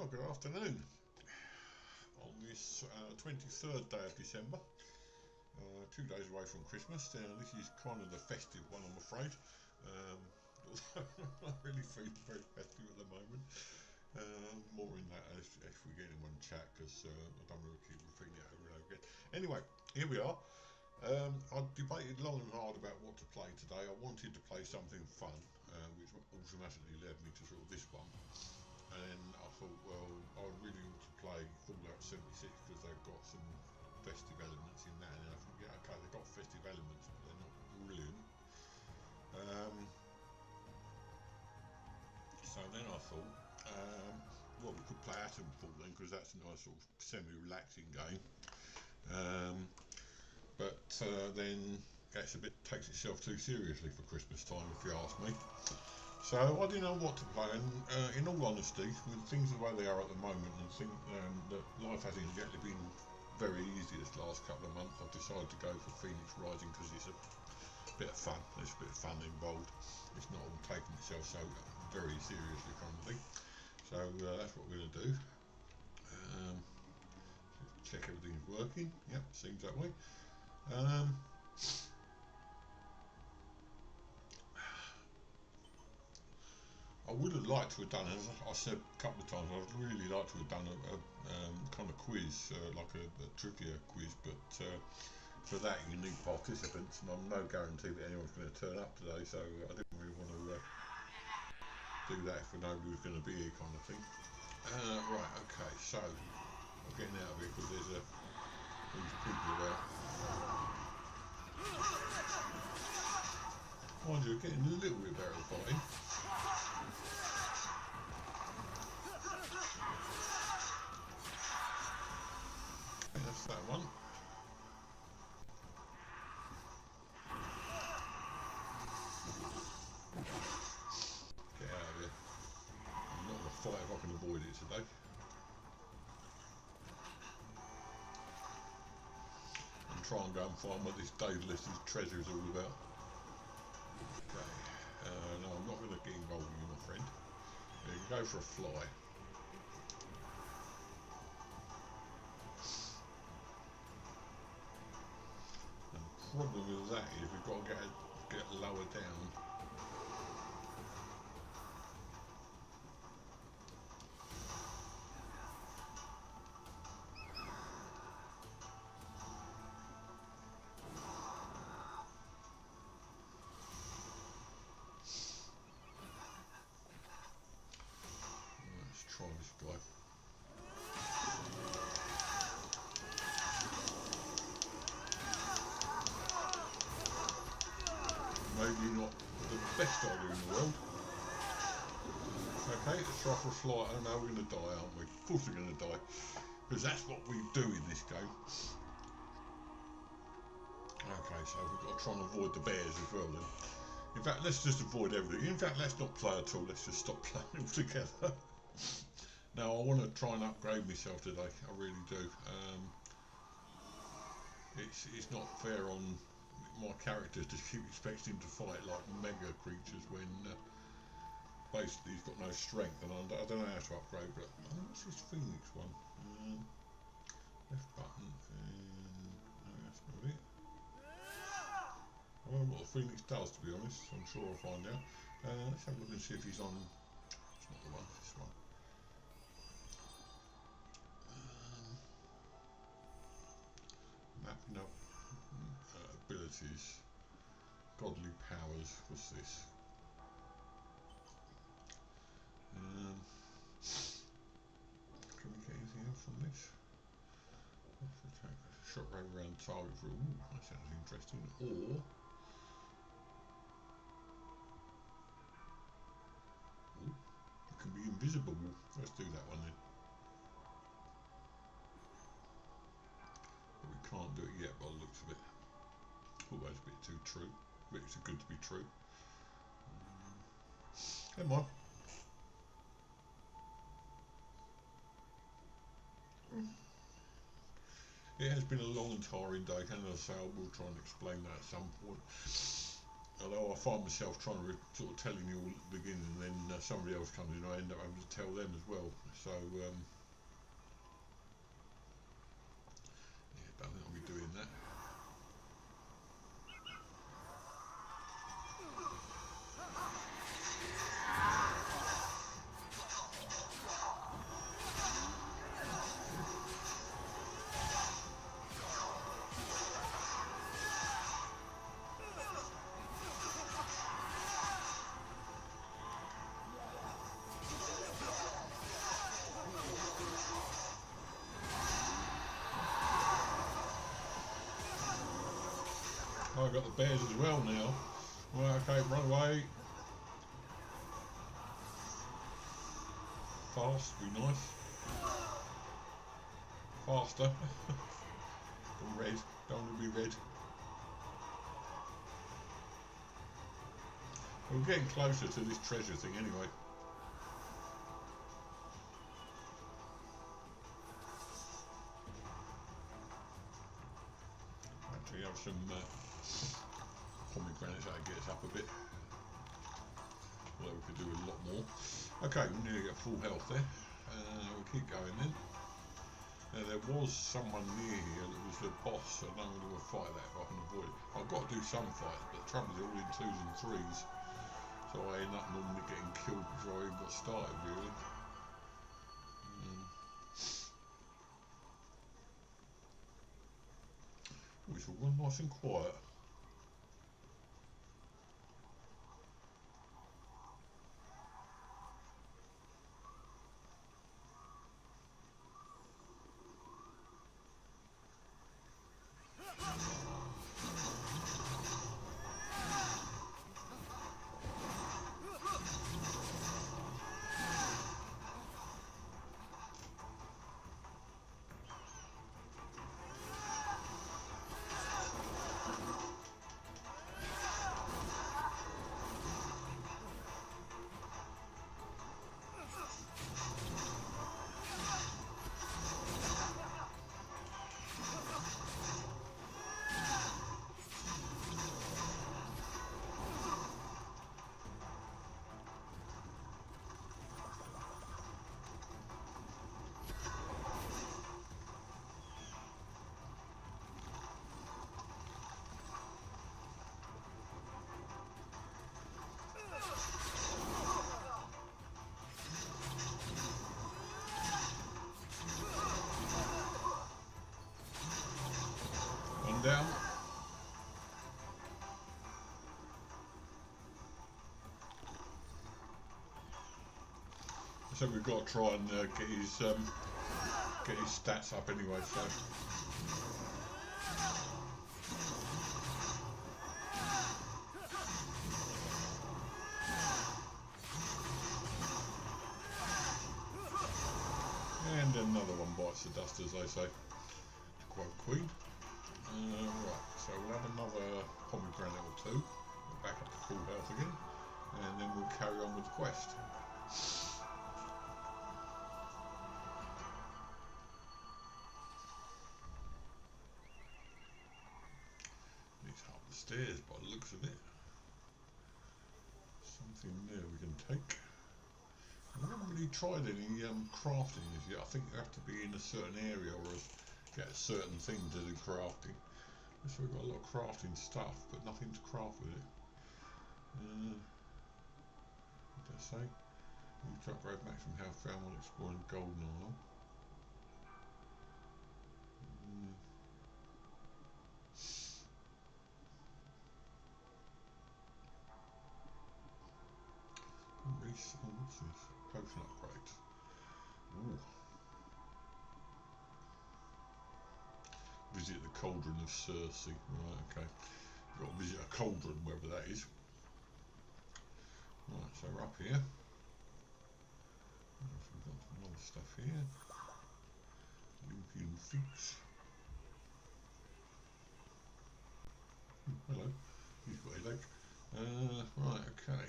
Well, good afternoon. On this 23rd day of December, 2 days away from Christmas. This is kind of the festive one, I'm afraid. Although I'm not really feeling very festive at the moment. More in that as we get in one chat, because I don't want to keep repeating it over and over again. Anyway, here we are. I debated long and hard about what to play today. I wanted to play something fun, which automatically led me to sort of this one. And I thought, well, I really ought to play Fallout 76 because they've got some festive elements in that. And I thought, yeah, okay, they've got festive elements, but they're not brilliant. So then I thought, well, we could play Atomfall then, because that's a nice sort of semi-relaxing game. But then that's takes itself too seriously for Christmas time, if you ask me. So I didn't know what to play, and in all honesty, with things the way they are at the moment, and think that life hasn't exactly been very easy this last couple of months, I've decided to go for Fenyx Rising because it's a bit of fun. There's a bit of fun involved. It's not all taking itself so very seriously kind of thing. So that's what we're going to do. Check everything's working. Yep, seems that way. I would have liked to have done, as I said a couple of times, I would really like to have done a kind of quiz, like a trivia quiz, but for that you need participants, and I'm no guarantee that anyone's going to turn up today, so I didn't really want to do that if nobody was going to be here kind of thing. Right, okay, so I'm getting out of here because there's these people about. Mind you, getting a little bit better at fighting. That's that one. Get out of here. I'm not going to fight if I can avoid it today. And try and go and find what this Daedalus' treasure is all about. Okay. No, I'm not going to get involved with you, my friend. You can go for a fly. And the problem with that is we've got to get lower down. Let's try this guy. Maybe not the best idea in the world. Okay, let's try for a fly. Oh no, we're going to die, aren't we? Of course we're going to die. Because that's what we do in this game. Okay, so we've got to try and avoid the bears as well then. In fact, let's just avoid everything. In fact, let's not play at all. Let's just stop playing altogether. Now, I want to try and upgrade myself today. I really do. It's not fair on my character to keep expecting to fight like mega creatures when basically he's got no strength, and I don't know how to upgrade. But what's this Fenyx one? Left button, and no, that's not it. I don't know what the Fenyx does, to be honest. I'm sure I'll find out. Let's have a look and see if he's on. It's not the one. This one. Mapping up abilities, godly powers. What's this? Can we get anything else from this? Attack, shot right around target for. Ooh, that sounds interesting. Or ooh, it can be invisible. Let's do that one then. But we can't do it yet by the looks of it. Oh, that's a bit too true. A bit too good to be true. Never mind. It has been a long and tiring day, and as I say, I will try and explain that at some point. although I find myself trying to sort of telling you all at the beginning, and then somebody else comes in, I end up having to tell them as well. So yeah, don't think I'll be doing that. Oh, I've got the bears as well now. Right, okay, run away. Fast, be nice. Faster. Red, don't want to be red. We're getting closer to this treasure thing anyway. Actually have some pomegranates, that gets up a bit. Although we could do a lot more. Okay, we nearly get full health there. We'll keep going then. Now there was someone near here that was the boss. I don't really want to fight that if I can avoid it. I've got to do some fights, but the trouble is all in 2s and 3s. So I end up normally getting killed before I even got started really. It's all gone nice and quiet. Down. So we've got to try and get his stats up anyway. So. And another one bites the dust, as they say. To quote Queen. Right, so we'll have another pomegranate or two, we'll back up to full health again, and then we'll carry on with the quest. It's up the stairs by the looks of it. Something there we can take. I haven't really tried any crafting as yet. I think you have to be in a certain area or get a certain thing to do crafting. So we've got a lot of crafting stuff, but nothing to craft with it. What did I say? You can upgrade maximum health found while exploring Golden Isle. Oh, what's this? Potion upgrades. Ooh. Visit the Cauldron of Circe. Right, okay. Got to visit a cauldron, wherever that is. Right, so we're up here. So we've got some other stuff here. Olympian feats. Hello. He's got a leg. Right, okay.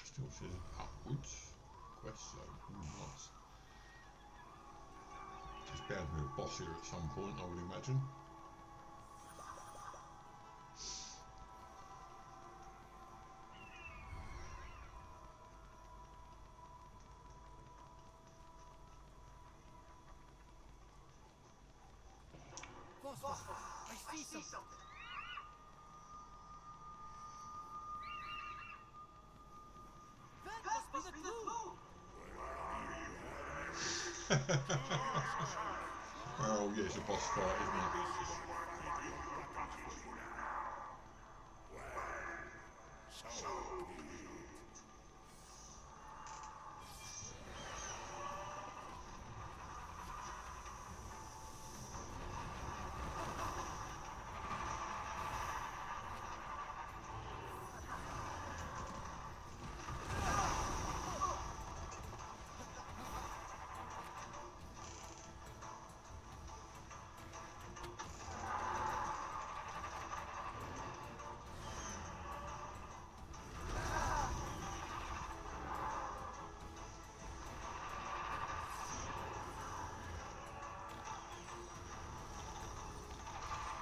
Still says upwards. Quest zone. Nice. There's bound to be a boss here at some point, I would imagine. something. That must be the clue. Oh yeah, it's a boss fight, isn't it?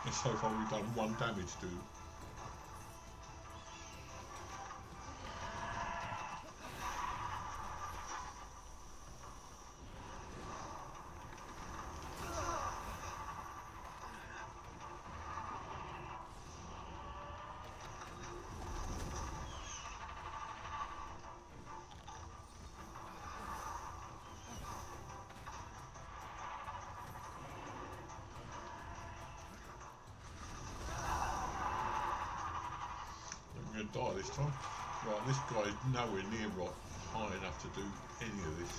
And so far we've done 1 damage to him. I'm going to die this time. Right, this guy's nowhere near high enough to do any of this.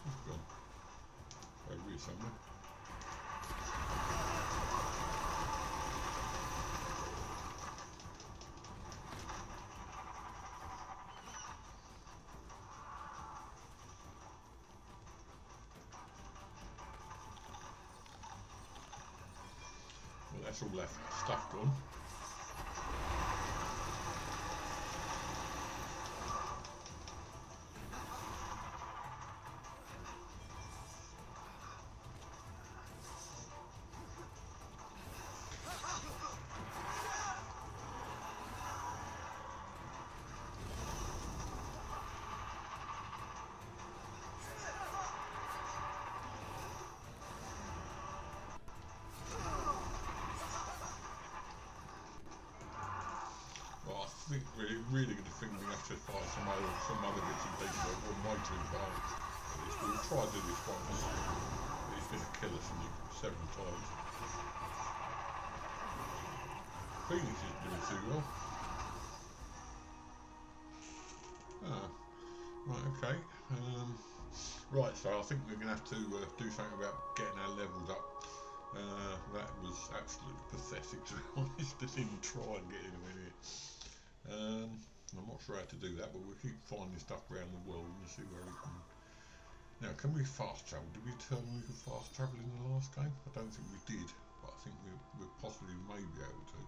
He's gone. Over here somewhere. Well, that's all that stuff gone. I think we're really going to think we have to fight some other bits and pieces that were way too far. We'll try to do this one. He's going to kill us several times. Fenyx isn't doing too well. Ah, right, okay. Right, so I think we're going to have to do something about getting our levels up. That was absolutely pathetic, to be honest. I didn't try and get anywhere near. I'm not sure how to do that, but we'll keep finding stuff around the world and see where we can. Now, can we fast travel? Did we determine we could fast travel in the last game? I don't think we did, but I think we possibly may be able to.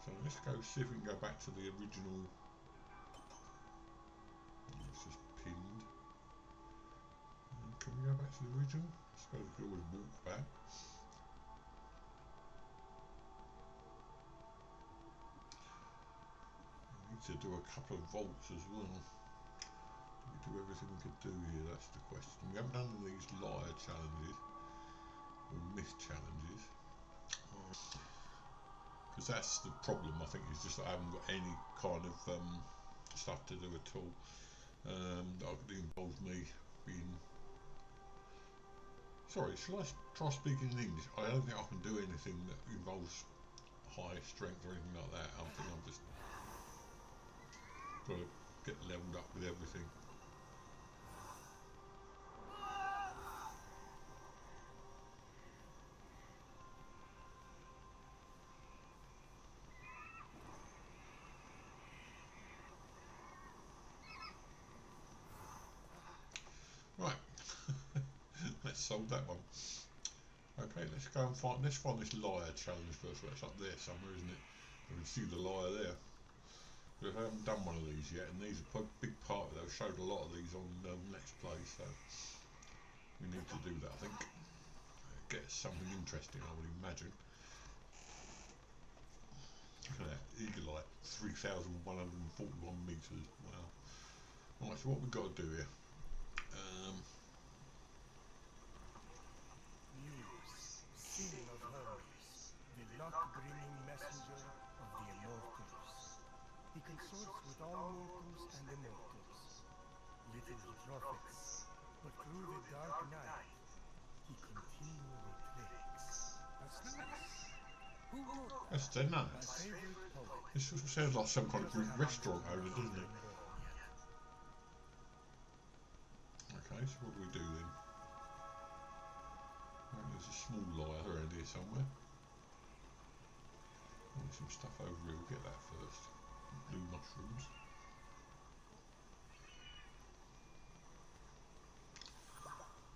So let's go see if we can go back to the original. It's just pinned. Can we go back to the original? I suppose we could always walk back. To do a couple of vaults as well. Did we do everything we could do here? That's the question. We haven't done these liar challenges or myth challenges because that's the problem. I think is just that I haven't got any kind of stuff to do at all that could involve me being. Sorry, shall I try speaking in English? I don't think I can do anything that involves high strength or anything like that. I think I'm just got to get leveled up with everything. Right, let's solve that one. Okay, let's go and find this liar challenge first. Well, it's up there somewhere, isn't it? You can see the liar there. But I haven't done one of these yet, and these are a big part of it. They've showed a lot of these on Let's Play, so we need to do that, I think. Get something interesting, I would imagine. Look at that, eagle-eye, 3,141 metres, wow. Right, so what we've got to do here? News, sin of Hermes, the luck-bringing messenger of the Immortals. He consorts with all mortals and immortals. Little he profits, but through the dark night, he continually tricks. That's nice. Who wrote that? That's dead My nice. favorite poet. This sounds like some kind of Greek restaurant owner, doesn't it? Okay, so what do we do then? Oh, there's a small liar around here somewhere. Oh, there's some stuff over here, we'll get that first. Blue mushrooms.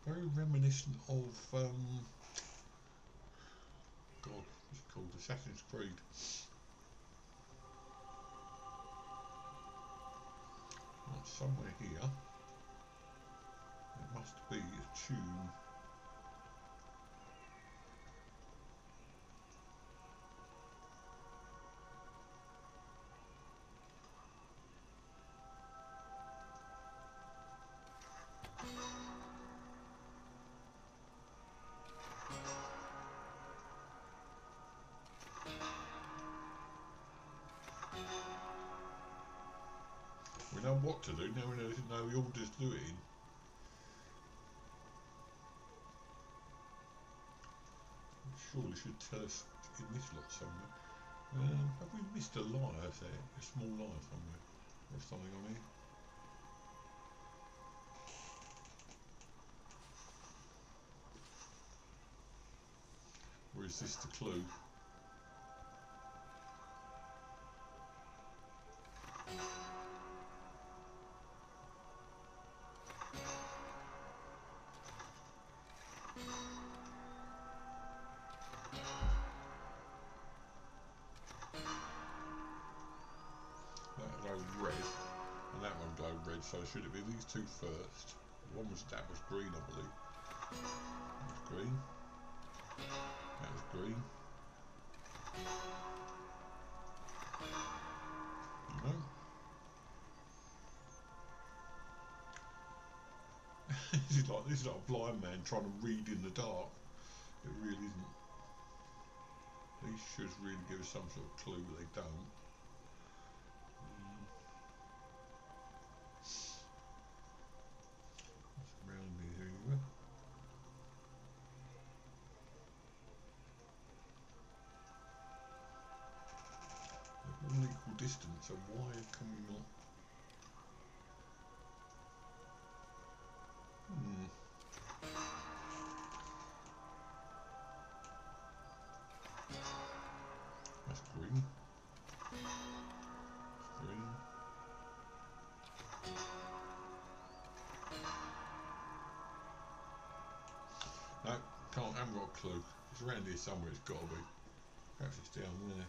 Very reminiscent of, God, what's it called? Assassin's Creed. Right, somewhere here, there must be a tune. We know what to do, now we know the orders to do it in. Surely should tell us in this lot somewhere. Have we missed a liar there? A small liar somewhere? Or something on here? Or is this the clue? That'll go red, and that one go red, so should it be these two first? One was, that was green, I believe. That was green. That was green. No. This is like a blind man trying to read in the dark. It really isn't. These should really give us some sort of clue, but they don't. What's around here anyway? They're all equal distance, so why can we not? That's green. That's green. No, can't, haven't got a clue. It's around here somewhere, it's got to be. Perhaps it's down there.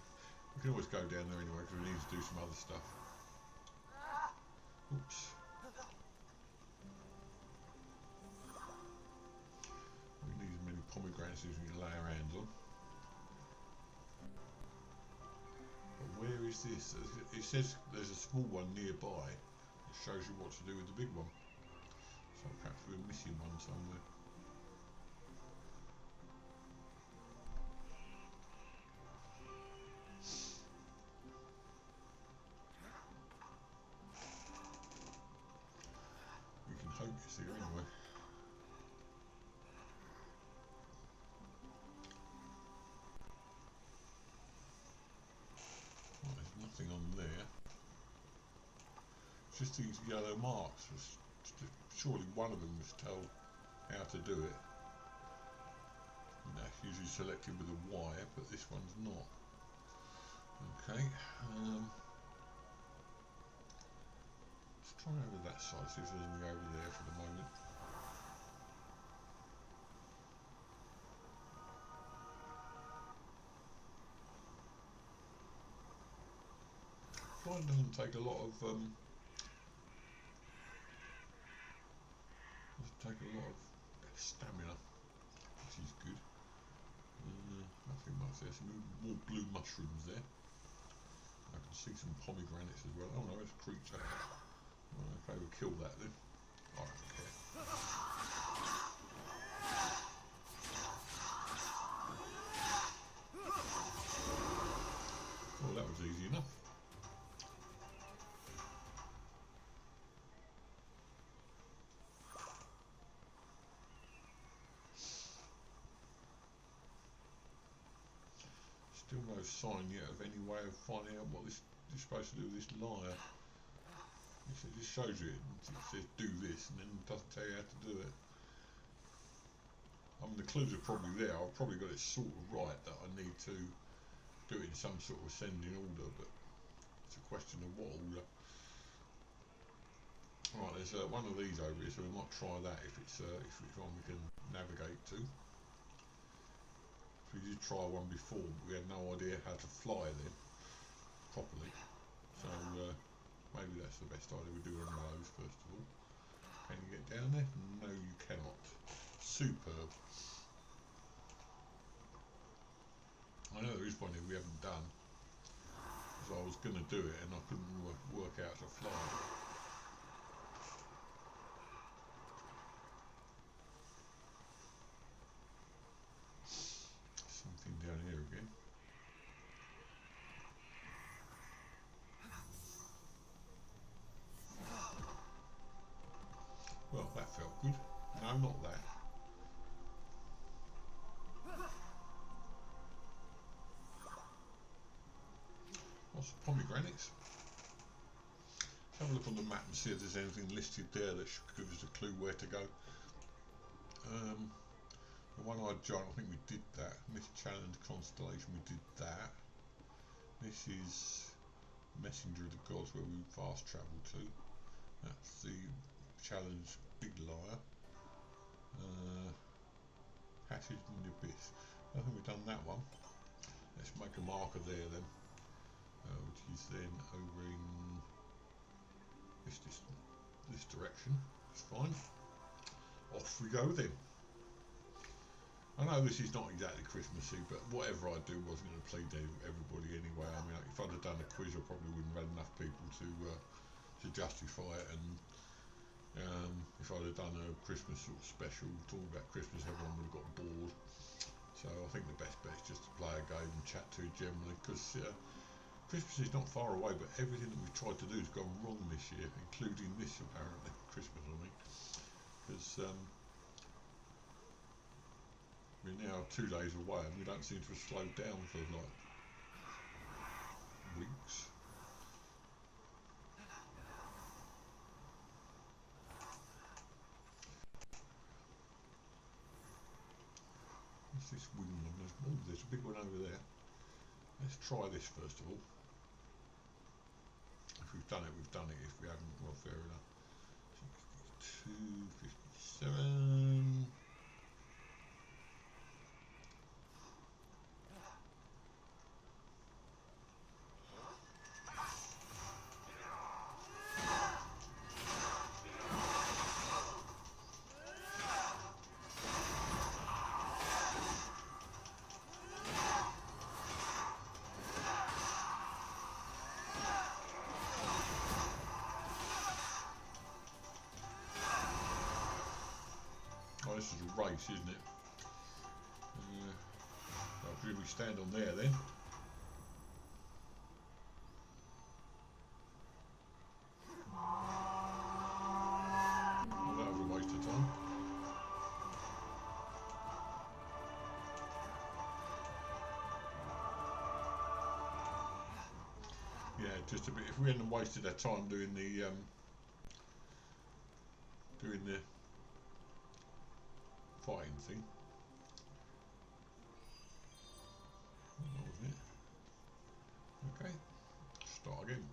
We can always go down there anyway because we need to do some other stuff. Oops. We need as many pomegranates as we can lay our hands on. But where is this? It says there's a small one nearby. It shows you what to do with the big one. So perhaps we're missing one somewhere. We can hope it's here anyway. Well, there's nothing on there. It's just these yellow marks. Surely one of them was told how to do it. And that's usually selected with a wire, but this one's not. Okay. Let's try over that side, see if there's anything over there for the moment. Flying doesn't take a lot of stamina, which is good. Nothing much there. Some more blue mushrooms there. I can see some pomegranates as well. Oh no, there's a creature. Okay, we'll kill that then. I don't care. Well, that was easy enough. Still no sign yet of any way of finding out what this is supposed to do with this lyre. It just shows you it says do this and then it doesn't tell you how to do it. I mean, the clues are probably there. I've probably got it sort of right that I need to do it in some sort of ascending order, but it's a question of what order. Right, there's one of these over here, so we might try that if it's one we can navigate to. We did try one before, but we had no idea how to fly then properly. So maybe that's the best idea. We do one of those first of all. Can you get down there? No, you cannot. Superb. I know there is one here we haven't done, so I was going to do it and I couldn't work out to fly. Something down here again. Well, that felt good. No, not that. What's the pomegranates? Let's have a look on the map and see if there's anything listed there that should give us a clue where to go. The one-eyed giant, I think we did that. Mist Challenge Constellation, we did that. This is Messenger of the Gods, where we fast travel to. That's the challenge Big Liar. Passage in the Abyss. I think we've done that one. Let's make a marker there then, which is then over in this direction. It's fine. Off we go then. I know this is not exactly Christmassy, but whatever I do wasn't going to please everybody anyway. I mean, if I'd have done a quiz, I probably wouldn't have had enough people to justify it, and if I'd have done a Christmas sort of special talking about Christmas, everyone would have got bored. So I think the best bet is just to play a game and chat to it generally, because Christmas is not far away, but everything that we've tried to do has gone wrong this year, including this apparently, Christmas I mean, because we're now 2 days away and we don't seem to have slowed down for like weeks. What's this wing one? Oh, there's a big one over there. Let's try this first of all. If we've done it, we've done it. If we haven't, well, fair enough. 62, 57. Oh, this is a race, isn't it? I presume we stand on there then. Well, that was a waste of time. Yeah, just a bit. If we hadn't wasted our time doing the fighting thing. That was it. Okay, start again.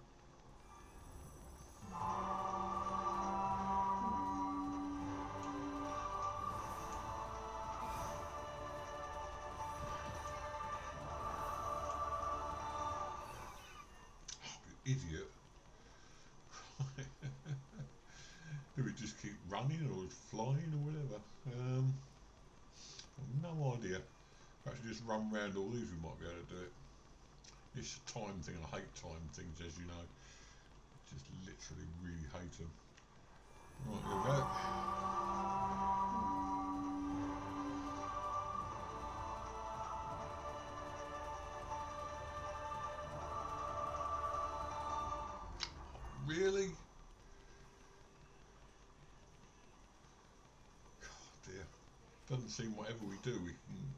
You idiot. Do we just keep running or flying or whatever? I've no idea. Perhaps we just run round all these, we might be able to do it. It's a time thing, I hate time things, as you know. It just literally really hate them. Right, there we go. Really? God dear. Doesn't seem whatever we do we can.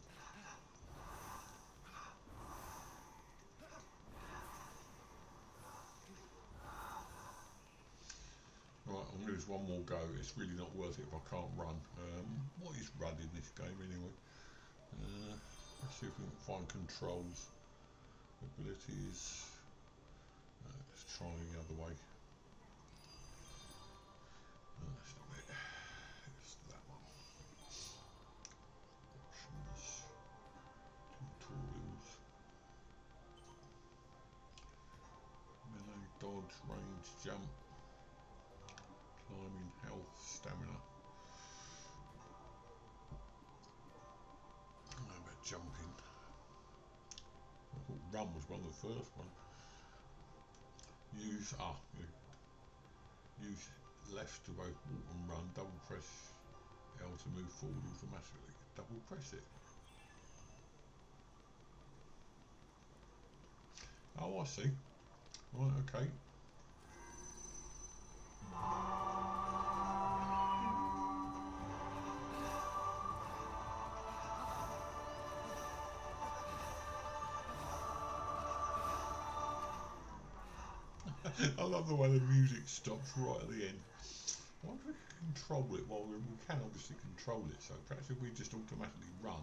Right, I'm going to use one more go. It's really not worth it if I can't run. What is run in this game anyway? Let's see if we can find controls, abilities. Let's try the other way. That's not it. It's that one. Options, tutorials, melee, dodge, range, jump, climbing, health, stamina. How about jumping? I thought run was one of the first ones. Use left to both walk and run. Double press L to move forward automatically. Double press it. Oh, I see. Right, okay. I love the way the music stops right at the end. I wonder if we can control it. Well, we can obviously control it, so perhaps if we just automatically run,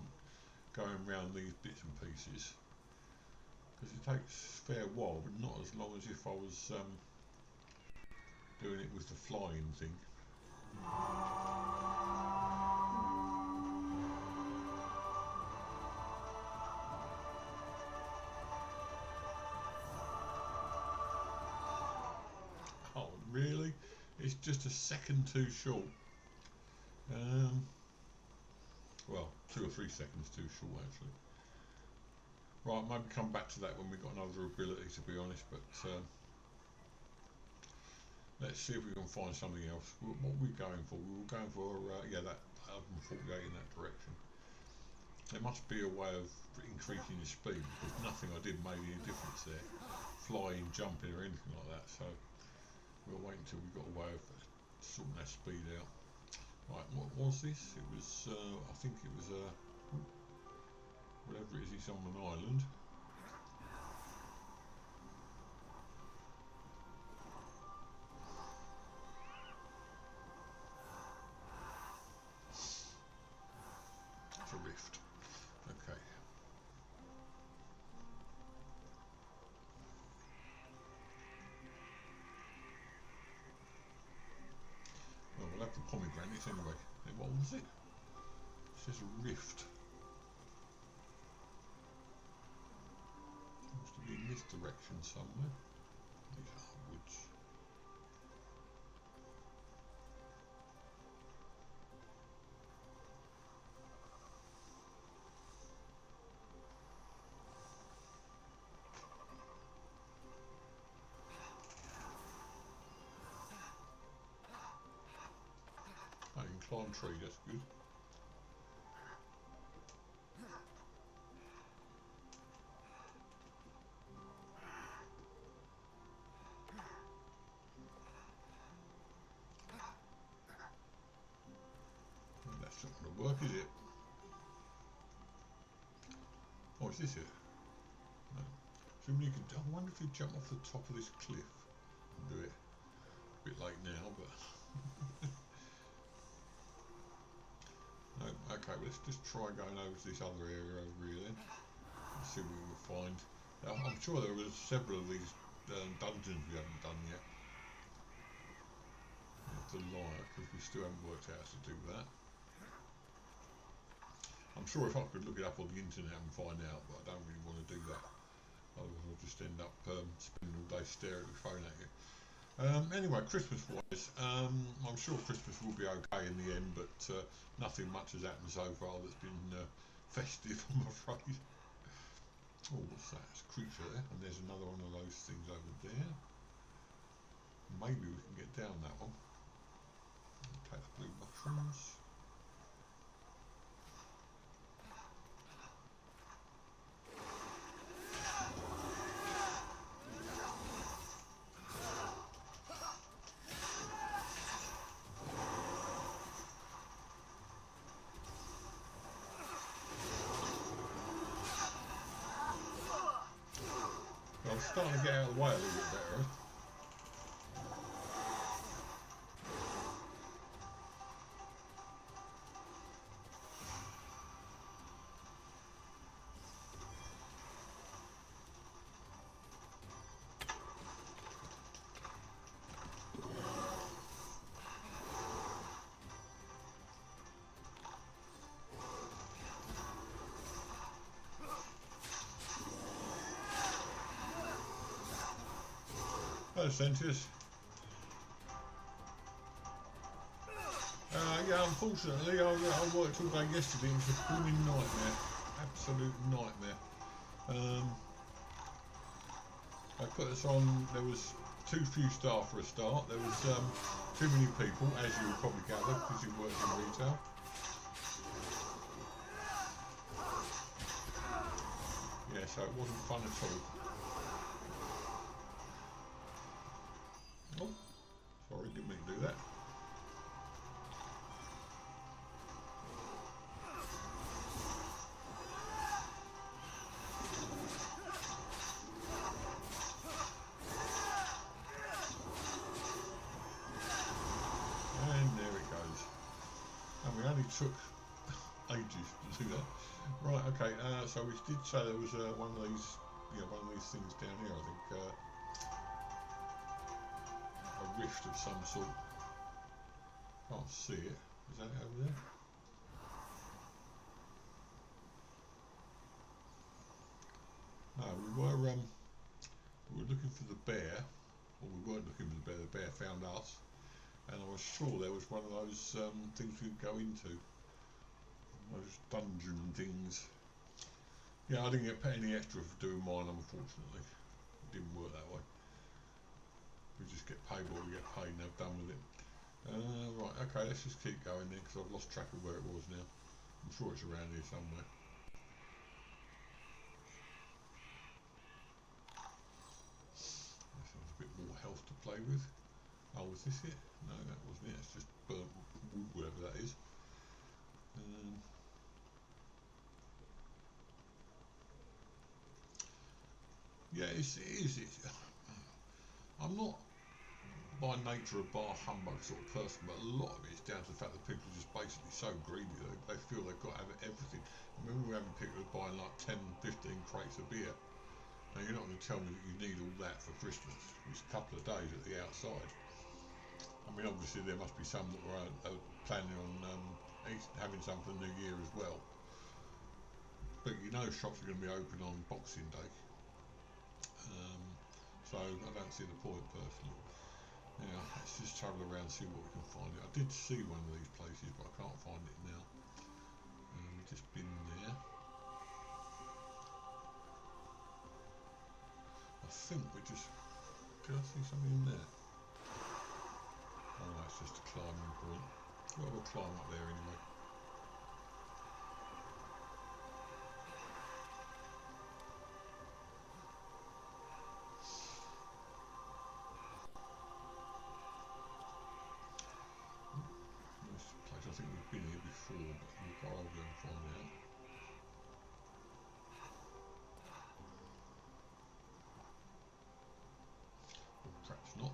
going around these bits and pieces, because it takes a fair while, but not as long as if I was doing it with the flying thing. Oh, really? It's just a second too short. Well, 2 or 3 seconds too short actually. Right, maybe come back to that when we've got another ability, to be honest, but let's see if we can find something else. What were we going for? We were going for, yeah, that 148 in that direction. There must be a way of increasing the speed, because nothing I did made any difference there. Flying, jumping or anything like that, so we'll wait until we've got a way of sorting that speed out. Right, what was this? It was, I think it was whatever it is, it's on an island. It's a rift. Okay. Well, we'll have the pomegranates anyway. What was it? It says a rift. Seems to be in this direction somewhere. These are woods. Oh, you can climb tree, that's good. Well, that's not going to work, is it? Oh, is this it? No. So you can, I wonder if you jump off the top of this cliff and do it. A bit late now, but no. Okay, well, let's just try going over to this other area over here then. And see what we can find. Now, I'm sure there were several of these dungeons we haven't done yet. I have to lie, because we still haven't worked out how to do that. I'm sure if I could look it up on the internet and find out, but I don't really want to do that. Otherwise I'll just end up spending all day staring at the phone at you. Anyway, Christmas wise, I'm sure Christmas will be okay in the end, but nothing much has happened so far that's been festive, I'm afraid. Oh, what's that? It's a creature there, and there's another one of those things over there. Maybe we can get down that one. Take the blue mushrooms. I'm starting to get out of the way a little bit better. Hello, Sentius. Yeah, unfortunately, I worked all day yesterday. It was a blooming nightmare. Absolute nightmare. I put us on, there was too few staff for a start. There was too many people, as you would probably gather, because you work in retail. Yeah, so it wasn't fun at all. Oh, sorry, didn't mean to do that. And there it goes. And we only took ages to do that. Right, okay, so we did say there was one of these, one of these things down here, I think, a rift of some sort. Can't see it. Is that over there? No, we were looking for the bear, or we weren't looking for the bear. The bear found us, and I was sure there was one of those things we could go into, those dungeon things. Yeah, I didn't get paid any extra for doing mine, unfortunately. It didn't work that way. We just get paid what we get paid, and they're done with it. Right, okay, let's just keep going then, because I've lost track of where it was now. I'm sure it's around here somewhere. That sounds a bit more health to play with. Oh, was this it? No, that wasn't it. It's just burnt wood, whatever that is. Yeah, it is. I'm not by nature a bar humbug sort of person, but a lot of it is down to the fact that people are just basically so greedy that they feel they've got to have everything. I remember we having people buying like 10, 15 crates of beer. Now you're not going to tell me that you need all that for Christmas. It's a couple of days at the outside. I mean, obviously there must be some that were planning on having some for the New Year as well. But shops are going to be open on Boxing Day. So I don't see the point personally. Now, let's just travel around and see what we can find. I did see one of these places, but I can't find it now. We've just been there. I think we just... Did I see something in there? Oh, that's just a climbing point. Well, we'll climb up there anyway. I think we've been here before, but we'll go over and find out. Or perhaps not.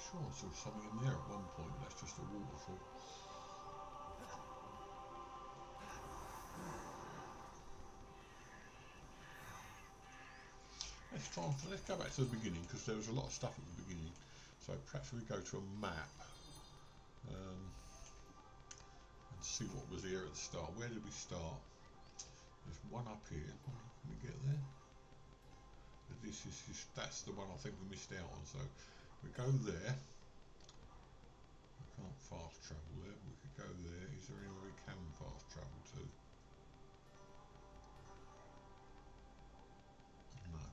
Sure, I saw something in there at one point, but that's just a waterfall. Let's go back to the beginning, because there was a lot of stuff at the beginning. So perhaps we go to a map and see what was here at the start. Where did we start? There's one up here. Can we get there? That's the one I think we missed out on. So we go there. Can't fast travel there. We could go there. Is there anywhere we can fast travel to? No.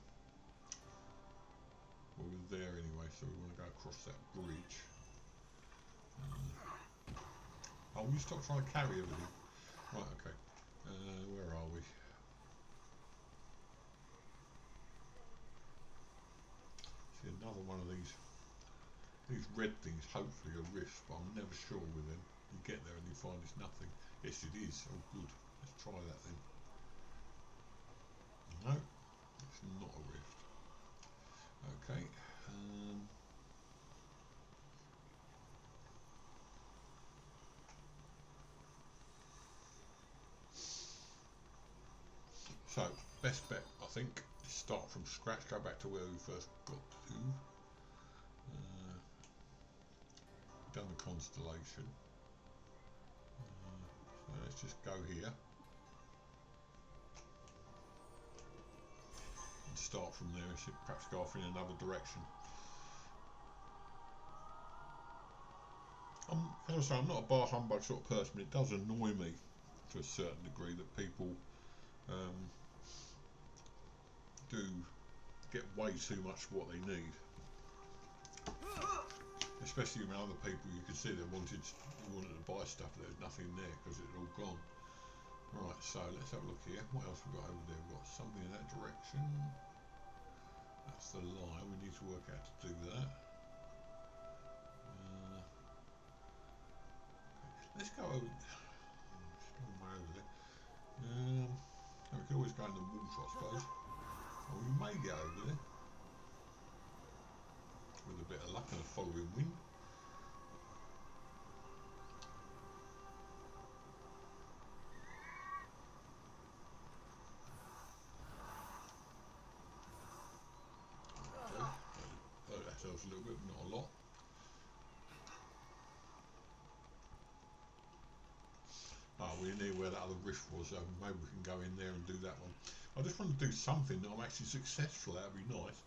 Well, we're there anyway, so we want to go across that bridge. Oh, you stop trying to carry everything. Right, okay. Where are we? See, another one of these red things, hopefully a rift, but I'm never sure with them. You get there and you find it's nothing. Yes, it is. Oh, good. Let's try that then. No, it's not a rift. Okay. So, best bet, I think, is start from scratch, go back to where we first got to. Done the constellation. So let's just go here. And start from there, and perhaps go off in another direction. As I say, I'm not a bar humbug sort of person, but it does annoy me to a certain degree that people do get way too much what they need. Especially when other people, you can see they wanted to buy stuff, there's nothing there because it's all gone. Right, so let's have a look here. What else we've got over there? We've got something in that direction. That's the line. We need to work out to do that. Okay. Let's go over. It's a long way over there. We can always go in the water, I suppose. Or we may get over there with a bit of luck and a following wind. Hurt ourselves a little bit, but not a lot. We're near where that other rift was, so maybe we can go in there and do that one. I just want to do something that I'm actually successful at. That'd be nice.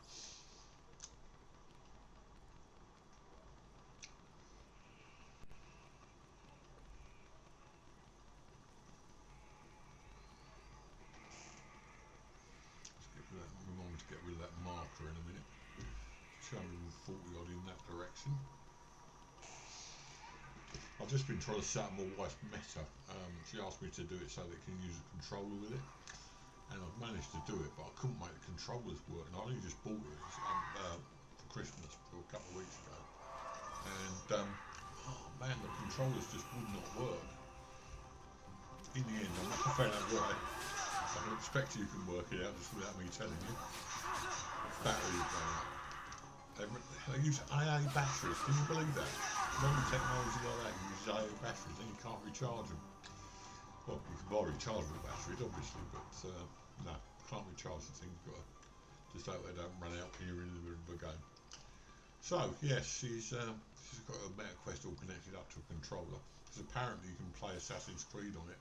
Move on to get rid of that marker in a minute. 240 odd in that direction. I've just been trying to set up my wife's meta. She asked me to do it so they can use a controller with it, and I've managed to do it, but I couldn't make the controllers work. And I only just bought it for Christmas a couple of weeks ago, and oh man, the controllers just would not work. In the end, I found out why. I don't expect you can work it out just without me telling you. Batteries going up. They use AA batteries. Can you believe that? Modern technology like that uses AA batteries, then you can't recharge them. Well, you can buy rechargeable batteries, obviously, but no, can't recharge the thing. You've got to just hope they don't run out when you're in the middle of a game. So yes, she's got a MetaQuest all connected up to a controller, because apparently you can play Assassin's Creed on it,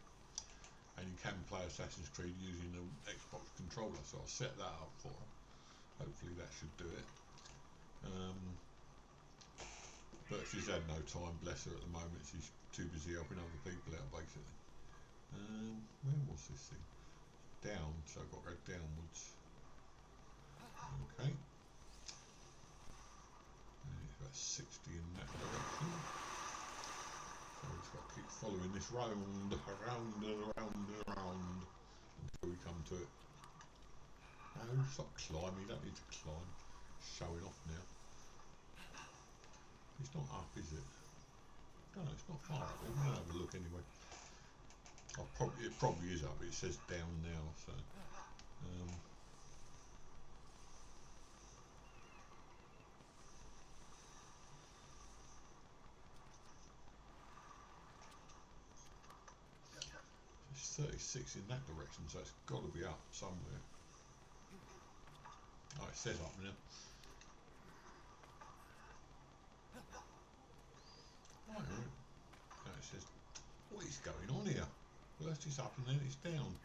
and you can play Assassin's Creed using an Xbox controller. So I'll set that up for her. Hopefully that should do it. But she's had no time, bless her, at the moment. She's too busy helping other people out, basically. Where was this thing? Down, so I've got to go downwards. Okay. And it's about 60 in that direction. So we've just got to keep following this round, around and around and around until we come to it. No, stop climbing, you don't need to climb. Showing off now. It's not up, is it? No, it's not far up. We're going to have a look anyway. It probably is up, but it says down now, so. It's 36 in that direction, so it's got to be up somewhere. Oh, it says up now. Oh, no, it says, what is going on here? First it's up and then it's down.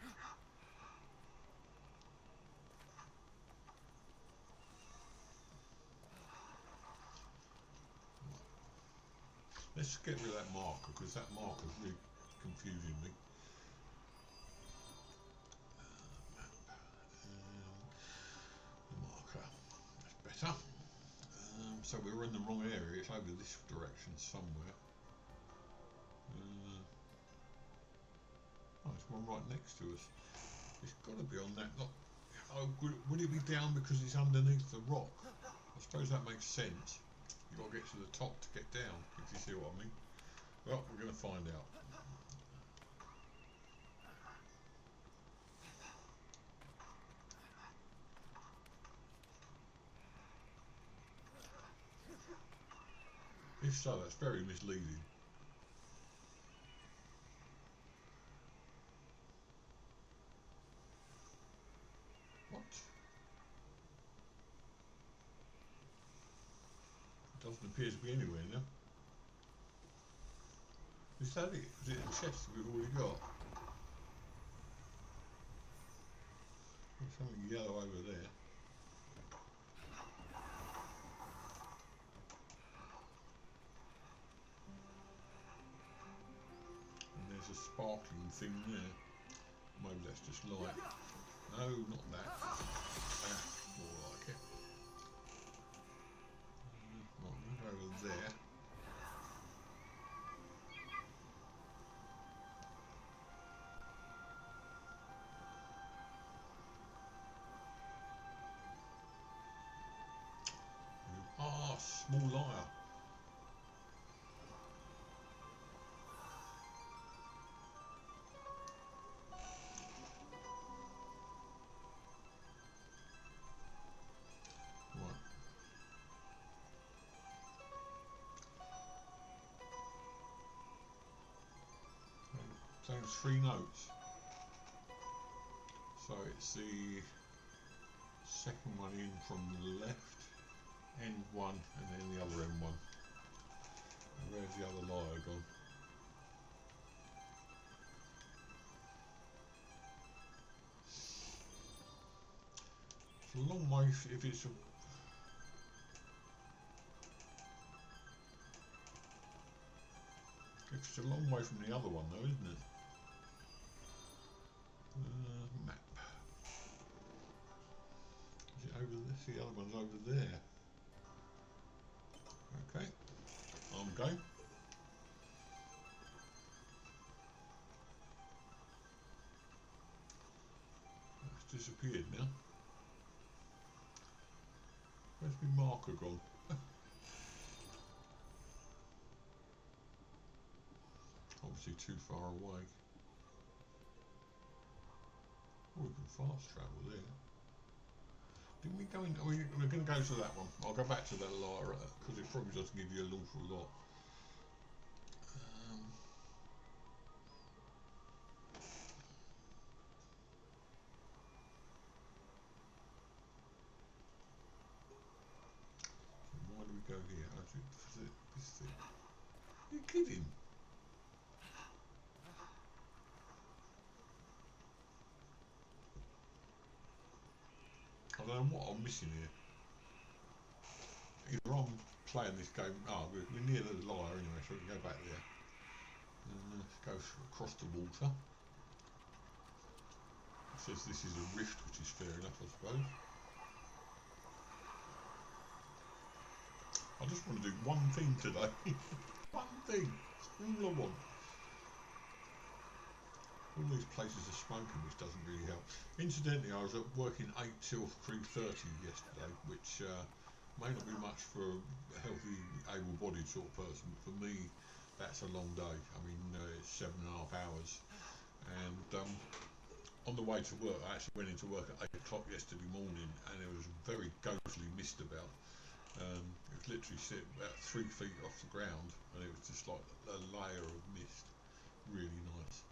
Let's get rid of that marker, because that marker's really confusing me. The marker, that's better. So we're in the wrong area. It's over this direction somewhere. Oh, there's one right next to us. It's got to be on that. Not. Oh, would it be down because it's underneath the rock? I suppose that makes sense. You've got to get to the top to get down, if you see what I mean. Well, we're going to find out. If so, that's very misleading. What? It doesn't appear to be anywhere now. Is that it? Is it a chest we've already got? There's something yellow over there. And there's a sparkling thing there. Maybe that's just light. No, not that. More like it. Right, we'll go over there. Ah, small liar. Right. So it's 3 notes. So it's the second one in from the left, end one, and then the other end one. And where's the other liar gone? It's a long way if it's a... It's a long way from the other one though, isn't it? Map. Is it over there? The other one's over there. Okay, I'm going. It's disappeared now. Where's my marker gone? Obviously too far away. Oh, we can fast travel there. Didn't we go in? Oh, we're going to go to that one. I'll go back to that liar because it probably doesn't give you an awful lot. Why do we go here? This thing. Are you kidding? I don't know what I'm missing here. Either I'm playing this game. Oh, we're near the liar anyway, so we can go back there. And go across the water. It says this is a rift, which is fair enough, I suppose. I just want to do one thing today. One thing. That's all I want. All these places are smoking, which doesn't really help. Incidentally, I was at working 8 till 3:30 yesterday, which may not be much for a healthy, able-bodied sort of person, but for me, that's a long day. I mean, it's 7.5 hours. And on the way to work, I actually went into work at 8 o'clock yesterday morning, and there was very ghostly mist about. It was literally sitting about 3 feet off the ground, and it was just like a layer of mist. Really nice.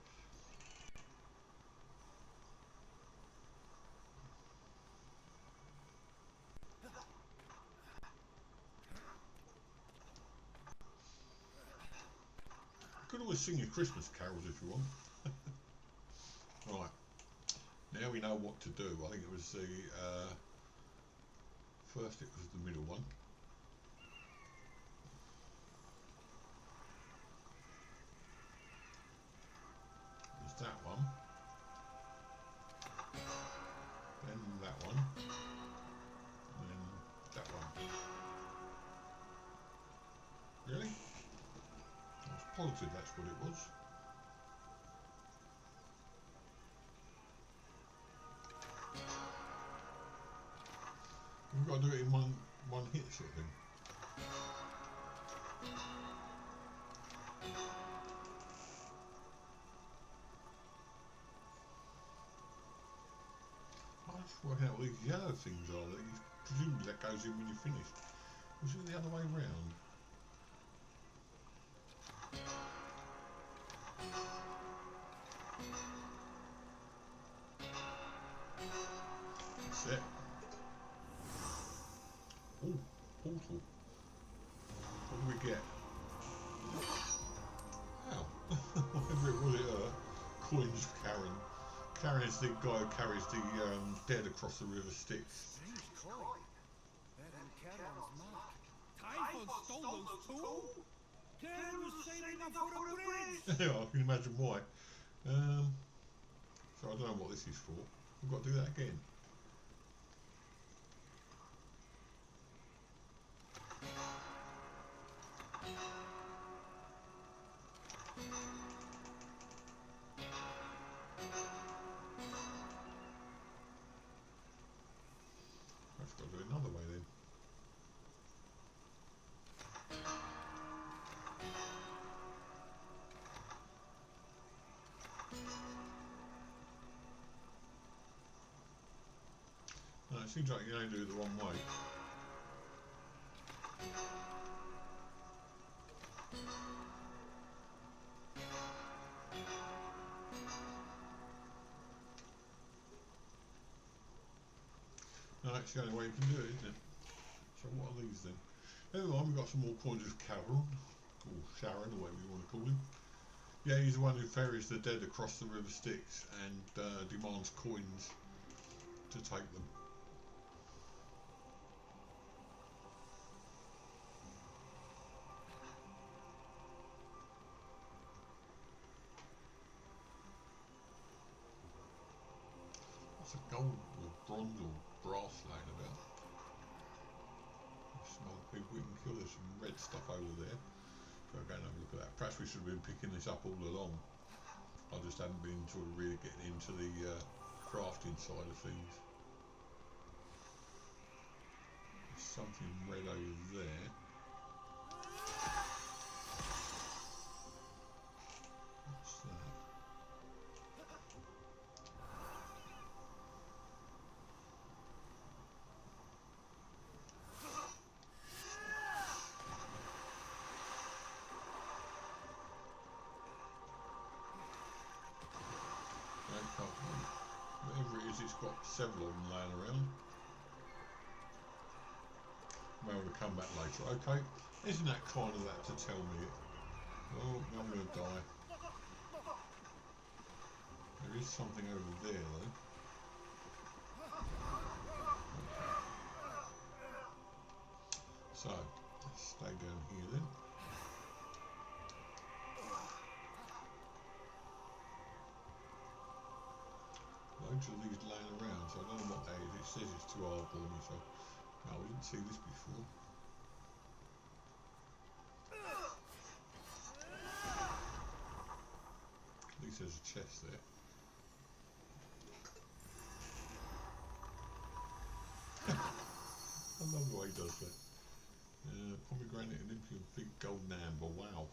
You could always sing your Christmas carols if you want. Right, now we know what to do. I think it was the first, it was the middle one. melted, that's what it was. We've got to do it in one hit sort of thing. I just work out what these yellow things are. Presumably that goes in when you're finished. Was it the other way round? That's it. Oh, portal. What do we get? Wow. Whatever it was, coins for Karen. Karen is the guy who carries the dead across the river Styx. Strange coin. Bearing Charon's mark. Typhon stole those too? Charon was saving them for a bridge! Yeah, I can imagine why. So I don't know what this is for. We've got to do that again. I've got to do it another way then. No, it seems like you only do it the wrong way. No, that's the only way you can do it, isn't it? So what are these then? Never mind, we've got some more coins of Charon, or Sharon, or whatever you want to call him. Yeah, he's the one who ferries the dead across the river Styx and demands coins to take them. What's a gold or bronze or brass laying about? Some other people we can kill. There's some red stuff over there. So go and have a look at that. Perhaps we should have been picking this up all along. I just hadn't been sort of really getting into the crafting side of things. There's something red over there. What's that? Whatever it is, it's got several of them laying around. Maybe we'll come back later. Okay, isn't that kind of that to tell me it? Oh, I'm going to die. There is something over there though. Okay. So, let's stay down here then. Loads of these laying around, so I don't know what that is. It says it's too hard for me, so no, we didn't see this before. At least there's a chest there. I love the way he does that. Pomegranate, Olympian fig, golden amber. Wow.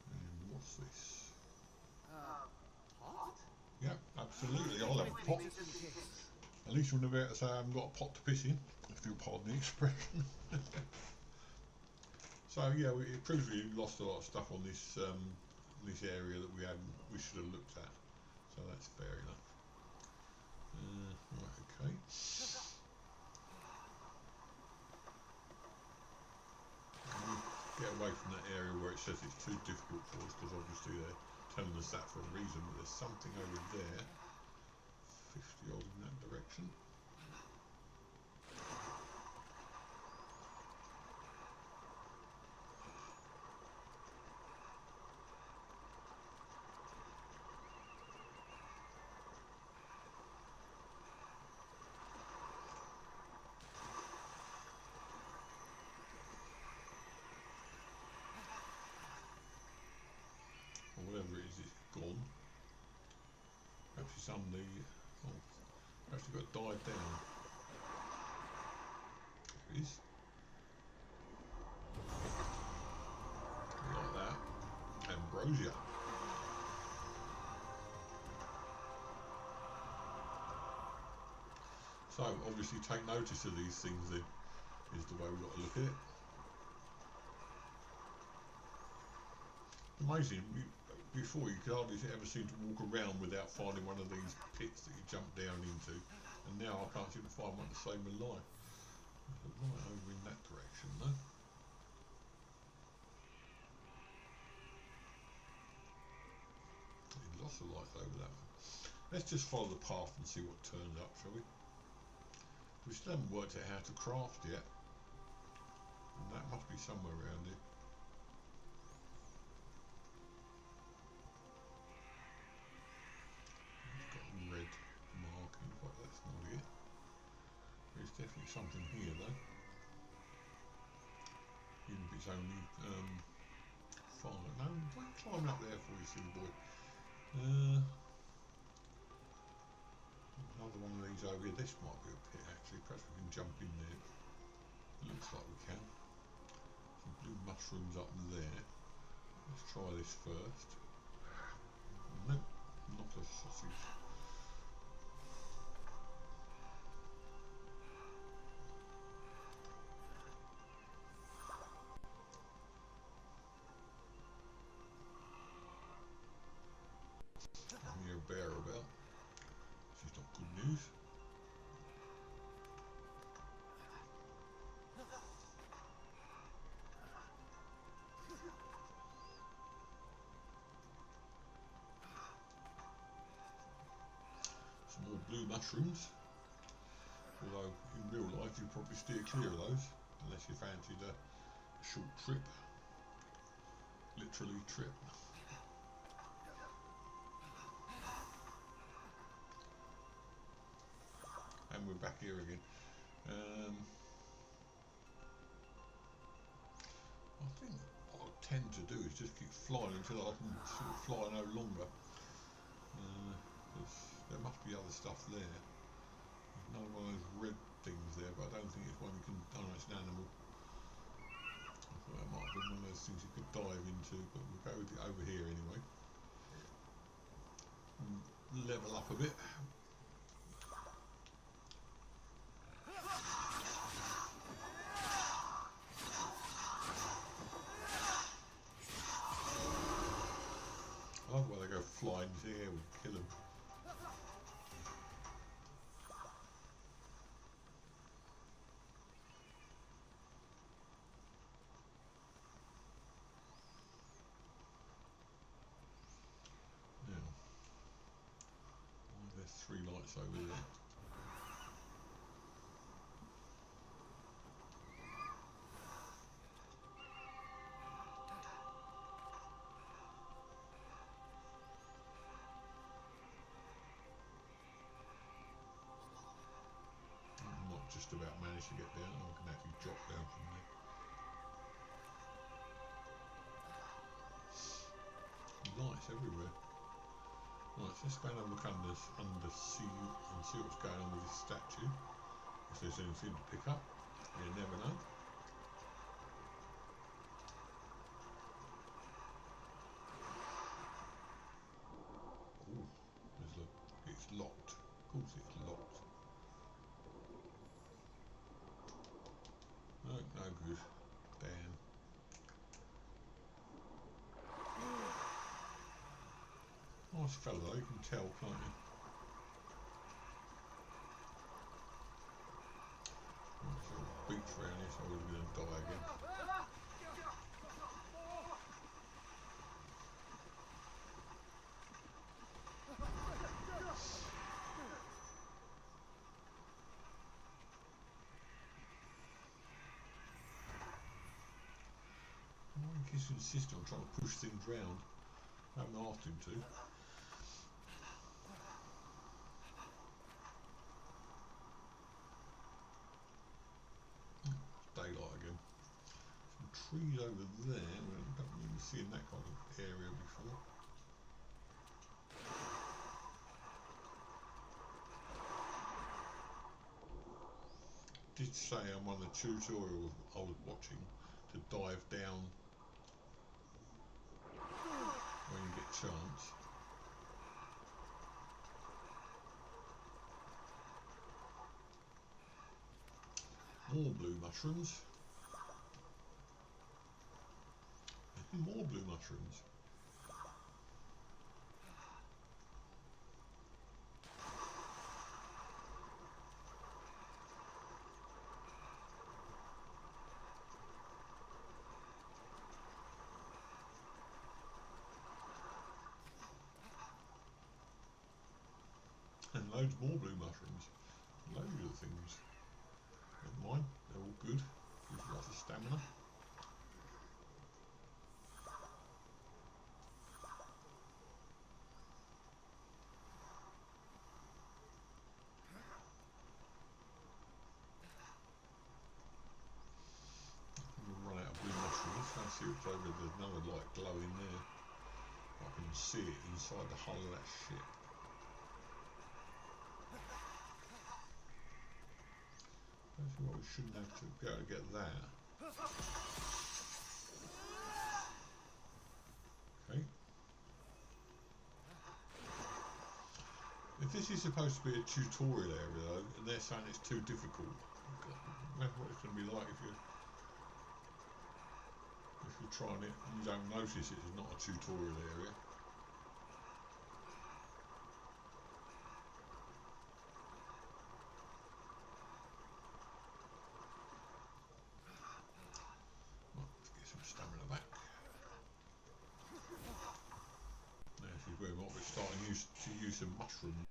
And what's this? Pot? Yeah, absolutely. I'll have a pot. At least you'll never be able to say I haven't got a pot to piss in, if you'll pardon the expression. So yeah, it proves we lost a lot of stuff on this this area that we should have looked at. So that's fair enough. Right, okay. Get away from that area where it says it's too difficult for us, because obviously they're telling us that for a reason, but there's something over there. 50 odd in that direction. gone. Perhaps it's on the... Oh, perhaps it's got to dive down. There it is. Like that. Ambrosia. So obviously take notice of these things then, is the way we've got to look at it. Amazing, before you could hardly ever seem to walk around without finding one of these pits that you jump down into, and now I can't seem to find one to save my life. Right over in that direction though. Lots of lights over that one. Let's just follow the path and see what turns up, shall we? We still haven't worked out how to craft yet. And that must be somewhere around here. It's got a red marking, but that's not it. There's definitely something here though. Even if it's only fire. No, what are you climbing up there for, you silly boy? Another one of these over here. This might be a pit actually. Perhaps we can jump in there. Looks like we can. Some blue mushrooms up there. Let's try this first. Nope, not a sausage. I hear a bear about. Which is not good news. Some more blue mushrooms. Although in real life you probably steer clear of those unless you fancied a short trip. Literally trip. And we're back here again. I think what I tend to do is just keep flying until I can sort of fly no longer. There must be other stuff there. There's another one of those red things there, but I don't think it's one you can... Oh no, it's an animal. I thought that might have been one of those things you could dive into, but we'll go with it over here anyway. Level up a bit. I love where they go flying into the air, we kill them. Now, there's 3 lights over there. Just about managed to get down. I can actually drop down from there. Lights everywhere. Right, so let's go and have a look under sea and see what's going on with this statue. If there's anything to pick up, you never know. Ooh, it's locked. Of course it's locked. No, no good. Damn. Nice fella though, you can tell, can't you? Right, so beach around here, so we're going to die again. He's insisting on trying to push things round. I haven't asked him to. It's daylight again. Some trees over there. We haven't really seen that kind of area before. did say on one of the tutorials I was watching to dive down when you get a chance. More blue mushrooms. More blue mushrooms. And loads more blue mushrooms. Loads of things. Never mind, they're all good. Gives you lots of stamina. We'll run out of blue mushrooms. Let's see what's over there. There's another light glow in there. I can see it inside the hull of that ship. Actually, well, we shouldn't have to be able to get that. Okay. If this is supposed to be a tutorial area though, and they're saying it's too difficult, imagine what it's going to be like if you're trying it and you don't notice it's not a tutorial area. Well, let's get some stamina back. Now this is where we might be starting to use some mushrooms.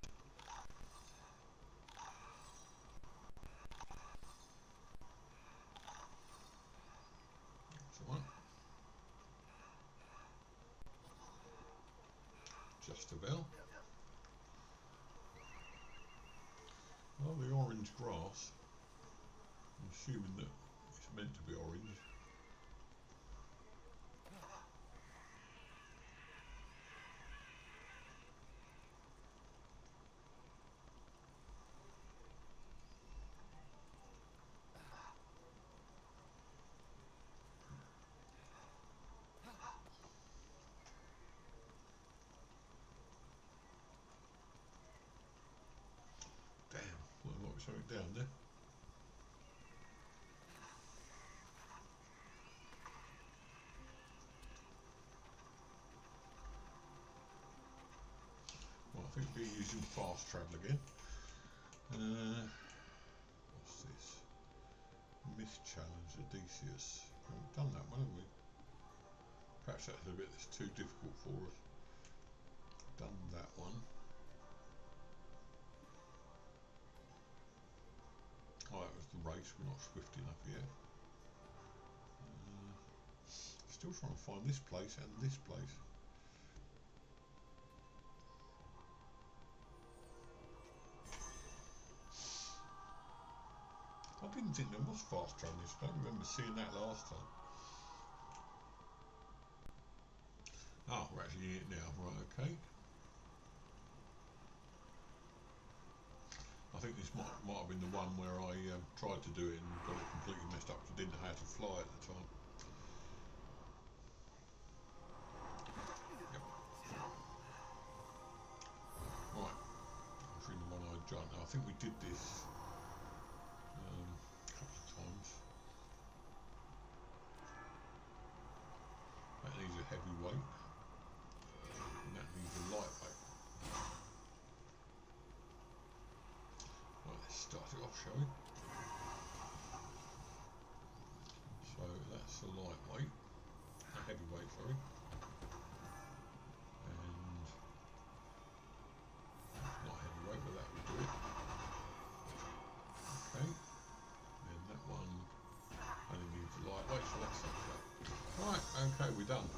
That's alright. Just about. Well, the orange grass, I'm assuming that it's meant to be orange. Damn, well, there might be something down there. Well, I think we'll be using fast travel again. What's this? Myth challenge, Odysseus. We haven't done that one, have we? Perhaps that's a bit that's too difficult for us. Done that one. Oh, that was the race. We're not swift enough yet. Still trying to find this place and this place. I didn't think there was fast travel. I don't remember seeing that last time. Ah, we're actually in it now. Right, okay. I think this might have been the one where I tried to do it and got it completely messed up because I didn't know how to fly at the time. Yep. Right. I'm feeling the one-eyed giant. Now, I think we did this a couple of times. That needs a heavy weight. And that needs a lightweight. Right, let's start it off, shall we? So that's a lightweight, a heavyweight, sorry. And that's not heavyweight, but that will do it. Okay. And that one only needs a lightweight, so that's okay. Right, okay, we're done.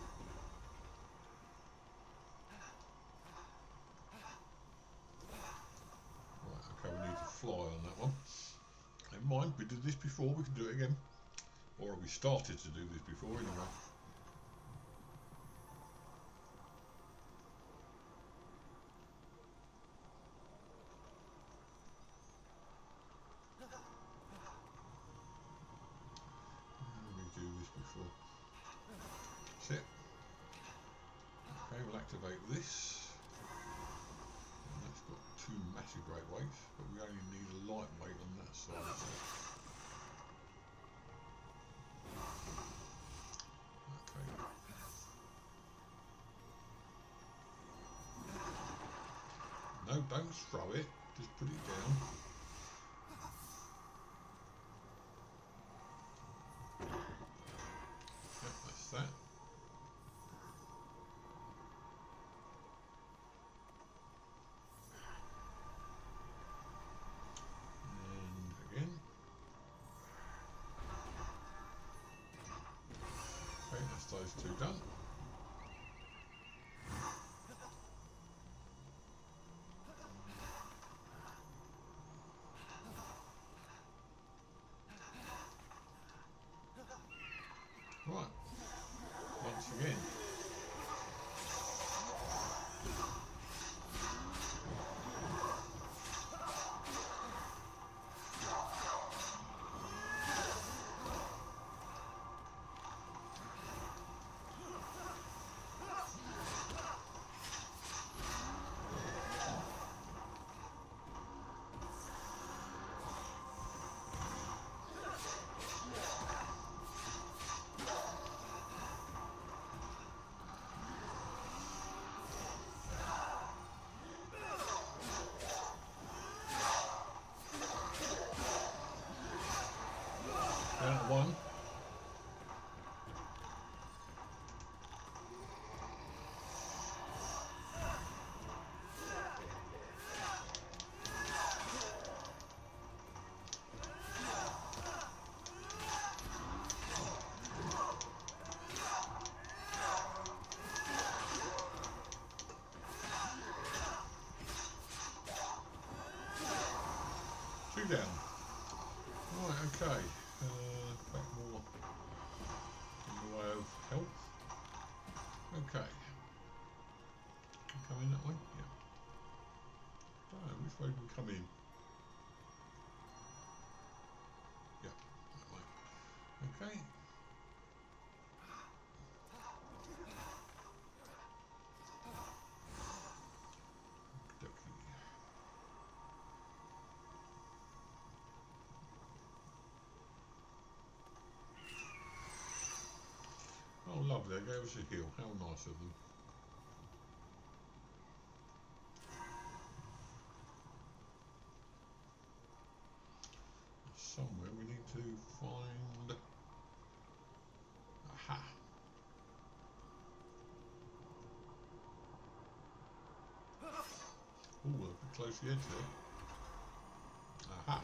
Right, okay, we need to fly on that one. Never mind, we did this before, we can do it again. Or we started to do this before anyway. activate this. And that's got 2 massive great weights, but we only need a lightweight on that side. Okay. No, don't throw it, just put it down. Yep, that's that. And again. Okay, that's those 2 done. Right, once again. 1. 2 down. Right, okay. Back more in the way of health. Okay. Come in that way? Yeah. Which way do we come in? Yeah, that way. Okay. Oh, lovely, they gave us a heal. How nice of them. Somewhere we need to find... Aha! Ooh, a bit close to the edge there. Aha!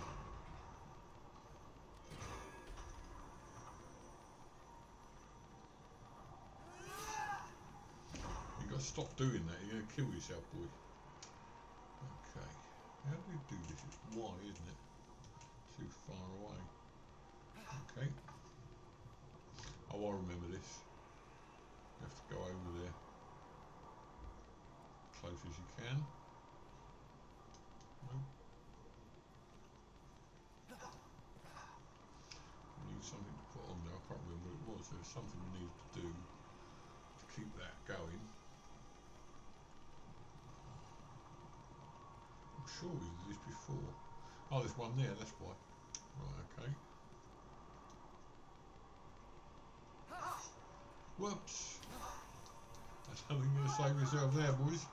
You got to stop doing that, you're going to kill yourself, boy. Okay, how do we do this? It's Y, isn't it? Too far away. Okay. Oh, I remember this. You have to go over there. Close as you can. Nope. We need something to put on there. I can't remember what it was. There was something we needed to do to keep that going. I'm sure we did this before. Oh, there's one there, that's why. Right, okay. Whoops! That's something you're going to save yourself there, boys.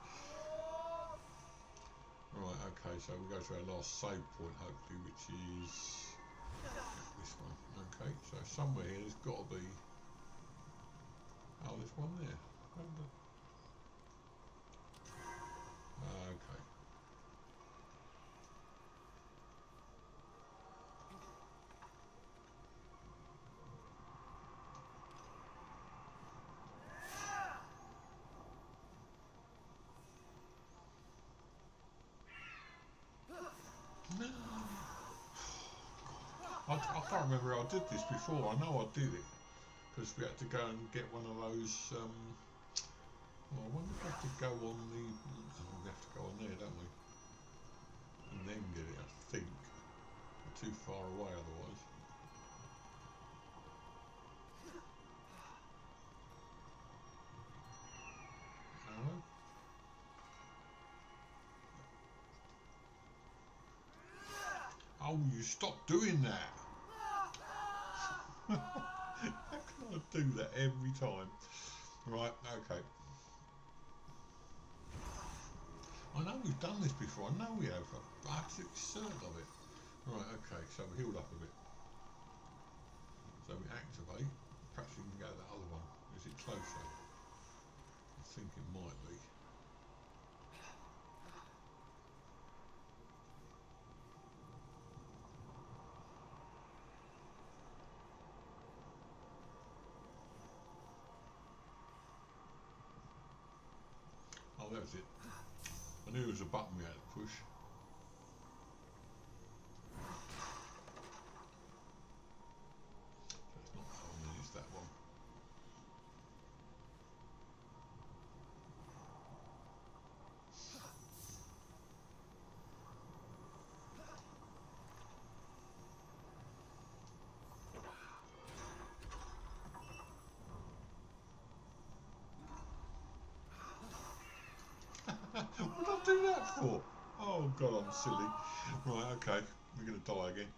Right, okay, so we go to our last save point, hopefully, which is this one. Okay, so somewhere here there's got to be... Oh, there's one there. Okay. No. I can't remember how I did this before. I know I did it because we had to go and get one of those. Well, I wonder if we have to go on the. We have to go on there, don't we? And then get it. I think. We're too far away otherwise. Oh, you stop doing that. How can I do that every time? Right, okay. I know we've done this before, I know we have. I'm absolutely certain of it. Right, okay, so we healed up a bit. So we activate. Perhaps we can go to that other one. Is it closer? I think it might be. Oh, that was it. I knew there was a button we had to push. So it's not that one, it's that one. What did I do that for? Oh god, I'm silly. Right, okay, we're going to die again.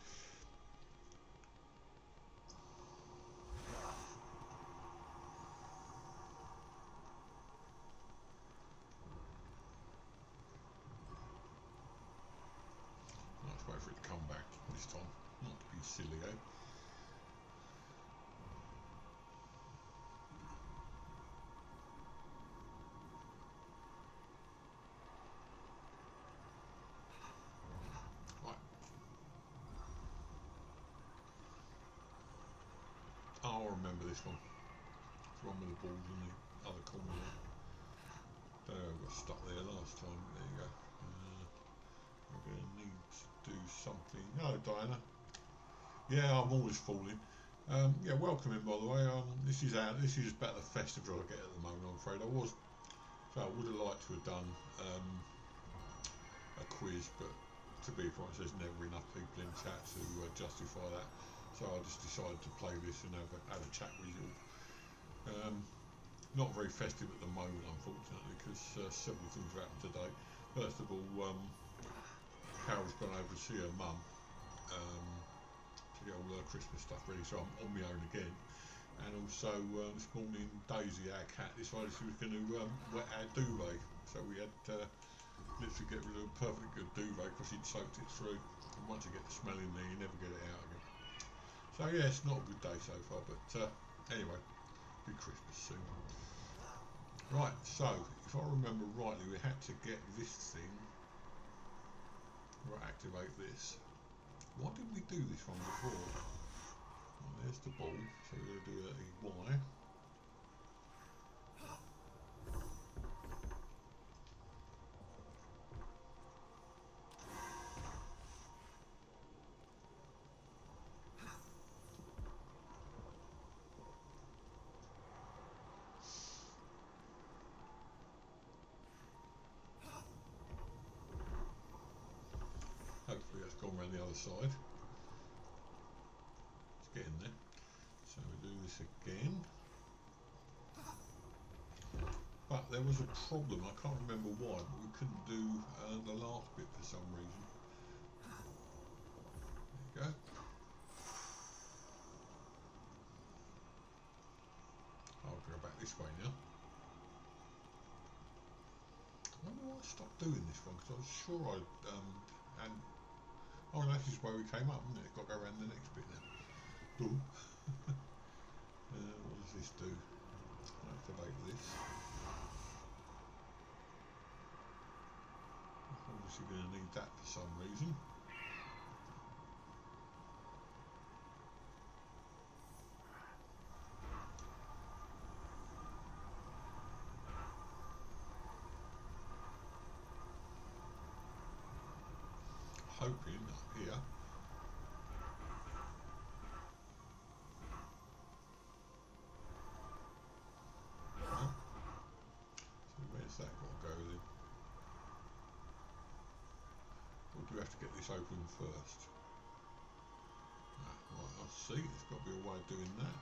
Let's wait for it to come back this time, not to be silly, eh? Right. Oh, I remember this one. It's the one with the balls in the other corner. There, I got stuck there last time. There you go. We're going to need to do something. Hello, Diana. Yeah, I'm always falling. Yeah, welcome in, by the way. This is about the festival I get at the moment. I'm afraid I would have liked to have done a quiz, but to be honest, there's never enough people in chat to justify that. So I just decided to play this and have a chat with you. Not very festive at the moment, unfortunately, because several things have happened today. First of all, Carol's gone over to see her mum to get all her Christmas stuff ready, so I'm on my own again. And also this morning, Daisy, our cat, decided she was going to wet our duvet. So we had literally get rid of a perfectly good duvet because she'd soaked it through. And once you get the smell in there, you never get it out again. So yeah, it's not a good day so far, but anyway, be Christmas soon. Right, so if I remember rightly, we had to get this thing, or activate this. What did we do this one before? Well, there's the ball, so we're going to do a Y. Hopefully that's gone around the other side. Let's get in there. So we do this again. But there was a problem, I can't remember why, but we couldn't do the last bit for some reason. There you go. I'll go back this way now. I wonder why I stopped doing this one, because I was sure and oh, that's just where we came up, isn't it? Got to go around the next bit now. Boom. What does this do? Activate this. Obviously going to need that for some reason. Hoping up here. No. So where's that got to go then? Or do we have to get this open first? Right, I see. There's got to be a way of doing that.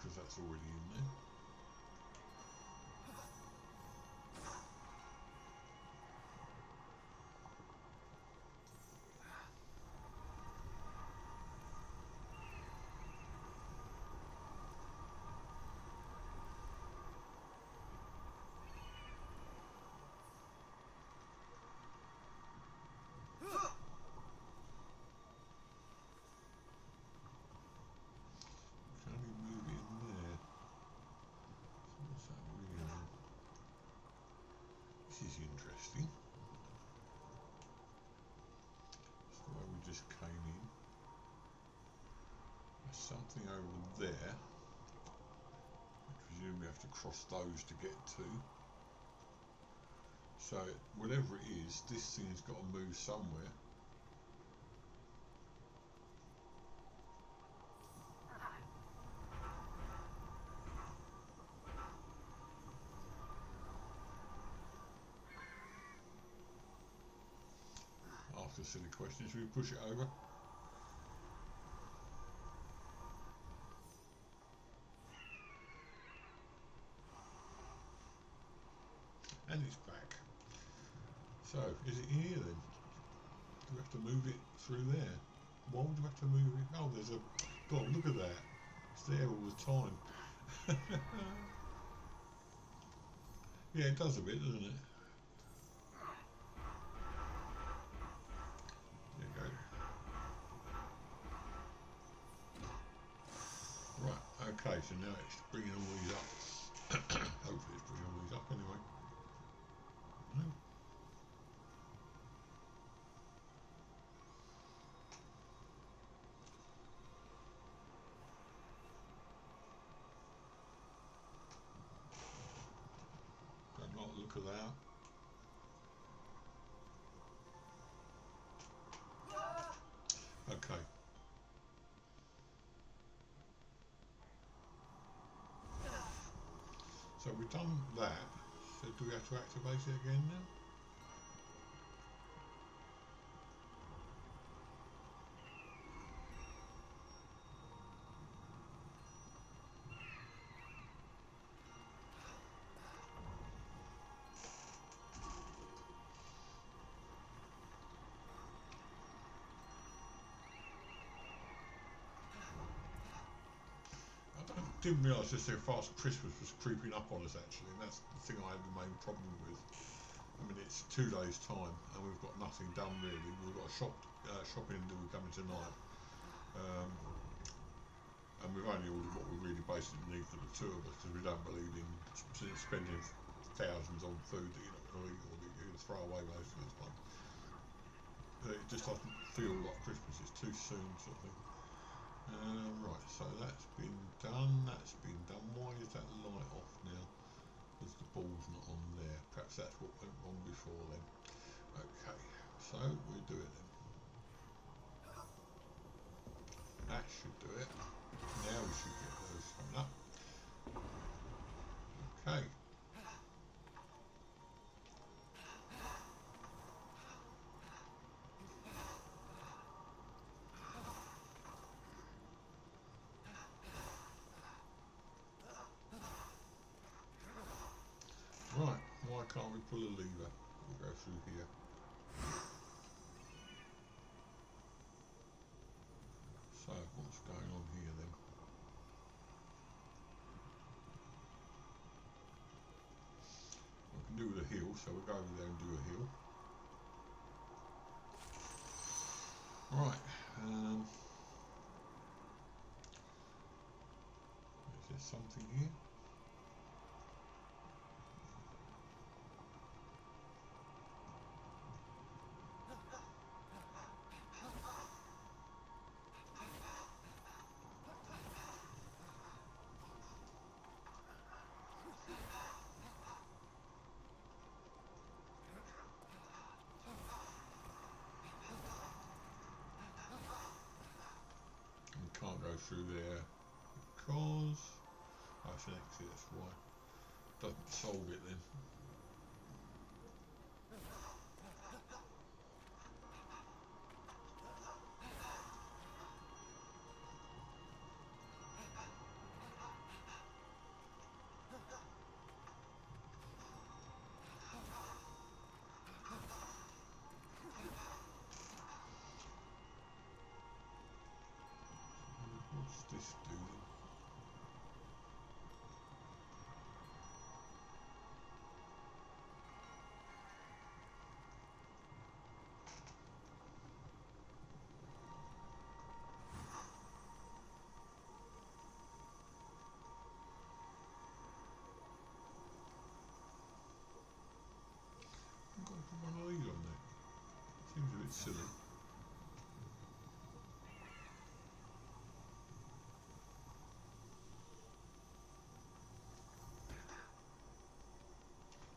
because that's already in there. Can we move it in there? So what's that really on? This is interesting. That's the way we just came in. There's something over there. I presume we have to cross those to get to. So whatever it is, this thing's got to move somewhere. Ask a silly question, should we push it over? And it's back. So, is it here then? Do we have to move it through there? Why would we have to move it? Oh, there's a... God, look at that. It's there all the time. Yeah, it does a bit, doesn't it? There you go. Right, okay, so now it's bringing all these up. Hopefully it's bringing all these up anyway. No. Don't like the look of that. Okay. So we've done that. So do we have to activate it again now? Didn't realise just how fast Christmas was creeping up on us actually, and that's the thing I had the main problem with. I mean, it's 2 days time and we've got nothing done really. We've got a shopping to do coming tonight, and we've only ordered what we really basically need for the 2 of us because we don't believe in spending thousands on food that you're not going to eat or that you're going to throw away most of the time. It just doesn't feel like Christmas, it's too soon sort of thing. Right, so that's been done, that's been done. Why is that light off now? Because the ball's not on there. Perhaps that's what went wrong before then. Okay, so we'll do it then. That should do it. Now we should get those coming up. Okay. Right, why can't we pull a lever? We'll go through here. So, what's going on here then? We can do with a hill, so we'll go over there and do a hill. Right, is there something here? Can't go through there because it's an exit, that's why. Doesn't solve it then. this do then? I've got to put one of these on there. Seems a bit silly.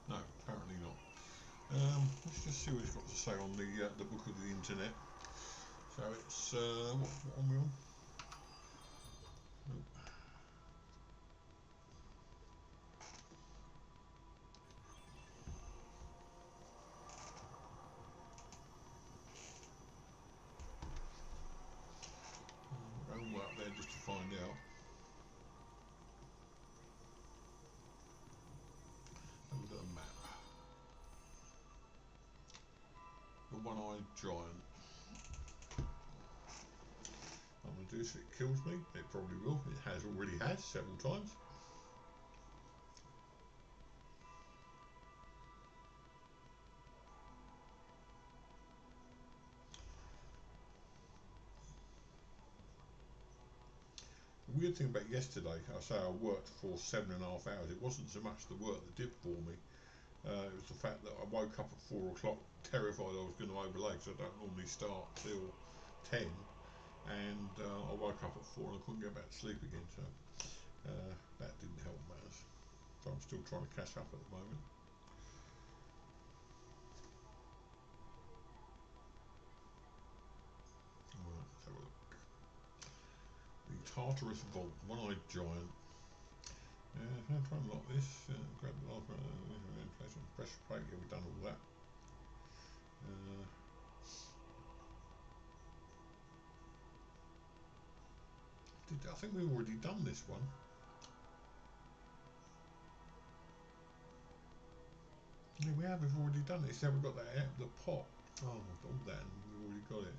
No, apparently not. Let's just see what it's got to say on the book of the internet. So it's what are we on? Oh. Go all up there just to find out. Have a look at the map. The one-eyed giant. I'm going to do so it kills me. It probably will. It has already had several times. The weird thing about yesterday, I say I worked for 7.5 hours. It wasn't so much the work that did for me. It was the fact that I woke up at 4 o'clock terrified I was going to overlay, because I don't normally start till 10, and I woke up at 4 and I couldn't get back to sleep again, so that didn't help matters. So I'm still trying to catch up at the moment. Alright, let's have a look. The Tartarus Vault, one-eyed giant. I'm trying to unlock this. Grab the last place on pressure plate. Yeah, we've done all that. I think we've already done this one. Yeah, we have. We've already done it. So we've got that the pot. Oh, all that, and we've already got it.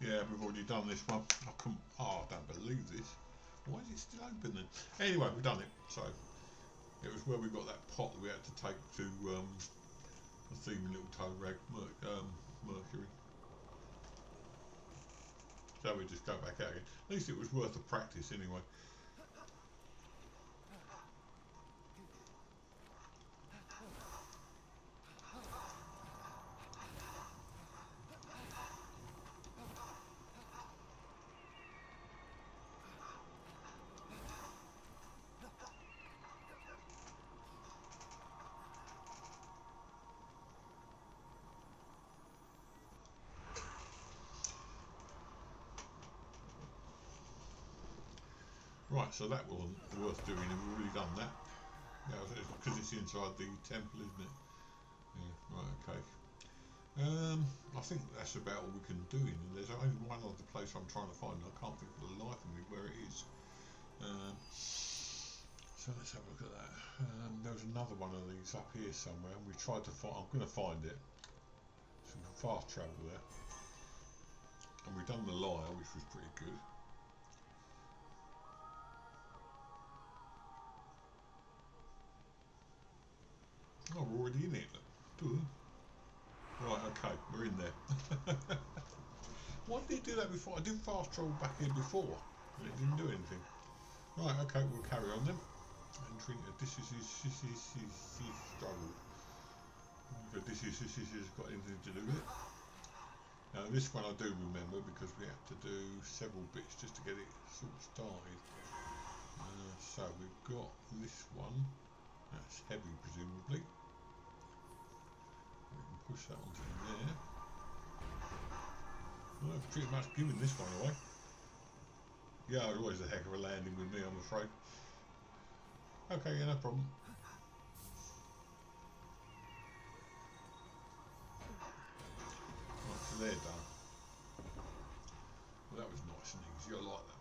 Yeah, we've already done this one. I don't believe this. Why is it still open then? Anyway, we've done it. So it was where we got that pot that we had to take to the thieving little toe rag Mercury. So we just go back out again. At least it was worth the practice anyway. Right, so that wasn't worth doing, and we've already done that. Yeah, because it's inside the temple, isn't it? Yeah, right, okay. I think that's about all we can do in it. There's only one other place I'm trying to find, and I can't think for the life of me where it is. So let's have a look at that. There was another one of these up here somewhere, and we tried to find. I'm going to find it. So we can fast travel there, and we've done the lyre, which was pretty good. Oh, we're already in it. Right, okay, we're in there. Why did it do that before? I did fast travel back here before, and it didn't do anything. Right, okay, we'll carry on then. Entering this is struggle. This has got anything to do with it. Now this one I do remember because we had to do several bits just to get it sort of started. So we've got this one. That's heavy, presumably. We can push that onto there. Well, I've pretty much given this one away. Yeah, it's always a heck of a landing with me, I'm afraid. Okay, yeah, no problem. Right, so they're done. Well, that was nice and easy. I like that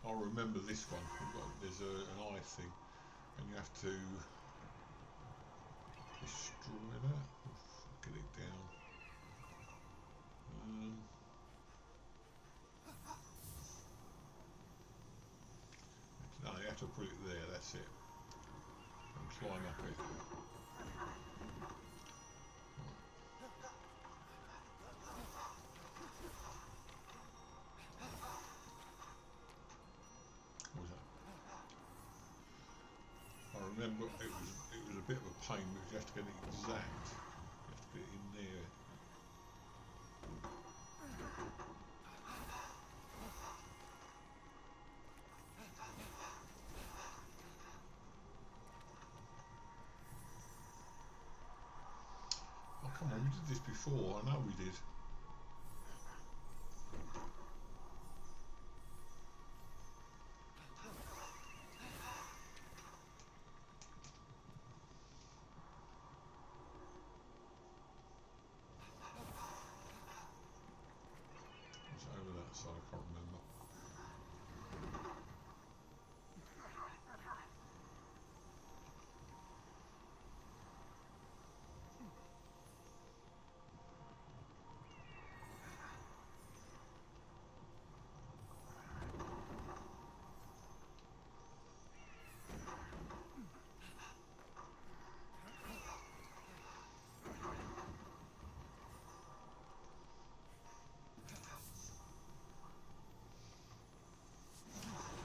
one. I remember this one. There's an eye thing, and you have to destroy that. Get it down. No, you have to put it there. That's it. And climb up it. What was that? I remember it was a bit of a pain because you have to get it exact. You have to get it in there. Oh come on, we did this before. I know we did. It's over that side. I can't remember.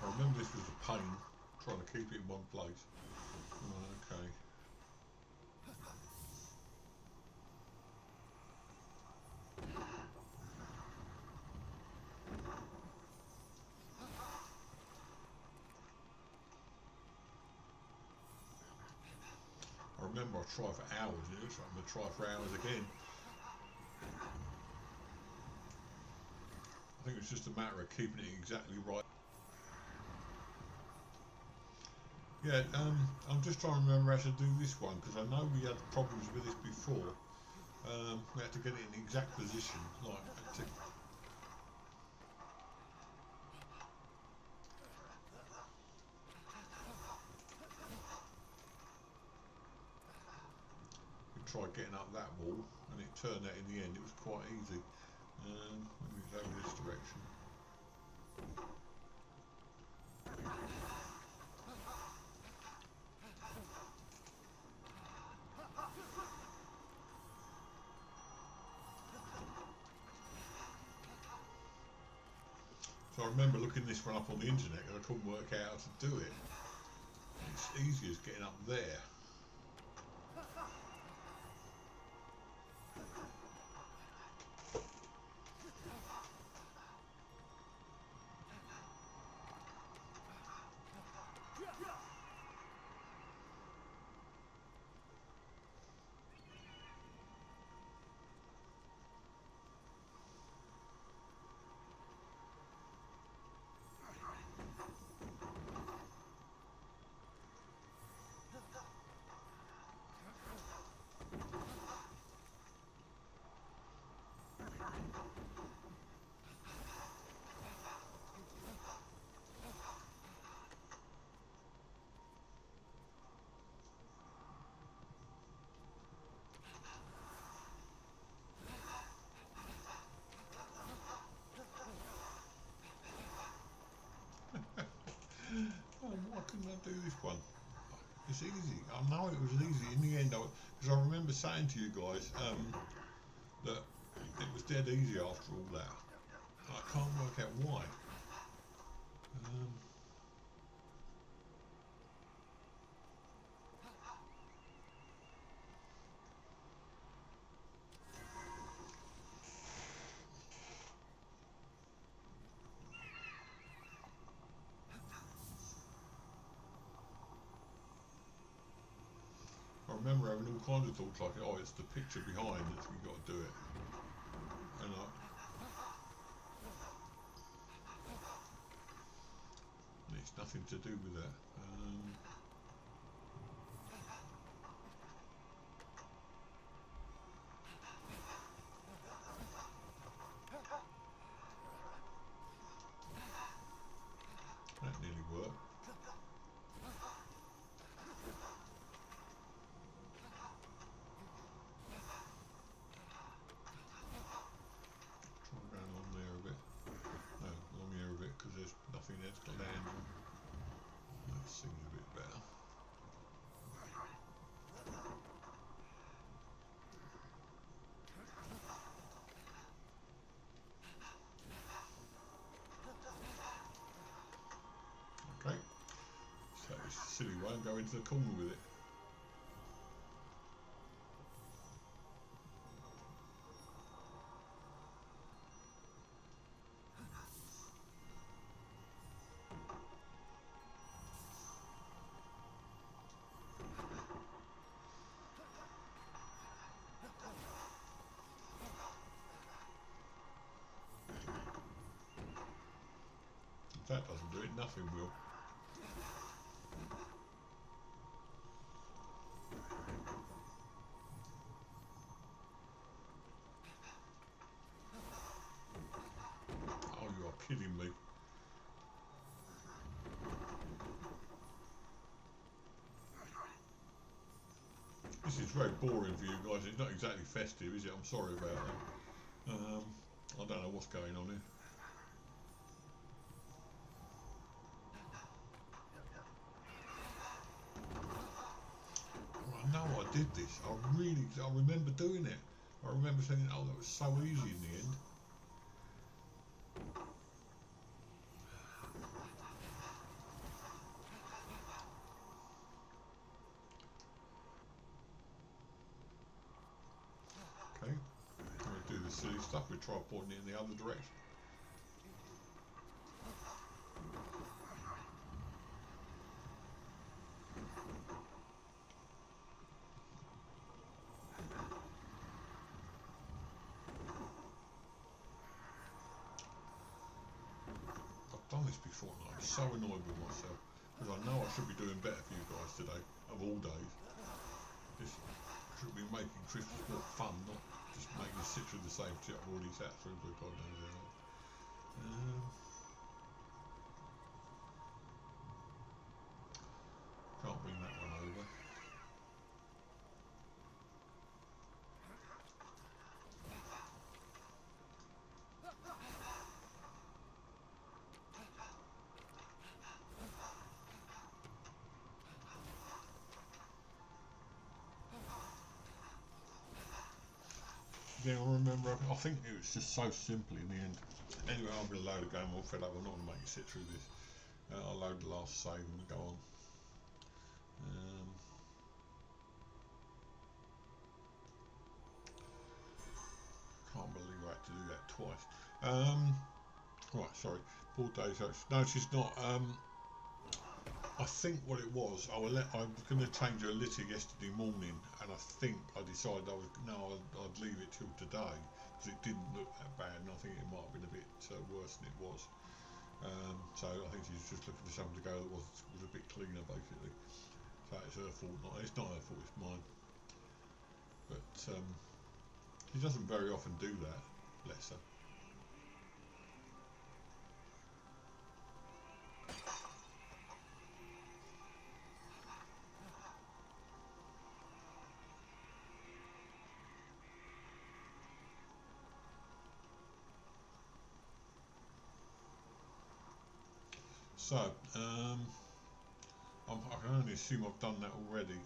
I remember this was a pain trying to keep it in one place. Okay. I remember I tried for hours, and it looks like I'm going to try for hours again. I think it's just a matter of keeping it exactly right. Yeah, I'm just trying to remember how to do this one because I know we had problems with this before. We had to get it in the exact position, like to. We tried getting up that wall, and it turned out in the end it was quite easy. Maybe it's over this direction. So I remember looking this one up on the internet and I couldn't work out how to do it. It's easy as getting up there. Oh, why couldn't I do this one? It's easy. I know it was easy in the end, because I remember saying to you guys that it was dead easy after all that. I can't work out why. I remember having all kinds of thoughts like, oh, it's the picture behind that we've got to do it. And it's nothing to do with that. don't go into the corner with it. If that doesn't do it, nothing will. Oh, you are kidding me. This is very boring for you guys. It's not exactly festive, is it? I'm sorry about that. I don't know what's going on here. I know I did this. I remember doing it. I remember thinking, oh, that was so easy in the end. Okay, I'm going to do the silly stuff. We try pointing it in the other direction. I've done this before and I'm so annoyed with myself because I know I should be doing better for you guys today, of all days. This should be making Christmas more fun, not just making you sit through the same shit I've already sat through for God knows how long. Can't bring that one over. Yeah, I remember, I think it was just so simple in the end. Anyway, I'm going to load a game, I'm all fed up, I'm not going to make you sit through this. I'll load the last save and we'll go on. Can't believe I had to do that twice. Right, sorry, 4 days. No, she's not. I think what it was, I was going to change her litter yesterday morning, and I think I decided I'd leave it till today because it didn't look that bad, and I think it might have been a bit worse than it was. So I think she's just looking for something to go that was a bit cleaner, basically. So it's her fault, it's not her fault, it's mine. But she doesn't very often do that, bless her. So, I can only assume I've done that already.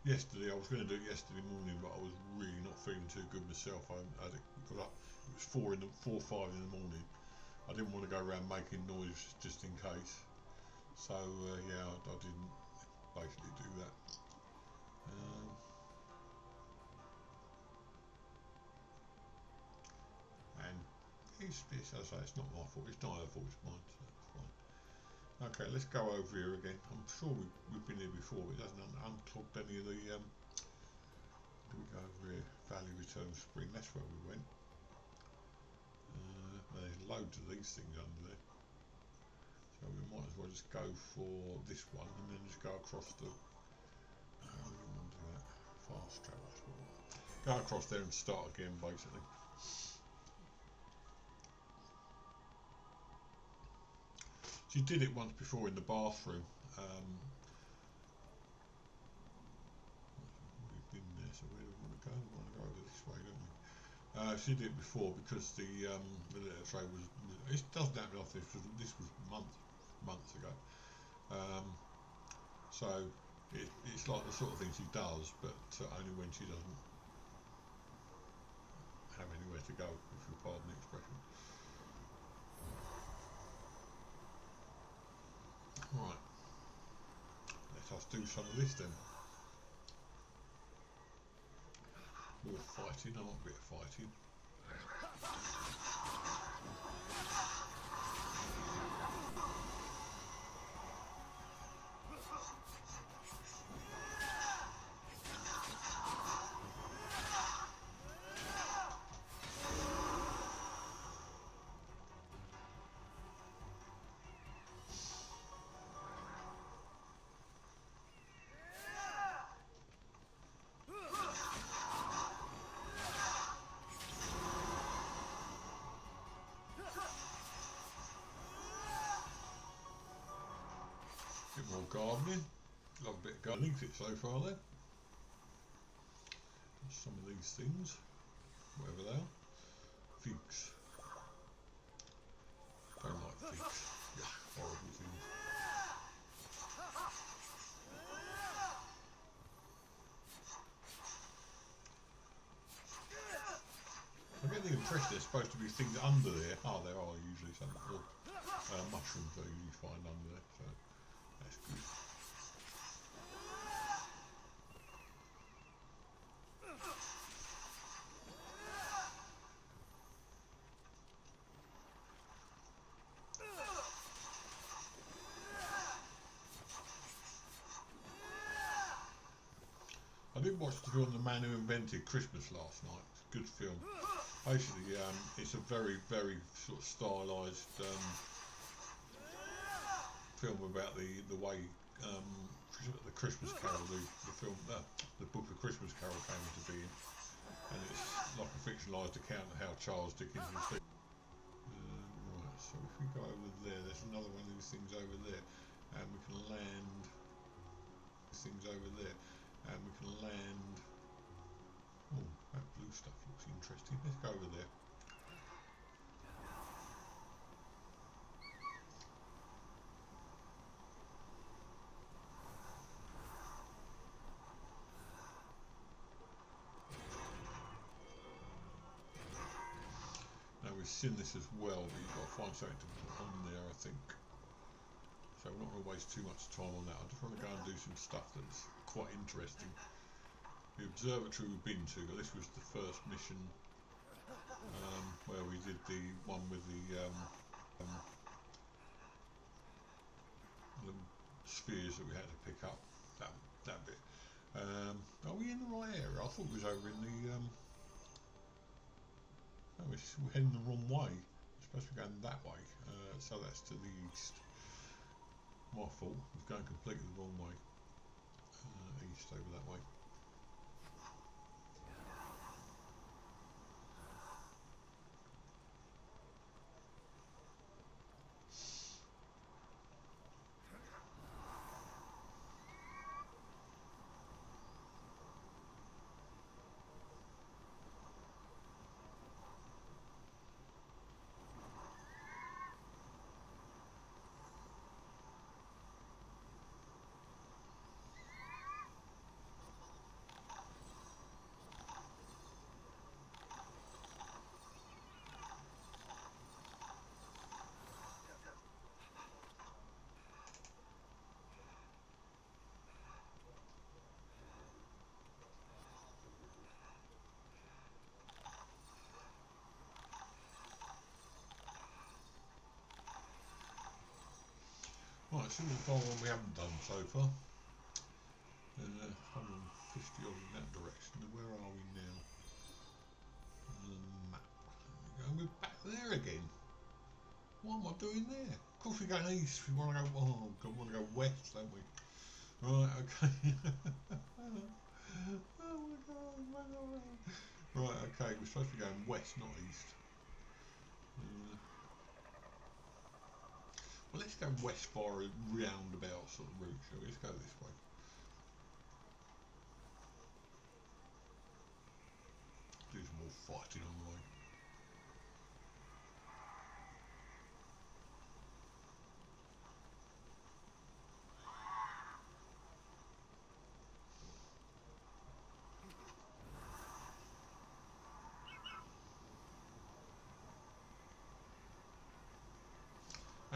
Yesterday, I was going to do it yesterday morning, but I was really not feeling too good myself. I had it up. It was 4 or 5 in the morning. I didn't want to go around making noise just in case. So yeah, I didn't basically do that. And it's as I say, it's not my fault. It's not her fault. It's mine. So it's fine. Okay, let's go over here again. I'm sure we've been here before, but it hasn't unclogged any of the. We go over here. Valley Return Spring. That's where we went. There's loads of these things under there. So we might as well just go for this one and then just go across the. We don't want to do that. Fast travel. Go across there and start again, basically. She did it once before in the bathroom. We've been there, so where do we want to go? We want to go over this way, don't we? She did it before because the litter tray was. It doesn't happen often. This was months ago. So it's like the sort of thing she does, but only when she doesn't have anywhere to go, if you pardon the expression. Right, let us do some of this then. More fighting, I like a bit of fighting. Bit more gardening. Love a bit of gardening so far then. Some of these things, whatever they are. Figs. Don't like figs. Yeah, horrible things. I get the impression there's supposed to be things under there. Oh, there are usually some. Or, mushrooms I usually find under there, so that's good. I did watch the film The Man Who Invented Christmas last night. It's a good film. Basically, it's a very, very sort of stylised film about the way the Christmas Carol, the film, the book of Christmas Carol came into being, and it's like a fictionalised account of how Charles Dickens was. Right, so if we go over there, there's another one of these things over there, and we can land. Things over there, and we can land. Oh, that blue stuff looks interesting. Let's go over there. Now we've seen this as well, but you've got to find something to put on there, I think. So we're not going to waste too much time on that. I just want to go and do some stuff that's quite interesting. The observatory we've been to, this was the first mission where we did the one with the spheres that we had to pick up. That bit. Are we in the right area? I thought we was over in the. No, we're heading the wrong way. We're supposed to be going that way. So that's to the east. My fault. We're going completely the wrong way. East over that way. Right, so the far one we haven't done so far. There's 150 odd in that direction. Where are we now? Map. There we go. We're back there again. What am I doing there? Of course we're going east. We want to go. Oh God, we want to go west, don't we? Right. Okay. Oh my God. Right. Okay. We're supposed to be going west, not east. Well, let's go west for a roundabout sort of route, shall we? Let's go this way. Do some more fighting on the way.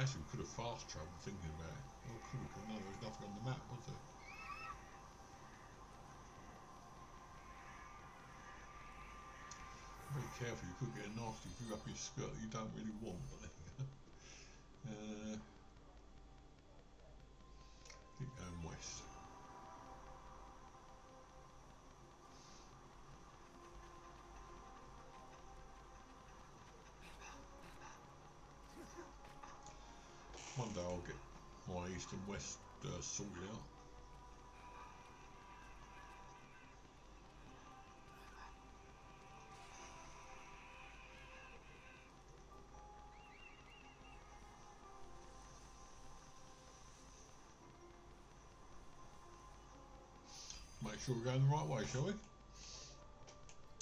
Actually, we could have fast travelled thinking about it. Oh, could we? No, there was nothing on the map, was there? Very careful, you could get a nasty view up your skirt that you don't really want, but there you go. Keep going west. One day I'll get my east and west sorted out. Make sure we're going the right way, shall we?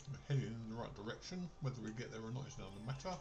We're heading in the right direction. Whether we get there or not is another matter.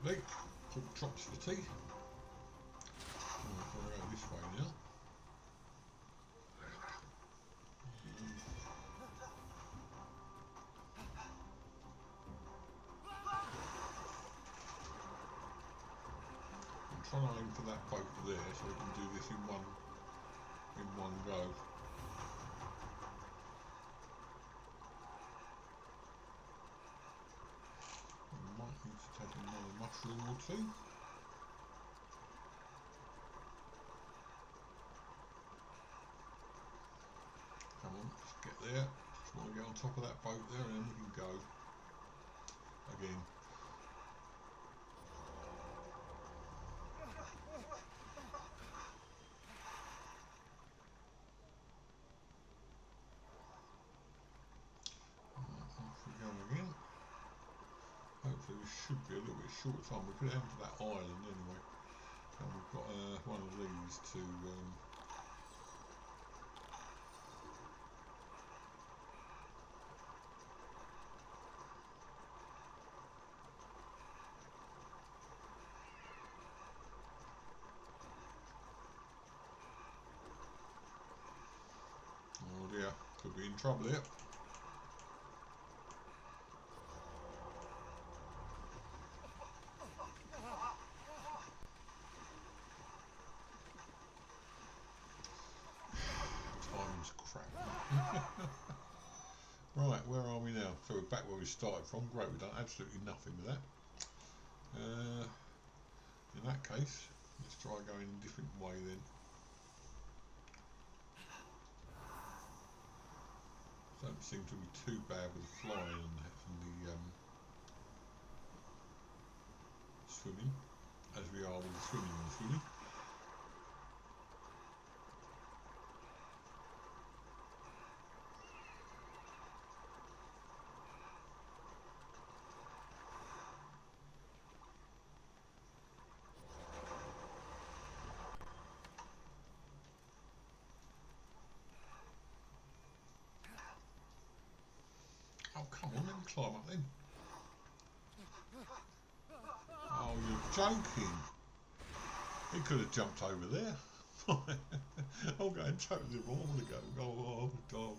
Lovely. Pork chops for tea. We'll go this way now. I'm trying to aim for that boat there so we can do this in one go. We might need to take another mushroom or two. Come on, let's get there. Just want to get on top of that boat there and then we can go again. Off we go again. Hopefully this should be a little bit short time. We could head to that island anyway. And we've got one of these to oh dear, could be in trouble here. Time's crap. Right, where are we now? So we're back where we started from. Great, we've done absolutely nothing with that. In that case, let's try going a different way then. Don't seem to be too bad with the flying and the swimming, as we are with the swimming and the swimming. Oh, come on, let me climb up then. Oh, you're joking. He could have jumped over there. I'm going totally wrong. I want to go.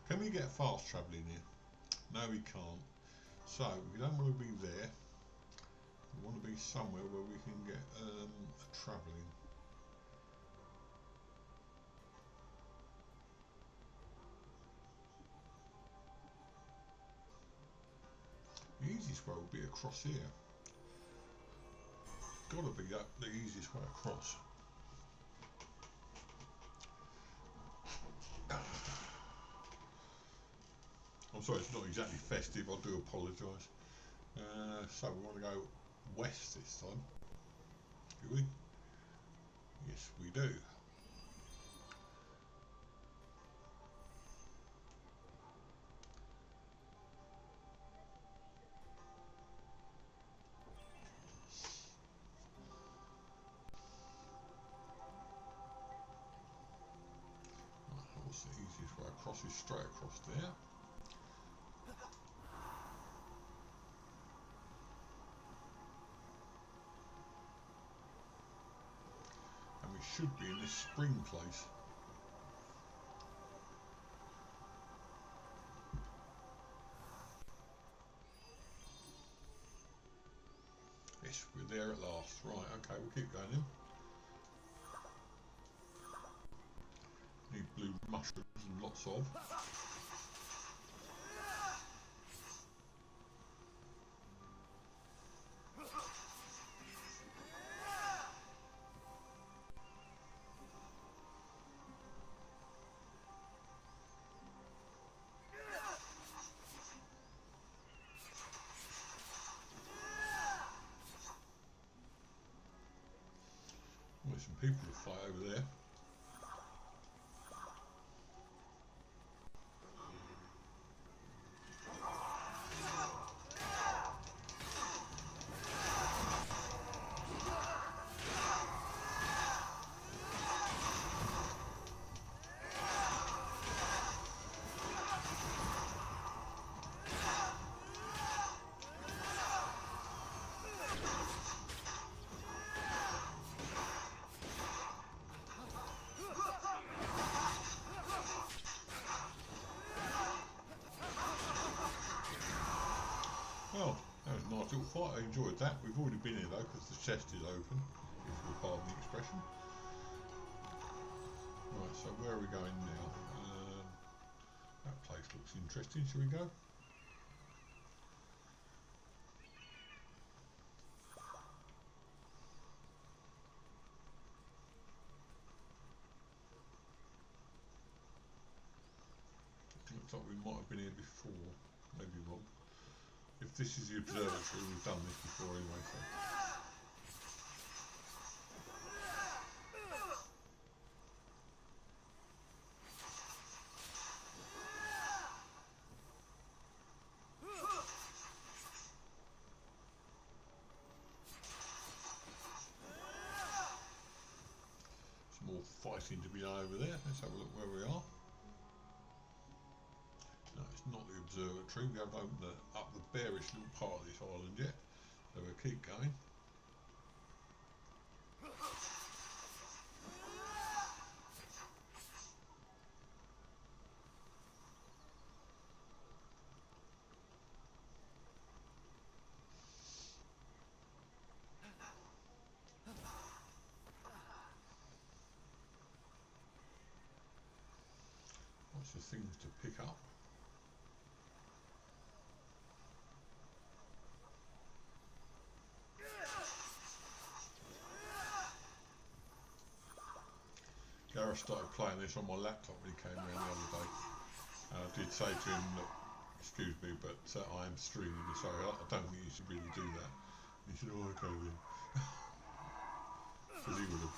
Can we get fast travelling here? No, we can't. So, we don't want to be there. We want to be somewhere where we can get travelling. The easiest way will be across here. Gotta be that the easiest way across. I'm sorry, it's not exactly festive, I do apologise. So we want to go west this time, do we? Yes, we do. passes straight across there. And we should be in this spring place. Yes, we're there at last. Right, okay, we'll keep going in. Need blue mushrooms and lots of. There's some people to fight over there. Well, that was a nice little fight. I enjoyed that. We've already been here though because the chest is open, if you'll pardon the expression. Right, so where are we going now? That place looks interesting. Shall we go? Looks like we might have been here before. Maybe wrong. If this is the observatory, we've done this before anyway, so. Some more fighting to be done over there. Let's have a look where we are. No, it's not the observatory. We haven't opened up the bearish little part of this island yet, so we'll keep going. Lots of things to pick up. Gareth started playing this on my laptop when he came around the other day. I did say to him, look, excuse me, but I am streaming, so I don't think you should really do that. And he said, oh, okay then. Because he would have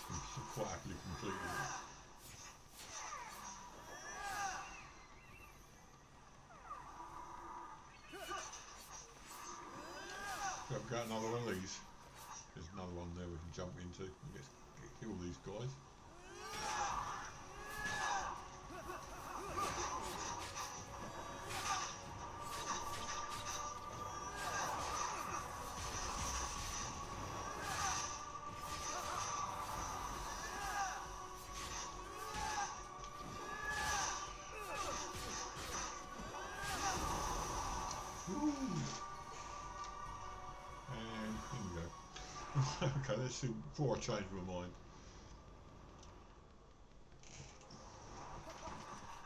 quite happily completed it. So I've got another one of these. There's another one there we can jump into and kill these guys. Okay, let's see, before I change my mind.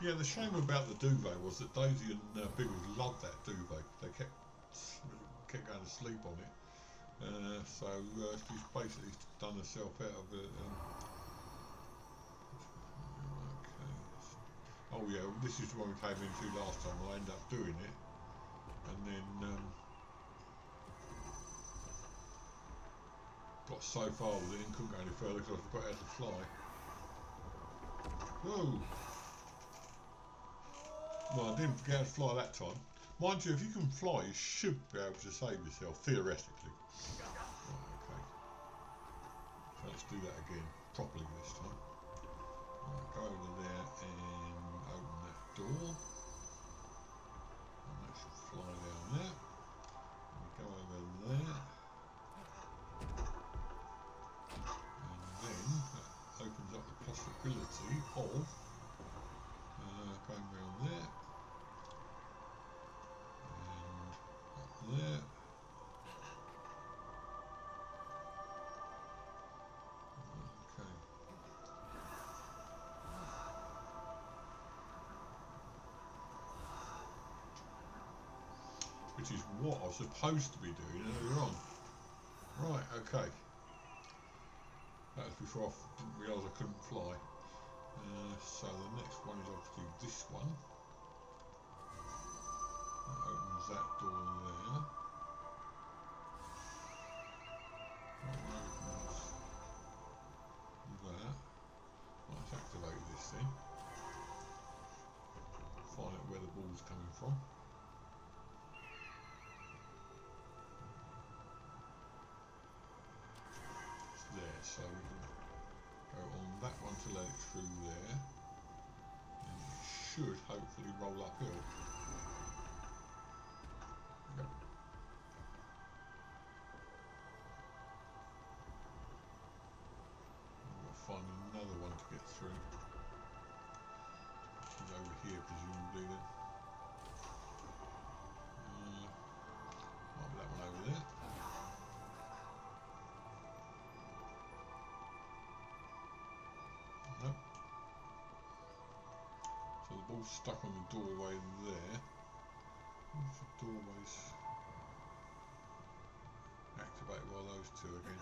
Yeah, the shame about the duvet was that Daisy and Biggles loved that duvet. They kept going to sleep on it. So she's basically done herself out of it. Okay. Oh yeah, this is the one we came into last time. I ended up doing it. And then got so far with it and couldn't go any further because I forgot how to fly. Whoa! Well, I didn't forget how to fly that time. Mind you, if you can fly, you should be able to save yourself, theoretically. Right, okay. So let's do that again, properly this time. Right, go over there and open that door. And that should fly down there. And go over there. And then that opens up the possibility of going around there. And up there. Which is what I was supposed to be doing earlier on. Right, okay. That was before I didn't realise I couldn't fly. So the next one is obviously this one. That opens that door there. That one opens that. Let's activate this thing. Find out where the ball's coming from. There, so we can go on that one to let it through there, and it should hopefully roll uphill. Yep. We've got to find another one to get through. She's over here presumably then. Might be that one over there. Nope. So the ball's stuck on the doorway there. What's the doorways activated by those two again?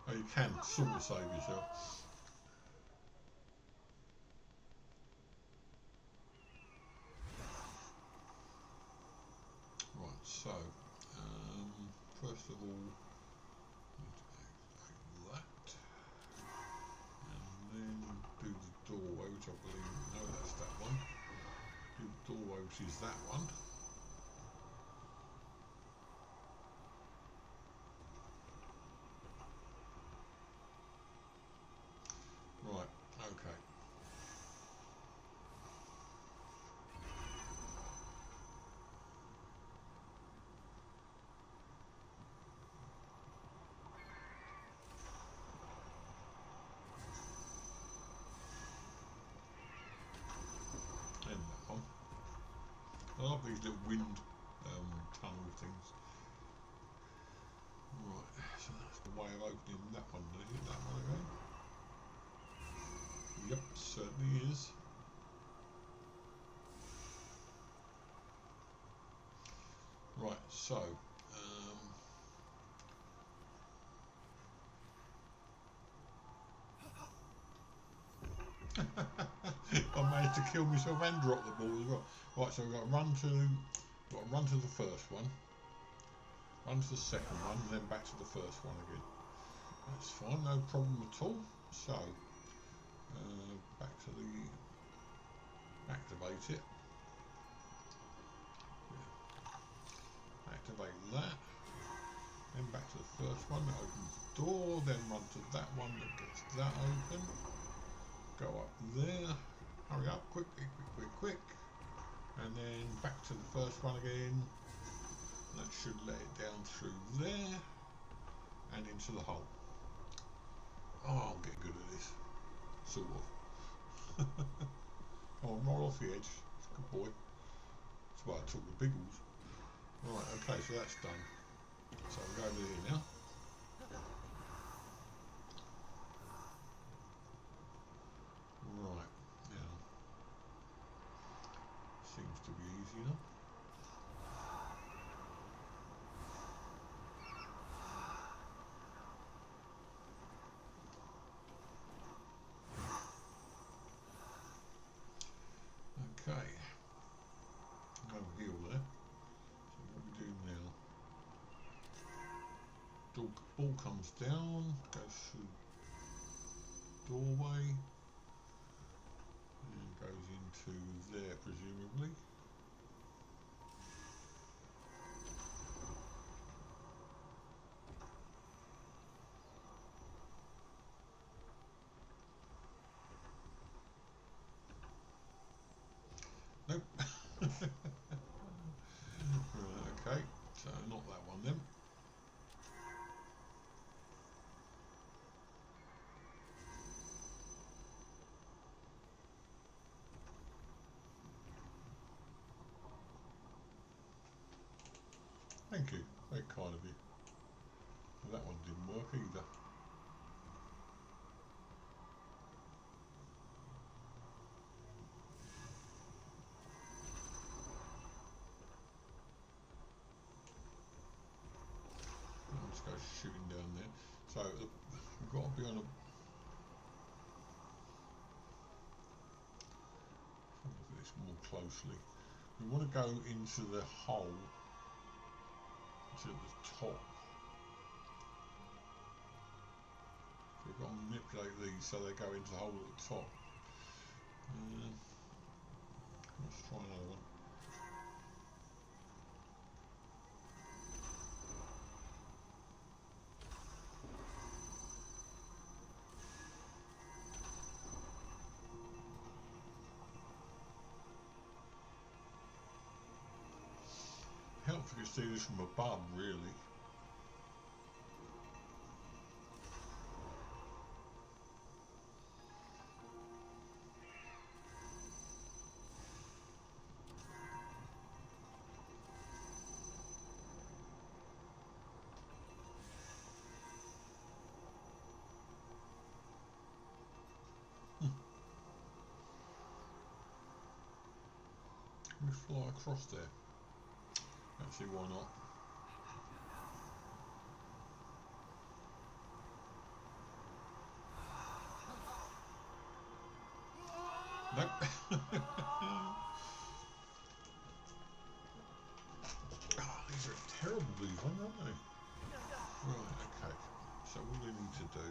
Oh, you can sort of save yourself. Right, so first of all, that, and then do the doorway, which I believe, no, that's that one. Do the doorway, which is that one. Right, okay. And that one. I love these little wind tunnel things. Right, so that's the way of opening that one, is it? That one again? Yep, certainly is. Right, so I managed to kill myself and drop the ball as well. Right, so we've got to run to the first one, run to the second one, and then back to the first one again. That's fine, no problem at all. So back to the activate it. Yeah. Activate that. Then back to the first one that opens the door. Then run to that one that gets that open. Go up there. Hurry up, quick, and then back to the first one again. That should let it down through there and into the hole. Oh, I'll get good at this, sort of. Come on, roll off the edge. Good boy. That's why I took the biggles. Right, okay, so that's done. So we'll go over here now. Right, now seems to be easy enough. Okay, no heel there. So what we do now? Ball comes down, goes through doorway, and goes into there presumably. So not that one then. Thank you, very kind of you. Well, that one didn't work either. Let's go shooting down there. So we've got to be on a... Look at this more closely. We want to go into the hole, to the top. So we've got to manipulate these so they go into the hole at the top. Let's try another one. Helps if you see this from above, really. Let me fly across there. Actually, why not? Nope. Oh, these are terrible, these ones, aren't they? Right, okay. So what we need to do,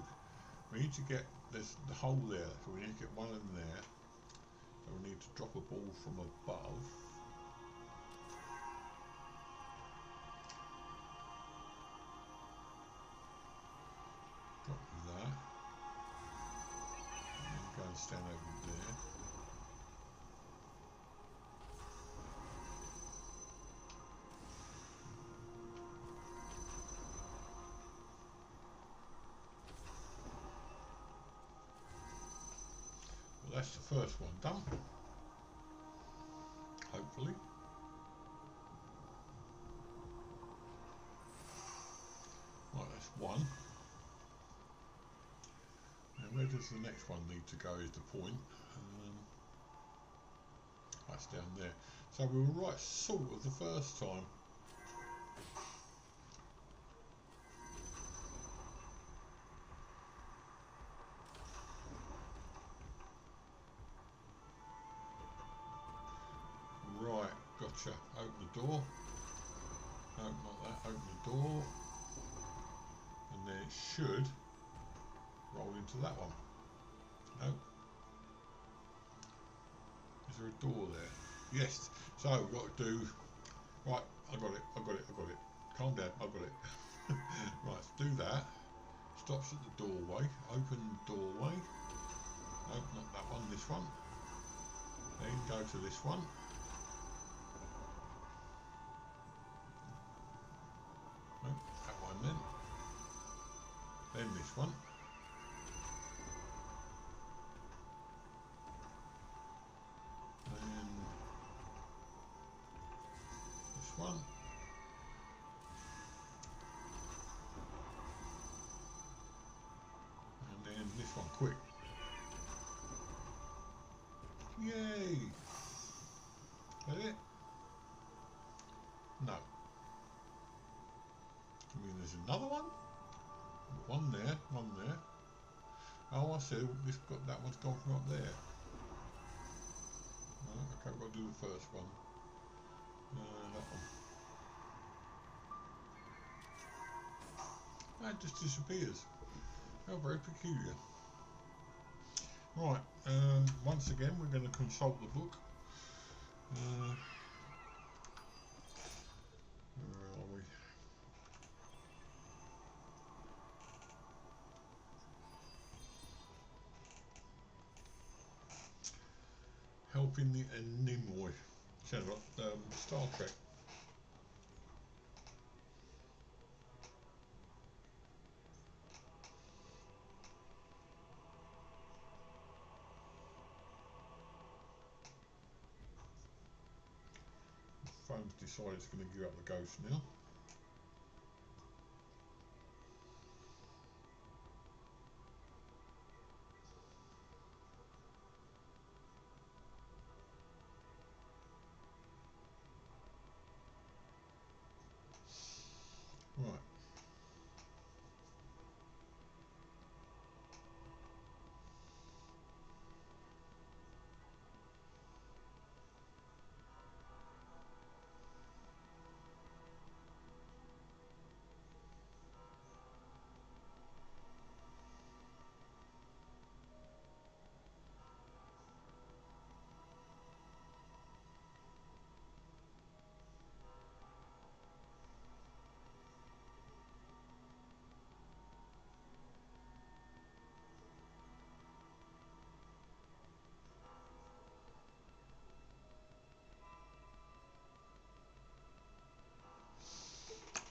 we need to get this, the hole there, so we need to get one in there. So we need to drop a ball from above. Drop that. And then go and stand over there. Well, that's the first one done. Hopefully. Right, that's one. Now where does the next one need to go is the point. That's down there. So we were right sort of the first time. Right, gotcha. Open the door. No, not that. Open the door. And then it should roll into that one. No. Is there a door there? Yes. So we've got to do... Right, I got it. Calm down, I got it. Right, let's do that. Stops at the doorway. Open the doorway. No, not that one, this one. Then go to this one. No, that one then. Then this one. Then this one. And then this one, quick. Yay! That it? No. I mean, there's another one? One there, one there. Oh, I see. That one's gone from up there. No, okay, I've got to do the first one. That one. That just disappears. How very peculiar. Right, once again we're going to consult the book. Where are we? Helping the Nimoy. Sounds like Star Trek. phone's decided it's going to give up the ghost now. Right.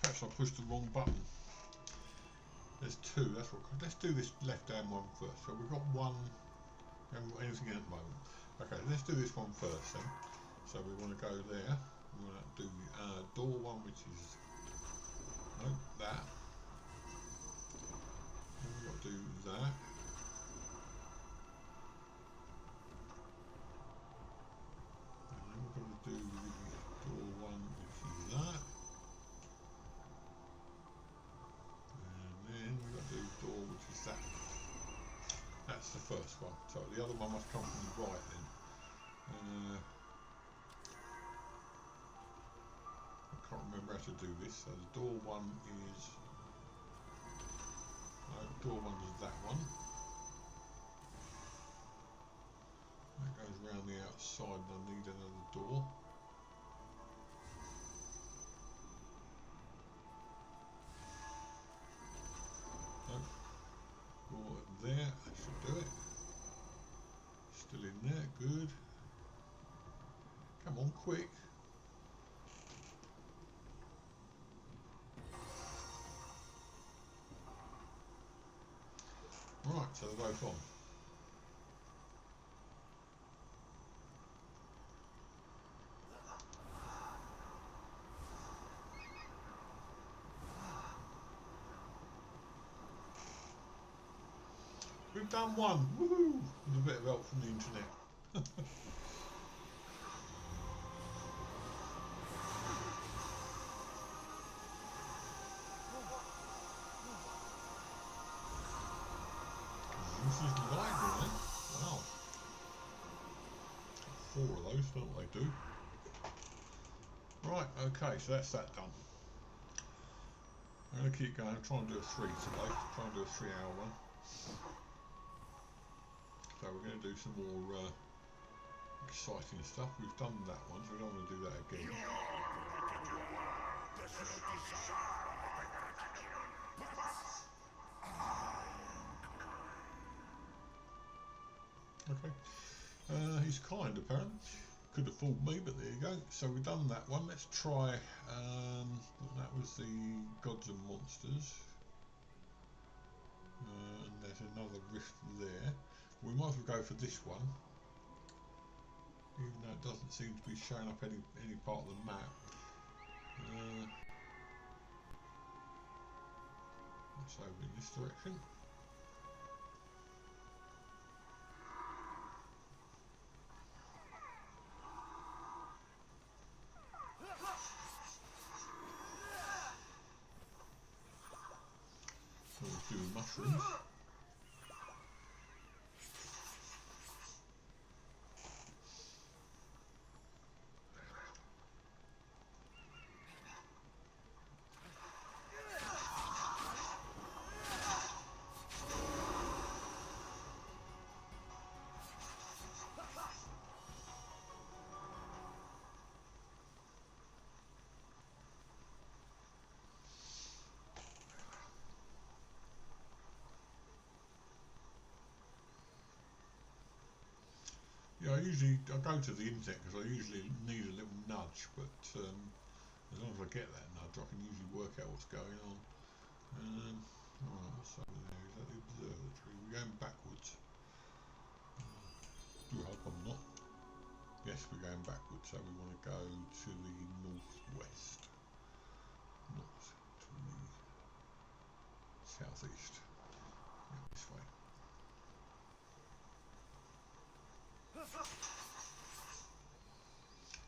Perhaps I pushed the wrong button. There's two, that's what. Let's do this left hand one first. So we've got one, we haven't got anything in at the moment. Okay, let's do this one first then. So we want to go there. We want to do door one, which is, no, that. Then we've got to do that. And then we've got to do door one, which is that. Then we've got to do door, which is that. That's the first one. So the other one must come from the right then. I can't remember how to do this. So the door one is, no, door one is that one. That goes around the outside and I need another door. There, that should do it. Still in there, good. Come on, quick. Right, so they're both on. We've done one, woohoo! With a bit of help from the internet. This is lively then. Wow. 4 of those, don't they do? Right, okay, so that's that done. I'm going to keep going, I'm trying to do a 3 today, try and do a 3-hour one. So we're going to do some more exciting stuff. We've done that one, so we don't want to do that again. Okay. He's kind, apparently. Could have fooled me, but there you go. So we've done that one. Let's try. That was the Gods and Monsters. And there's another rift there. We might as well go for this one, even though it doesn't seem to be showing up any part of the map. Let's over in this direction. So we're doing mushrooms. Yeah, I go to the internet because I usually need a little nudge, but as long as I get that nudge, I can usually work out what's going on. Right, what's over there? Is that the observatory? We're going backwards. Do hope I'm not. Yes, we're going backwards, so we want to go to the northwest, not to the southeast. Yeah, this way.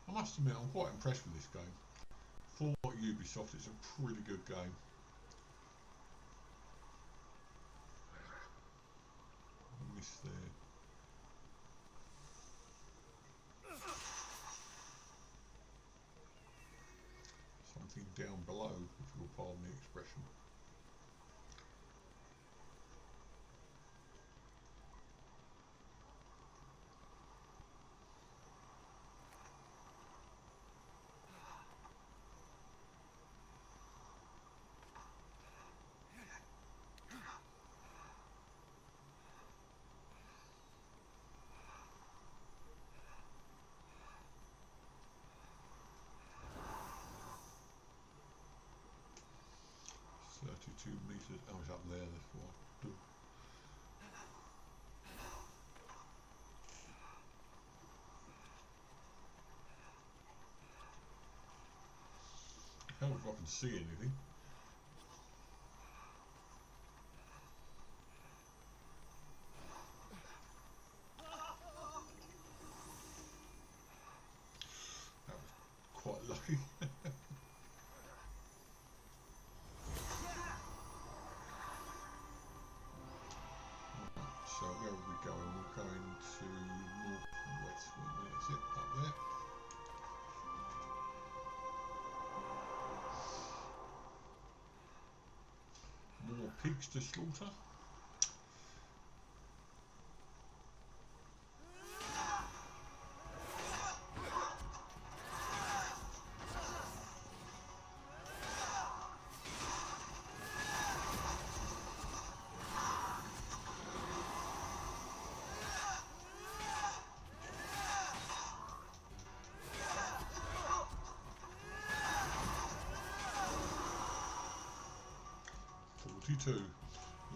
I must admit, I'm quite impressed with this game. For Ubisoft, it's a pretty good game. Miss there. Something down below, if you'll pardon the expression. Meters. Oh, it's up there. That's why. I don't know if I can see anything. That was quite lucky. So where are we going? We're going to northwest. That's it, up there. More pigs to slaughter.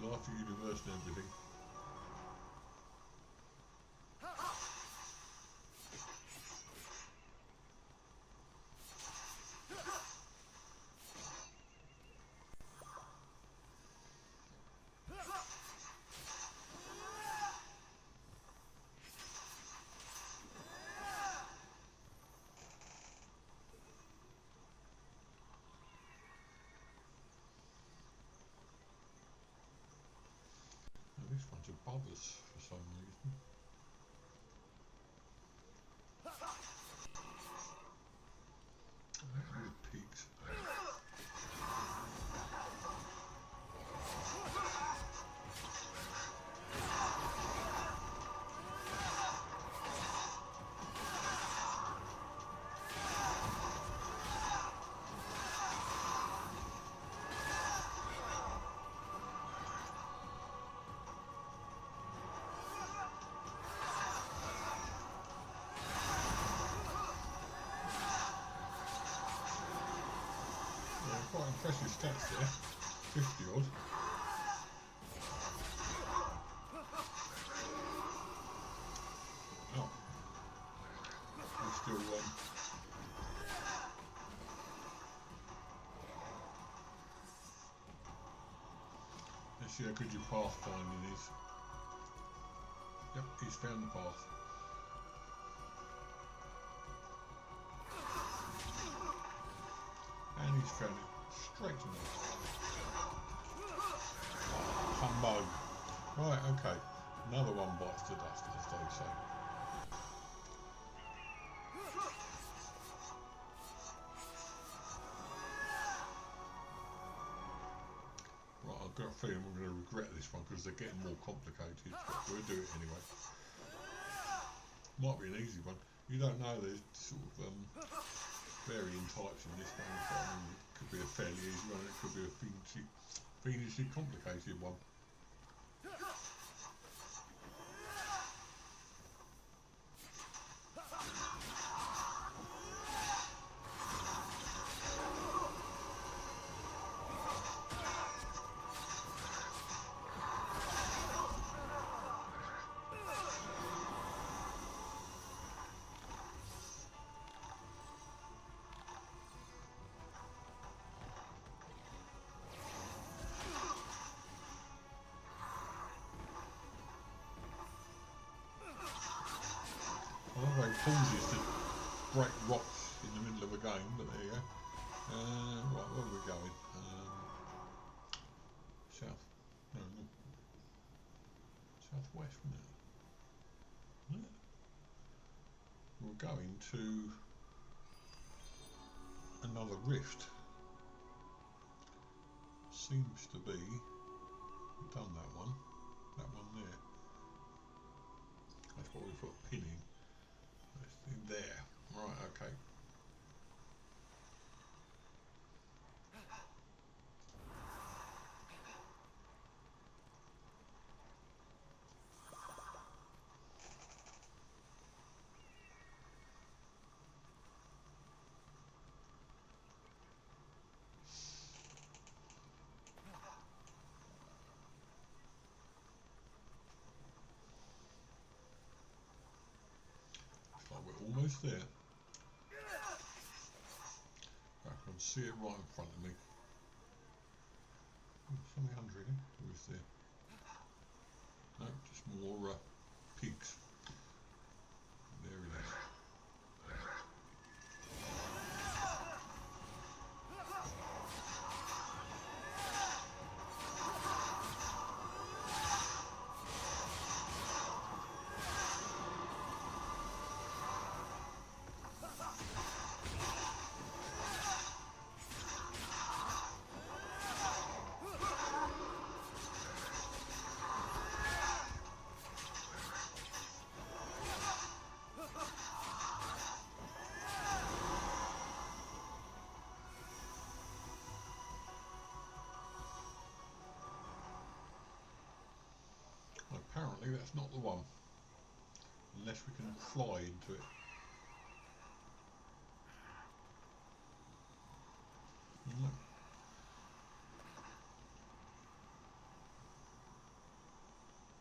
Life at university and everything. This one's above us for some reason. With pigs. Quite impressive stats there, 50 odd. Oh, we still let's see how good your path finding is. Yep, he's found the path. And he's found it. Straight to me. Humbug. Right, okay. Another one bites the dust, as they say. Right, I've got a feeling we're going to regret this one because they're getting more complicated. But we'll do it anyway. Might be an easy one. You don't know, there's sort of varying types in this game. So, I mean, it could be a fairly easy one, it could be a fiendishly complicated one. pauses to break rocks in the middle of a game, but there you go. Right, where are we going? South. No, southwest, wasn't it? We're going to another rift. Seems to be. We've done that one. That one there. That's what we put a pin in. That's in there. Right, okay. Looks like we're almost there. I can see it right in front of me. Something under here. Who is there? No, just more pigs. There it is. Apparently that's not the one, unless we can fly into it. No.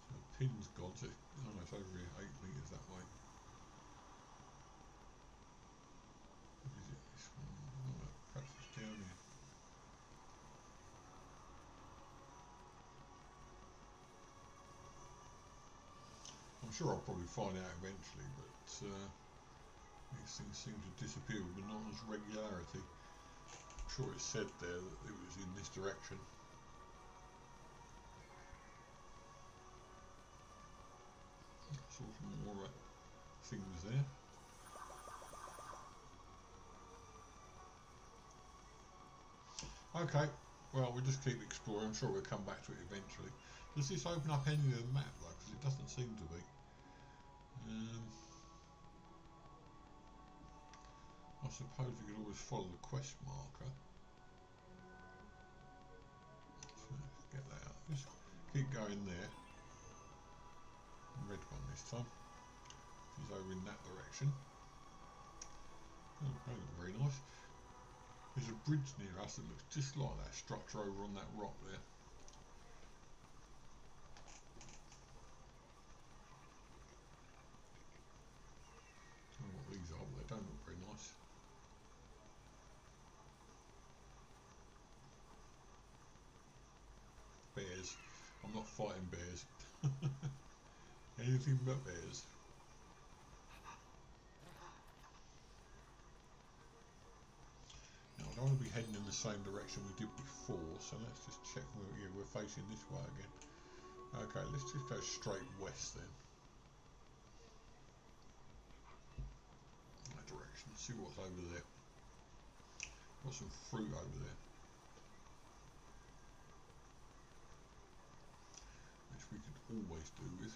So the pin's gone, so oh no, it's over here, 8 metres that way. What is it, this one? Oh no, perhaps it's down here. I'm sure I'll probably find out eventually, but these things seem to disappear with monotonous regularity. I'm sure it said there that it was in this direction. I saw some more things there. Okay, well we'll just keep exploring. I'm sure we'll come back to it eventually. Does this open up any of the map though? Because it doesn't seem to be. I suppose we could always follow the quest marker. So let's get that out. Just keep going there. Red one this time. She's over in that direction. Oh, that looks very nice. There's a bridge near us that looks just like that structure over on that rock there. I don't know what these are, but they don't look very nice. Bears. I'm not fighting bears. Anything but bears. Now I don't want to be heading in the same direction we did before, so let's just check. Yeah, we're facing this way again. Okay, let's just go straight west then. That direction. See what's over there. Got some fruit over there, which we could always do with.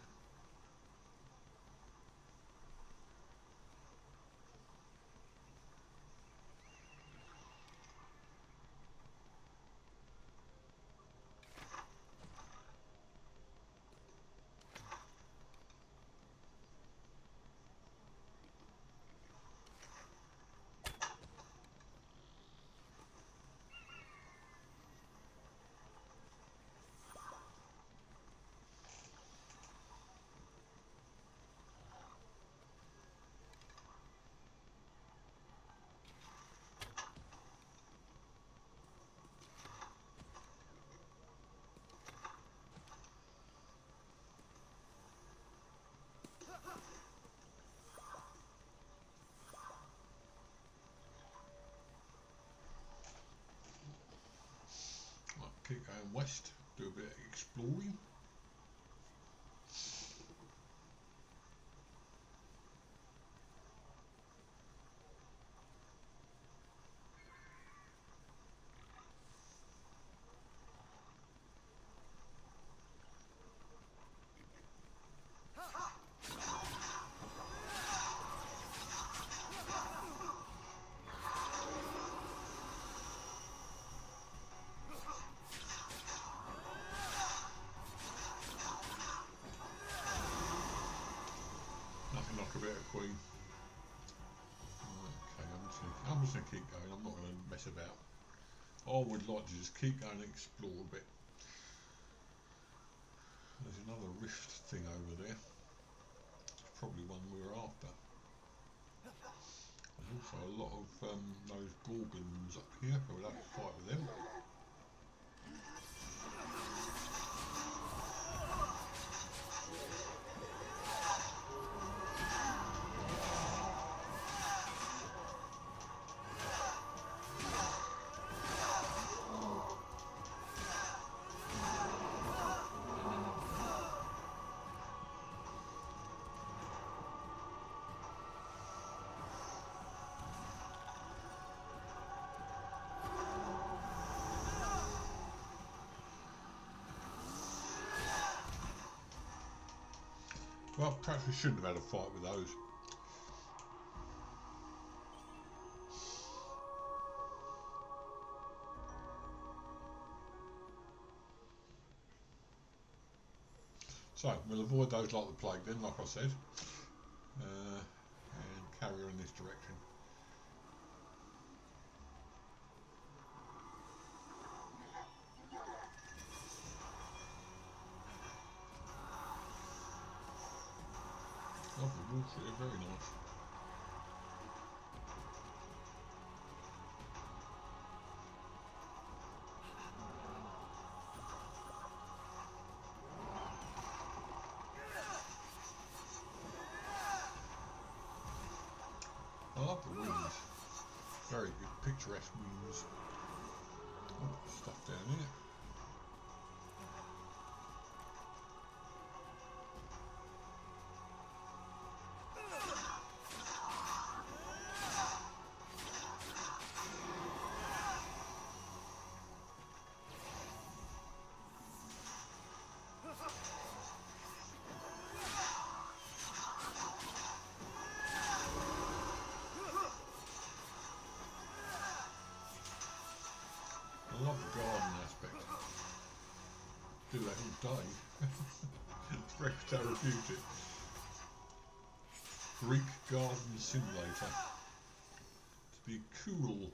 keep going west, do a bit of exploring. Nothing like a bit of queen. Okay, I'm just gonna keep going. I'm not gonna mess about. I would like to just keep going and explore a bit. There's another rift thing over there. It's probably one we were after. There's also a lot of those gorgons up here, but we'll have to fight with them. Well, perhaps we shouldn't have had a fight with those. So, we'll avoid those like the plague then, like I said, and carry on in this direction. Lovely water here, very nice. I love the wings. Very good, picturesque wings. Oh, stuff down here. I love the garden aspect. Do that all day. It's very therapeutic. Greek garden simulator. To be cool.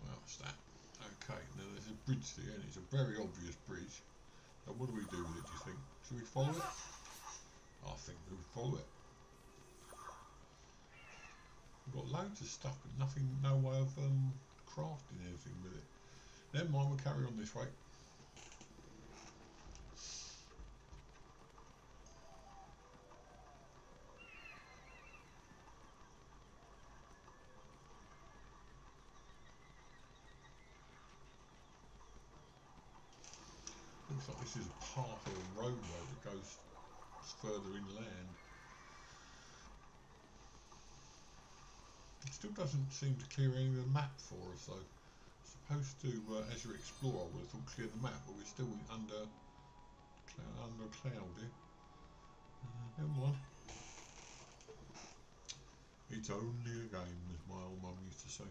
Well, that's that. Okay, now there's a bridge there, and it's a very obvious bridge. So what do we do with it, do you think? Should we follow it? I think we'll follow it. We've got loads of stuff, but nothing, no way of crafting anything with it. Never mind, we'll carry on this way. Looks like this is a part of a roadway that goes further inland. It still doesn't seem to clear any of the map for us though. It's supposed to, as you explore, I would have thought clear the map, but we're still under cloud here. Never mind. It's only a game, as my old mum used to say.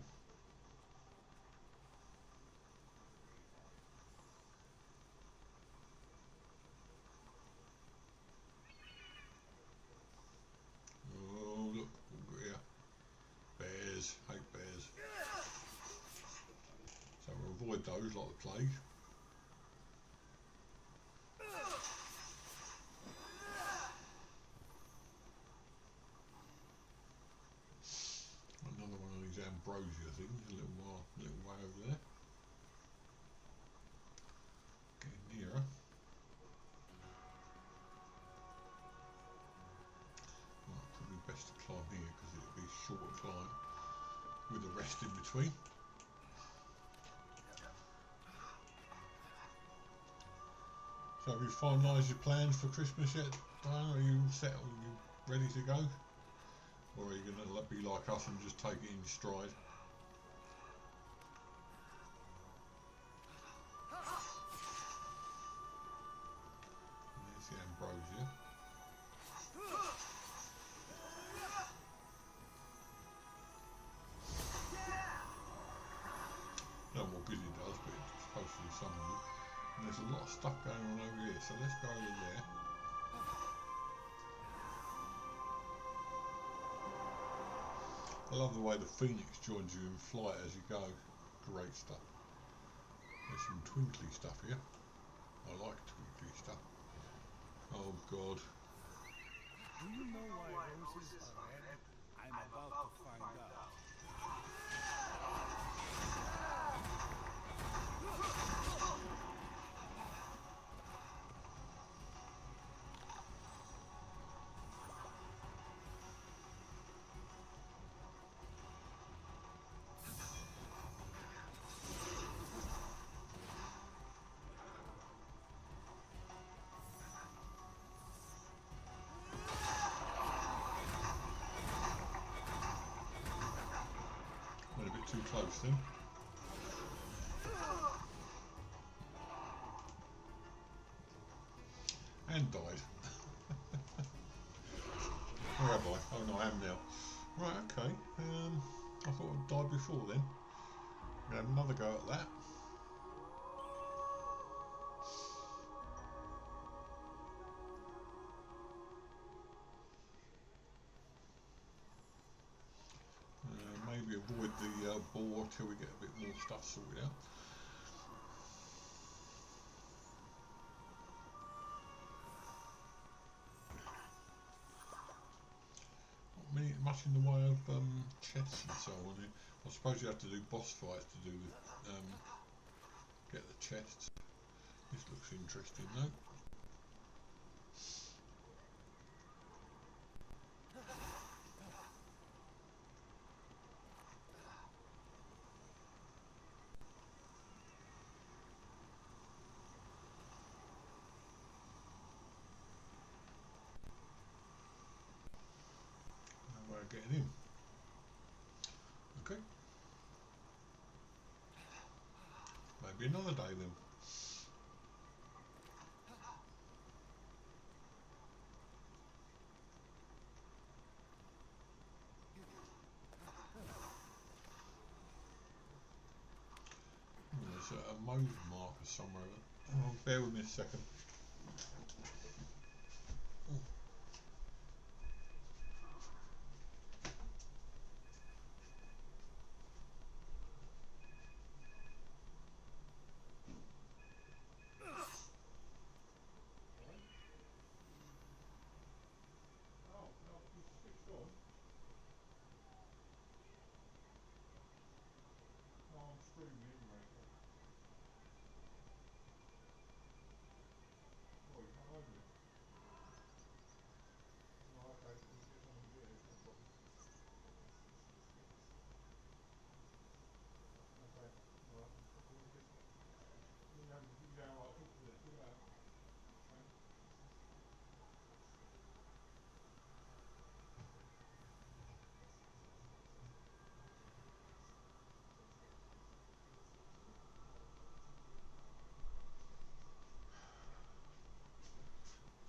Oh look, over here. Bears, hate bears. So we'll avoid those like the plague. Another one of these ambrosia things, a little way over there. Getting nearer. here because it'd be a shorter climb with a rest in between. So have you finalised your plans for Christmas yet, Diana? Are you set? Are you ready to go? Or are you going to be like us and just take it in stride? There's the ambrosia. Don't know what good it does, but it's supposed to do some good. And there's a lot of stuff going on over here, so let's go over there. I love the way the Fenyx joins you in flight as you go. Great stuff. There's some twinkly stuff here. I like twinkly stuff. Oh God. Do you know why roses are red? I'm about to find out. Went a bit too close then. And died. Where have I? Oh no, I am now. Right, okay. I thought I'd died before then. I'm going to have another go at that. Maybe avoid the boar till we get a bit more stuff sorted out. Not much in the way of chests and so on. I suppose you have to do boss fights to do the get the chests. This looks interesting though. No way of getting in. Okay. Maybe another day then. There's a move marker somewhere. Oh, bear with me a second.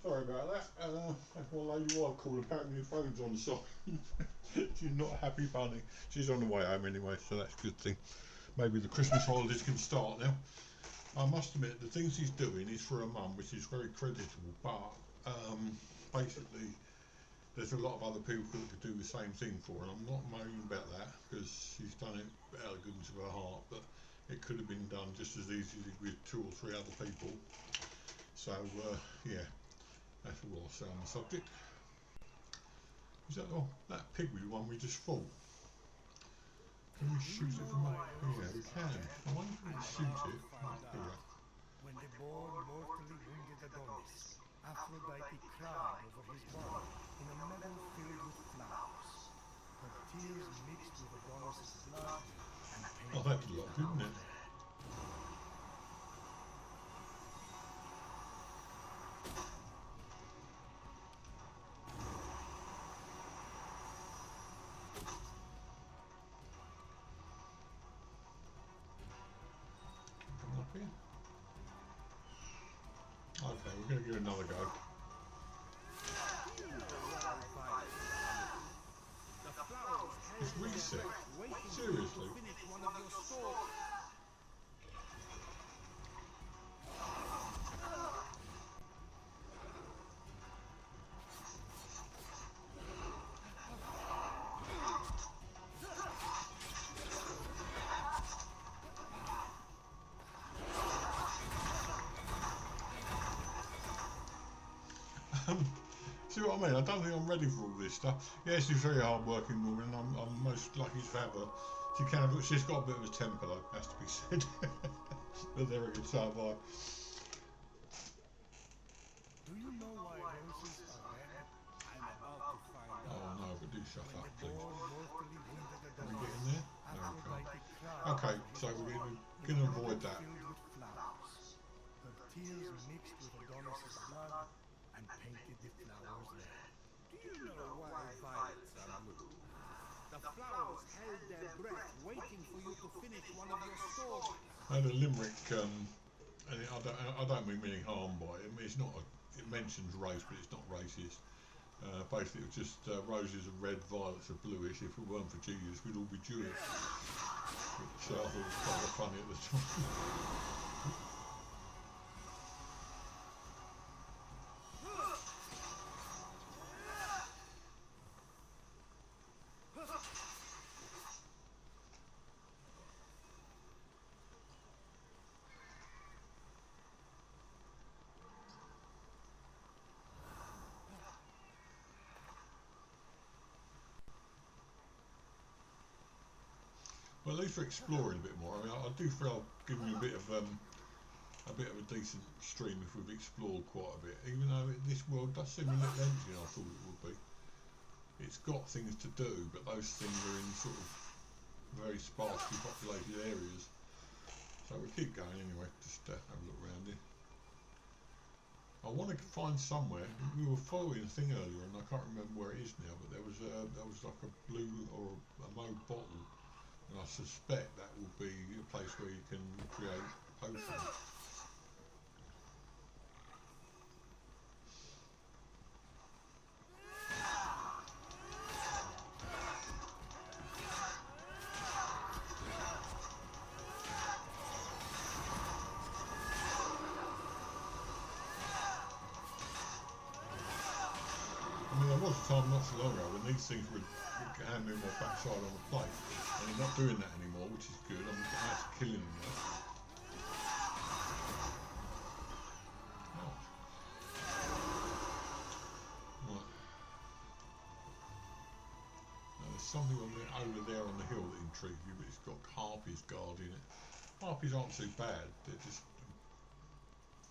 Sorry about that. That's my lady wife called. Apparently the phone's on silent. She's not a happy bunny. She's on the way home anyway, so that's a good thing. Maybe the Christmas holidays can start now. I must admit, the things he's doing is for a mum, which is very creditable, but basically there's a lot of other people that could do the same thing for her, and I'm not moaning about that, because she's done it out of the goodness of her heart, but it could have been done just as easily with 2 or 3 other people. So, yeah. That's all I'll say on the subject. Is that, oh, that pig we won, we just fought. Can we shoot it from up here? We can. I wonder if we can shoot it from up here. When the boar mortally wounded Adonis, Aphrodite cried over his body in a meadow filled with flowers. Her tears mixed with Adonis's blood and Oh, painted that's the a lot, didn't flowers it? red. Come up here. Okay, we're going to give it another go. The flowers It's held their reset. breath, waiting for you Seriously. to finish one of your stories. See what I mean? I don't think I'm ready for all this stuff. Yeah, she's a very hard-working woman, and I'm most lucky to have her. She's got a bit of a temper, though, has to be said. But there we go, so have I. Do you know why roses are red? I'm about to find Oh out. no, but do shut When up, the please. boar mortally wounded Can we get in Adonis, there? No, we can't. Aphrodite cried Okay, for so his we're body going to in a avoid meadow that. filled with flowers. Her tears mixed with Adonis's blood and painted the flowers red. Do you know why violets are blue? The flowers held their breath, waiting for you to finish one of your stories. I had a limerick, and I don't mean any harm by it. I mean, it's not. It mentions race, but it's not racist. Basically, it was just roses are red, violets are bluish. If it weren't for Jesus, we'd all be Jewish. Which I thought was kind of funny at the time. Well, at least we're exploring a bit more. I mean, I do feel I've given you a bit of a decent stream if we've explored quite a bit. Even though this world does seem a little empty than I thought it would be. It's got things to do, but those things are in sort of very sparsely populated areas. So we'll keep going anyway. Just have a look around here. I want to find somewhere. We were following a thing earlier, and I can't remember where it is now. But there was like a blue or a mauve bottle. And I suspect that will be a place where you can create potions. I mean, there was a time not so long ago when these things would hand me my backside on the plate. And I'm not doing that anymore, which is good. I'm actually killing them now. Ouch. Right. Now there's something over there on the hill that intrigues you, but it's got harpies guarding it. Harpies aren't too bad, they're just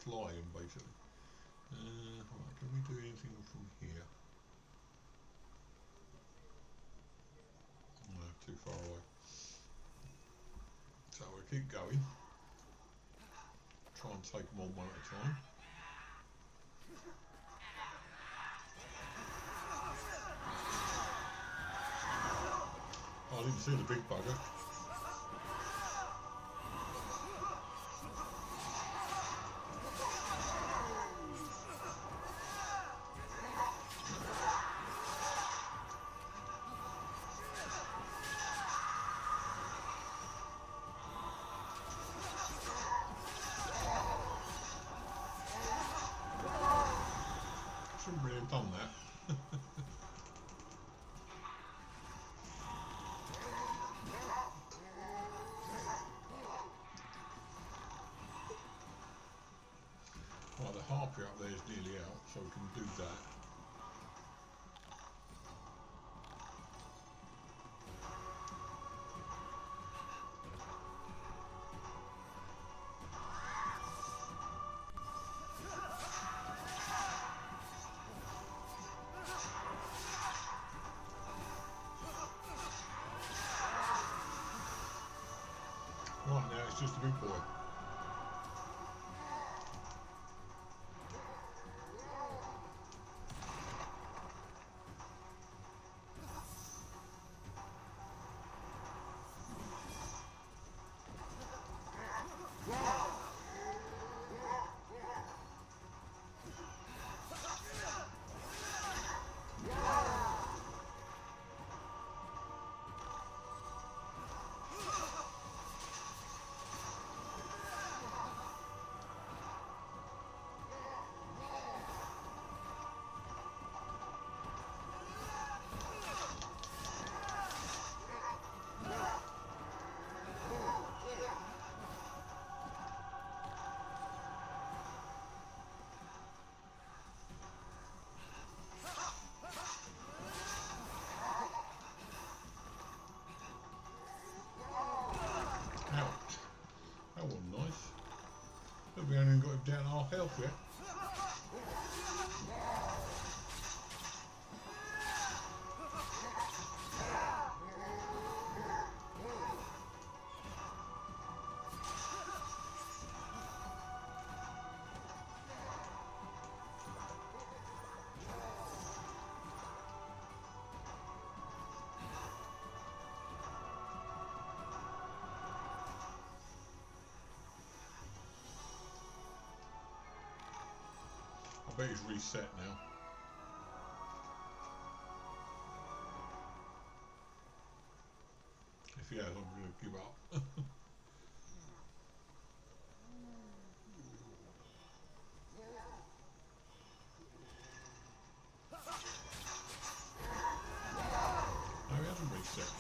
flying basically. Right, can we do anything from here? No, too far away. So we'll keep going. Try and take them on one at a time. Oh, I didn't see the big bugger. Shouldn't really have done that. Right, the harpy up there is nearly out, so we can do that. He's just a big boy. Ouch. That wasn't nice. But we only got him down to half health yet. I bet he's reset now. If he has, I'm going to give up. No, he hasn't reset.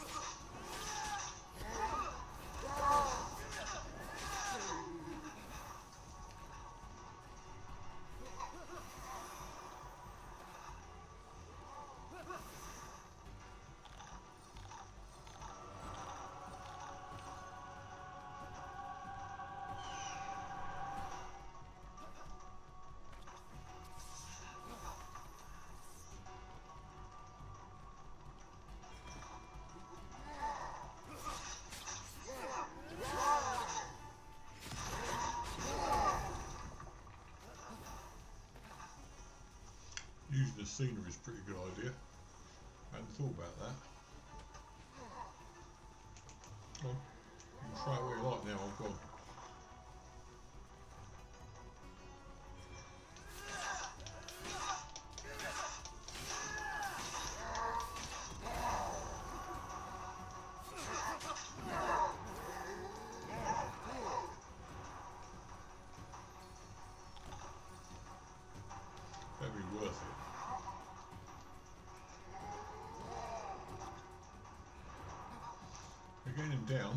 Using the scenery is a pretty good idea. I hadn't thought about that. Come on, you can try it what you like now, I've gone. That'd be worth it. We're getting him down.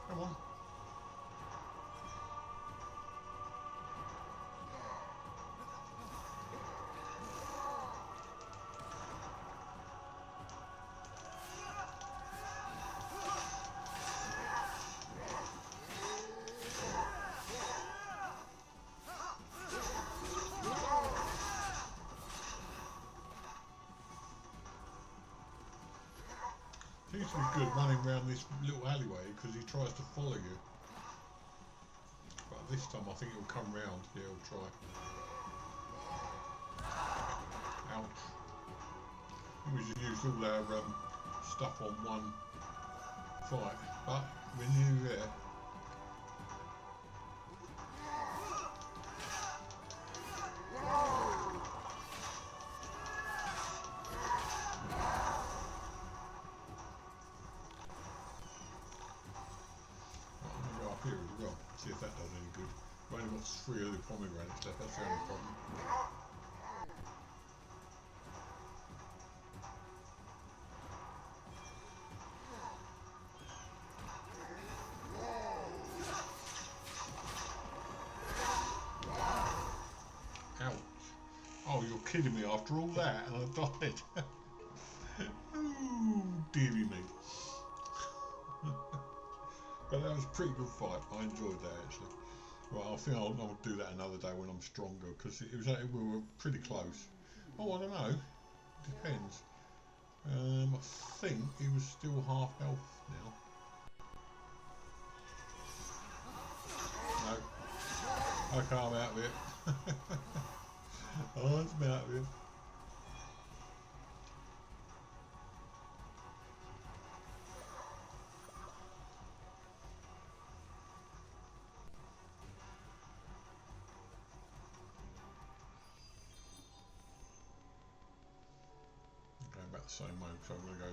Come on. Seems to be good running around this little alleyway because he tries to follow you. But this time I think he'll come round. Yeah, he'll try. Ouch. We just used all our stuff on one fight, but we're nearly there. Here as well, see if that does any good. We've only got 3 of the pomegranates left, that's the only problem. Ouch. Oh, you're kidding me after all that and I died. Ooh, dearie me. But that was a pretty good fight. I enjoyed that actually. Right, I think I'll do that another day when I'm stronger, because we were pretty close. Oh, I don't know. Depends. I think he was still half health now. No. Okay, I'm out of it. I'm out of it. Going back the same way, so I'm going to go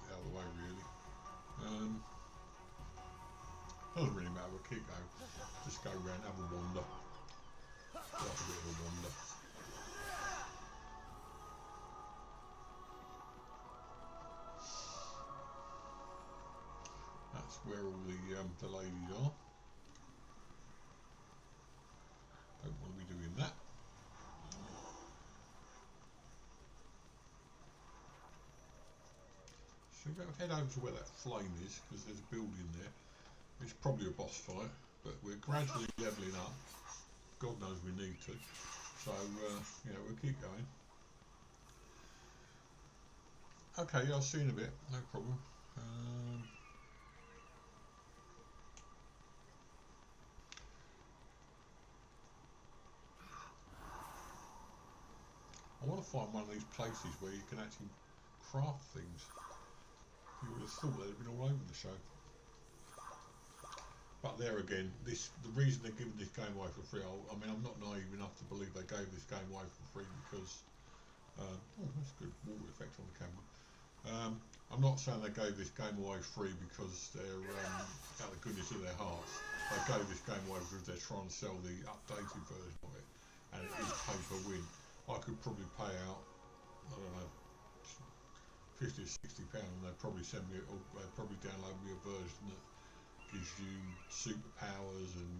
the other way really. Doesn't really matter where kick go, just go around, have a wander. Like a bit of a wander. That's where all the ladies are. Don't want to be doing that. So we're going to head over to where that flame is, because there's a building there. It's probably a boss fight, but we're gradually levelling up. God knows we need to. So, yeah, we'll keep going. Okay, yeah, I'll see you in a bit, no problem. I want to find one of these places where you can actually craft things. You would have thought they'd been all over the show. But there again, the reason they're giving this game away for free, I mean, I'm not naive enough to believe they gave this game away for free because, oh, that's a good water effect on the camera. I'm not saying they gave this game away free because they're out of the goodness of their hearts. They gave this game away because they're trying to sell the updated version of it, and it is pay per win. I could probably pay out, I don't know, 50 or 60 pounds, and they'd probably send me, or they'd probably download me a version that gives you superpowers and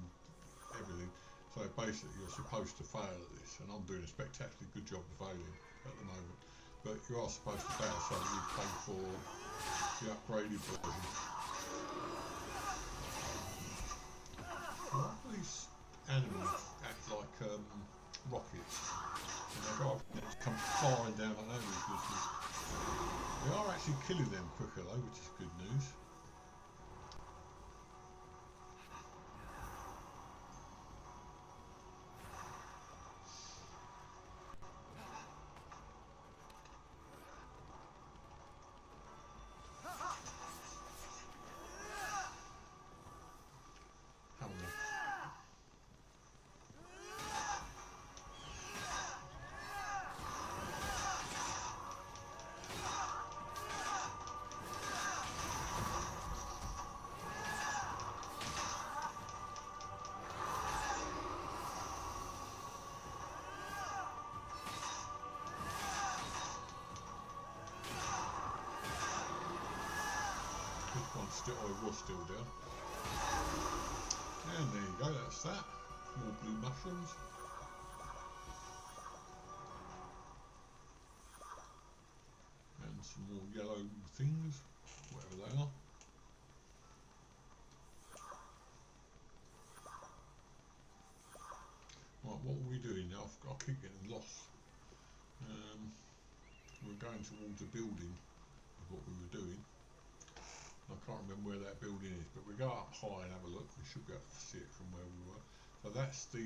everything. So basically, you're supposed to fail at this, and I'm doing a spectacularly good job of failing at the moment. But you are supposed to fail so that you pay for the upgraded version. Why do these animals act like rockets? And they go up and just come firing down like that with business. We are actually killing them quicker though, which is good news. I was still down. And there you go, that's that. More blue mushrooms. And some more yellow things, whatever they are. Right, what are we doing now? I keep getting lost. We're going towards a building, is what we were doing. I can't remember where that building is, but we go up high and have a look. We should be able to see it from where we were. So that's the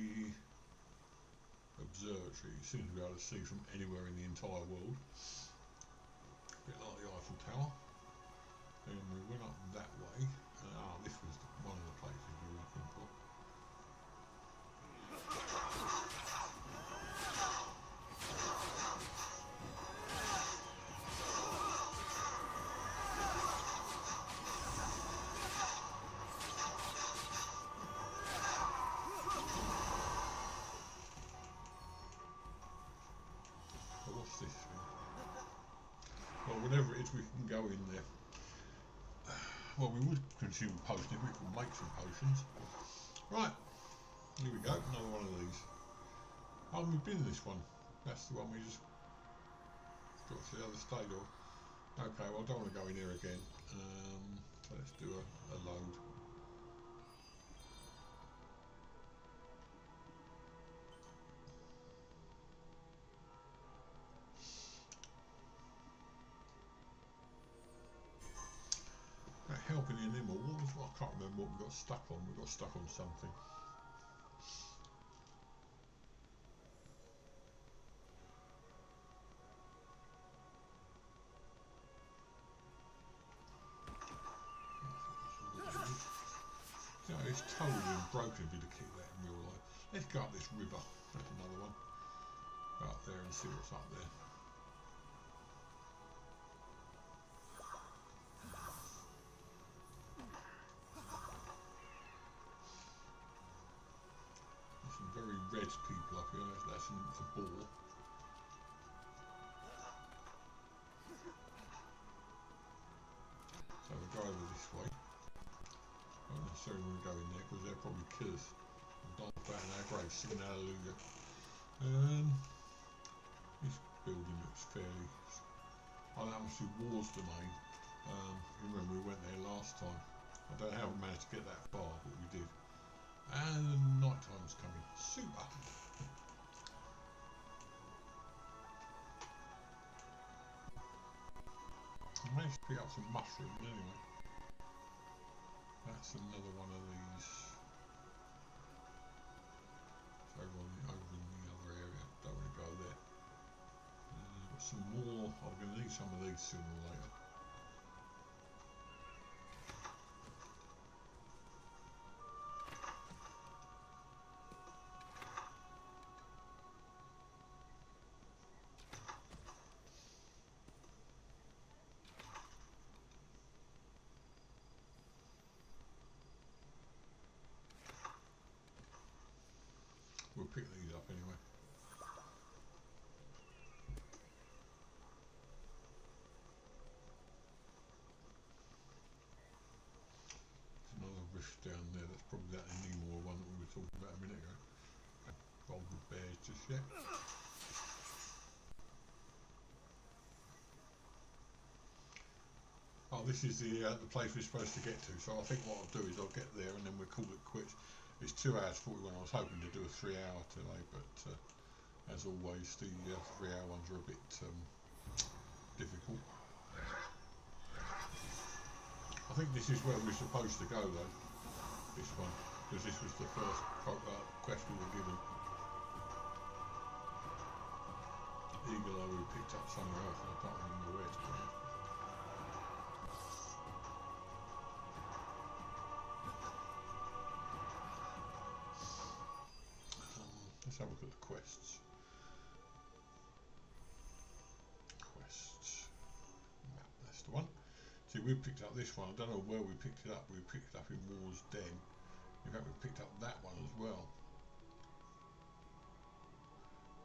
observatory. You seem to be able to see from anywhere in the entire world. A bit like the Eiffel Tower. Then we went up that way. This was one of the places we were looking for. Whatever it is, we can go in there. Well, we would consume a potion if we could make some potions. Right, here we go, another one of these. Oh, we've been in this one. That's the one we just got to the other stage of. Okay, well, I don't want to go in here again. So let's do a load. can't remember what we got stuck on. We got stuck on something. Yeah, it's totally broken if you'd have kicked that in real life. Let's go up this river. That's another one. Go up there and see what's up there. There's some very red people up here. That's a boar. So we'll go over this way. Don't necessarily want to go in there because they'll probably kill us. We'll die about in our grave singing hallelujah. This building looks fairly... Oh, that must be War's domain. Remember we went there last time. I don't know how we managed to get that far, but we did. And night time's coming. Super! I managed to pick up some mushrooms anyway. That's another one of these. It's over in the other area. Don't want to go there. Got some more. I'm going to need some of these sooner or later. We'll pick these up anyway. There's another rift down there. That's probably that Immortal one that we were talking about a minute ago. Rolled with bears just yet. Oh, this is the place we're supposed to get to. So I think what I'll do is I'll get there and then we'll call it quits. It's 2 hours 41. I was hoping to do a 3 hour today, but as always, the 3 hour ones are a bit difficult. I think this is where we're supposed to go though, this one, because this was the first quest we were given. Eagle Eye we picked up somewhere else, and I can't remember where it's going. Let's have a look at the quests. Quests. Map, that's the one. See, we picked up this one. I don't know where we picked it up. We picked it up in War's Den. In fact, we picked up that one as well.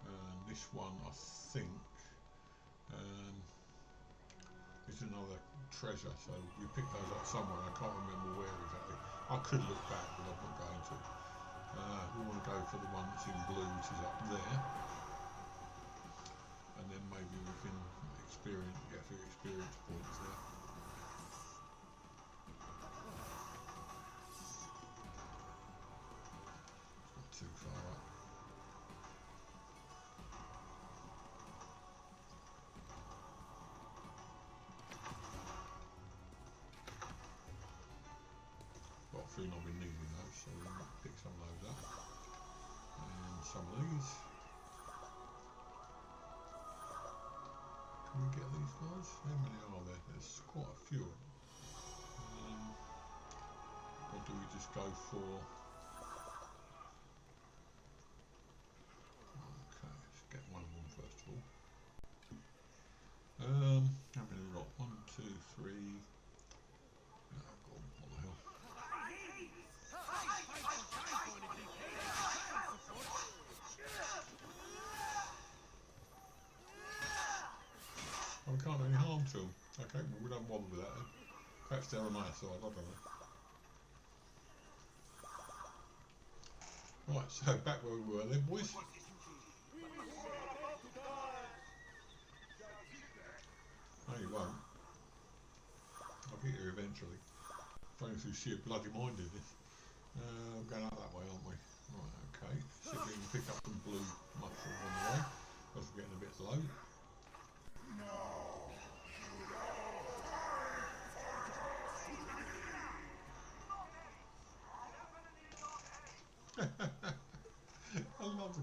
And this one, I think, is another treasure. So we picked those up somewhere. I can't remember where exactly. I could look back, but I'm not going to. We want to go for the one that's in blue, which is up there, and then maybe we can get a few experience points there. It's not too far up. Got a feeling I'll be needing those, so we'll pick some of those up. And some of these. Can we get these guys? How many are there? There's quite a few. Or do we just go for... Okay, let's get one of them first of all. How many have we got? 1, 2, 3... Oh god, what the hell? Oh, we can't do any harm to them. Okay, well we don't bother with that then. Perhaps they're on our side, I don't know. Right, so back where we were then, boys. No, you won't. I'll get you eventually. Going through sheer bloody mindedness. We're going up that way, aren't we? Right, okay. See if we can pick up some blue mushroom on the way, because we're getting a bit low.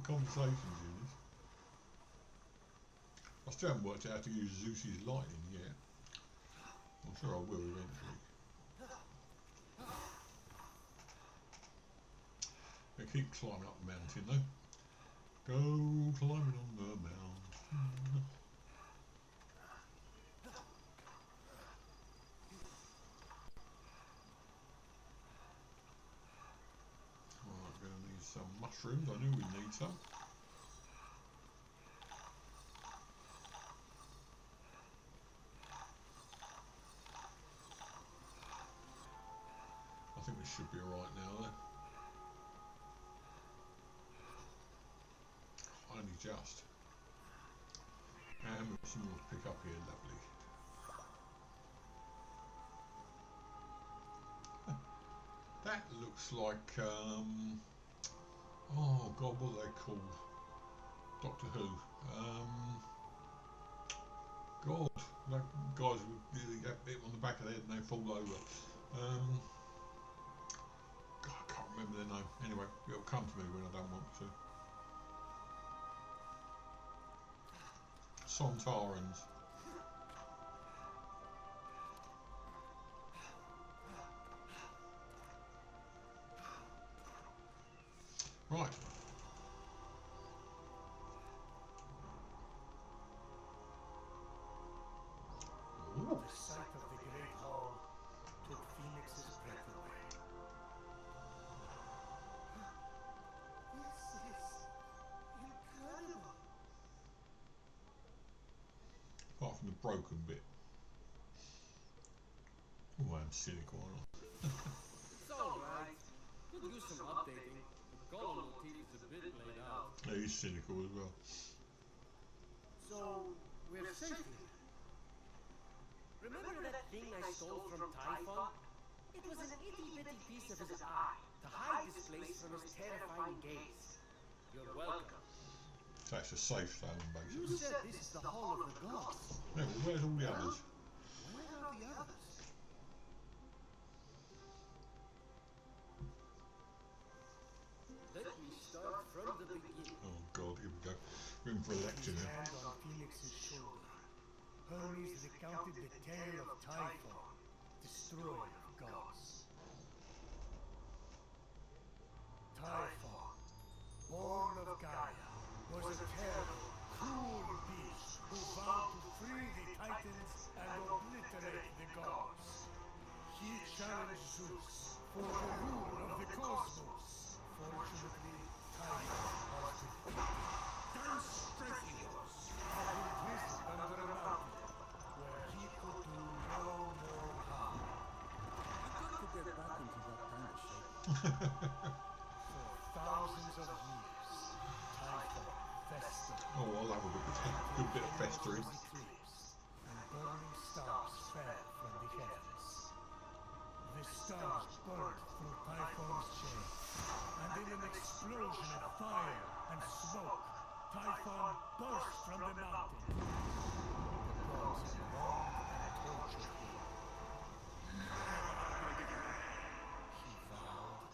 conversations in this. I still haven't worked out how to use Zeus's lightning yet. I'm sure I will eventually. I keep climbing up the mountain though. Go climbing on the mountain. Alright, we're going to need some mushrooms. I knew we'd need some. I think we should be alright now then. Only just. And we've got some more to pick up here, lovely. That looks like, oh god, what are they called? Doctor Who. God, that guys would really get hit on the back of the head and they fall over. God, I can't remember their name. Anyway, it'll come to me when I don't want to. Sontarans. Right. Ooh. The sight of the great hall took Fenyx's breath away. This is incredible. Apart from the broken bit. Oh, I'm cynical, aren't I? It's alright. Could use some updating. The color motif is a bit played out. Yeah, he's cynical as well. So, we're safe here. Remember that thing I stole from Typhon? It was an itty-bitty piece of his eye to hide this place from his terrifying gaze. You're welcome. So it's a safe zone, You basically. said this is the Hall of the Gods. Yeah, well, where's all the others? Where are the others? Let me start from the beginning. Oh god, here we go. Room for a lecture His now. hand on Fenyx's shoulder, Hermes recounted the tale of Typhon, destroyer of gods. Typhon, born of Gaia, was a terrible, cruel beast who vowed to free the Titans and obliterate the gods. He challenged Zeus for the rule of the cosmos. Fortunately, Typhon was defeated. Dense Strathios had been imprisoned under a mountain, where he could do no more harm. To get back into that kind of shape. For thousands of years, Typhon festered. Oh, I'll have a good bit of festering. Was eclipsed, and burning stars fell from the heavens. The stars burned through Typhon's chain, and in an explosion of fire and smoke, Typhon burst from the mountain. The gods had mocked and tortured him. He vowed,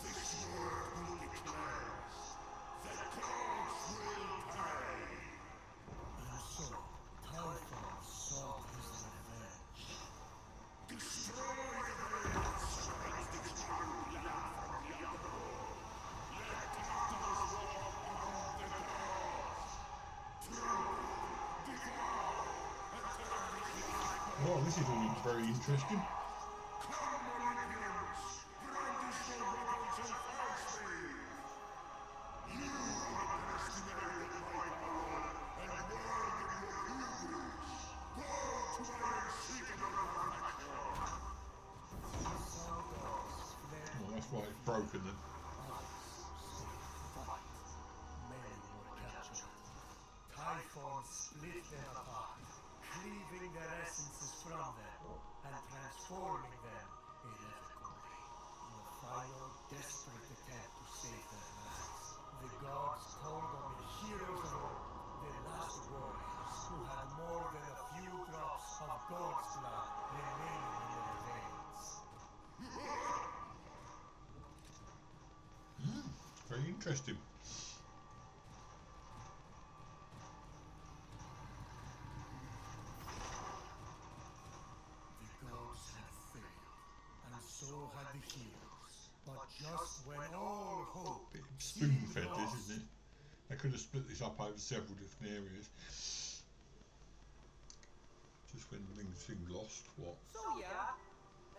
"This word will declare the gods will pay." And so, Typhon sought his revenge. Destroy the gods and declare life from the other. Let Tartarus walk among the gods. Truly, devour and turn his life. Oh, this is all very interesting. Come, Olympians, brandish your weapons and face me. You underestimated my power and worthy your hubris. Go to my unseekable perfection. Some gods fled. Oh, that's why it's broken then. Others stayed to fight. Many were captured. Typhon split them apart, cleaving their essences from them and transforming them irrevocably. In a final, desperate attempt to save their lives, the gods called on the heroes of old, the last warriors who had more than a few drops of God's blood remaining in their veins. Very interesting. the heroes. But just when all hope Bit seemed spoon-fed this, lost, isn't it? They could have split this up over several different areas. Just when things seemed lost, what? So yeah,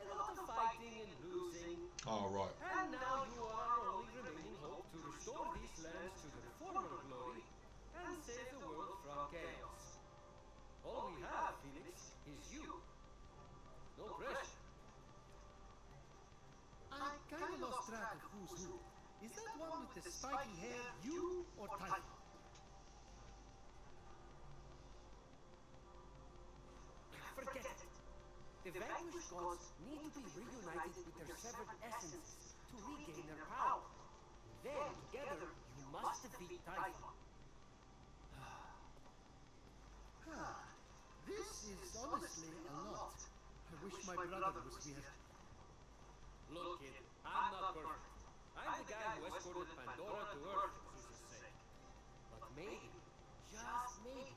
a lot of fighting and losing. Oh, right. And now you are our only remaining hope to restore these lands to their former glory and save the world from chaos. All we have, Fenyx, is you. No pressure. I kinda lost track of who's who. Is that one with the spiky hair you or Typhon? Forget it. The vanquished gods need to be reunited with their severed essences to regain their power. Then, together, you must defeat Typhon. This is honestly a lot. I wish my brother was here. Look, kid, I'm not perfect. I'm the guy who escorted Pandora to Earth for Zeus' sake. But maybe, just maybe,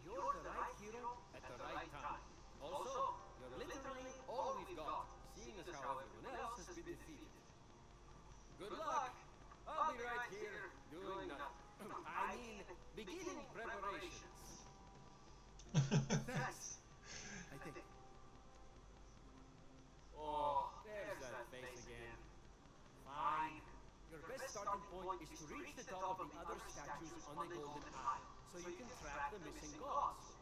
you're the right hero at the right time. Also, you're literally all we've got, seeing as how everyone else has been defeated. Good luck! I'll be right here, doing nothing. I mean, beginning preparations. Thanks. I think. Oh, there's that face again. Fine. Your best starting point is to reach the top of the other statues on the Golden Isle, so you can track the missing gods.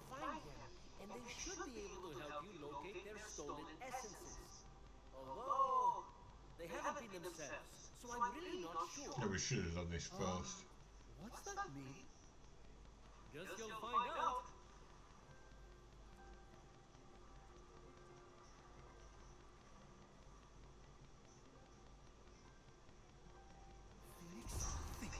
Find them, and they should be able to help you locate their stolen essences. Although, they haven't been themselves, so I'm really not sure. Yeah, we should have done this first. What's that mean? Guess you'll find out. Fenyx, think.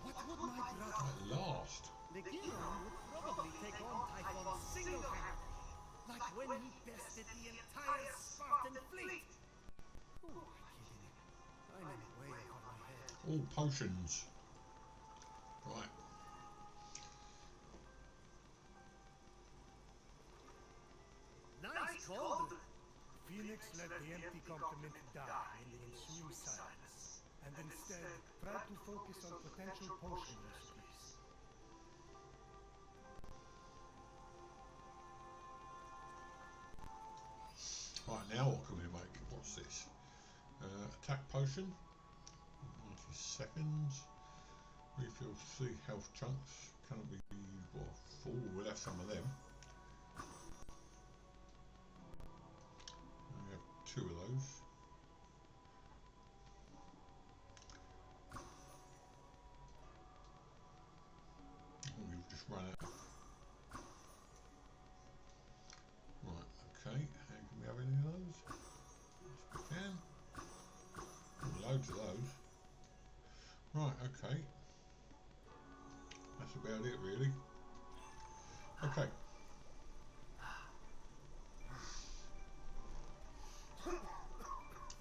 What would my brother... At last. The Gideon would probably take on Typhon single-handedly, like when he bested the entire Spartan fleet. Who am I kidding? I'm in way over my head. All potions. Right. Nice call. Fenyx let the empty compliment die in the ensuing silence, and instead tried to focus on potential potion recipes. Right, now what can we make? What's this? Attack potion. 90 seconds. Refill 3 health chunks. Cannot be what, full. We'll have some of them. We have 2 of those. Oh, we've just run out. Right, okay. Can we have any of those? Yes, we can. Oh, loads of those. Right, okay. That's about it, really. Okay.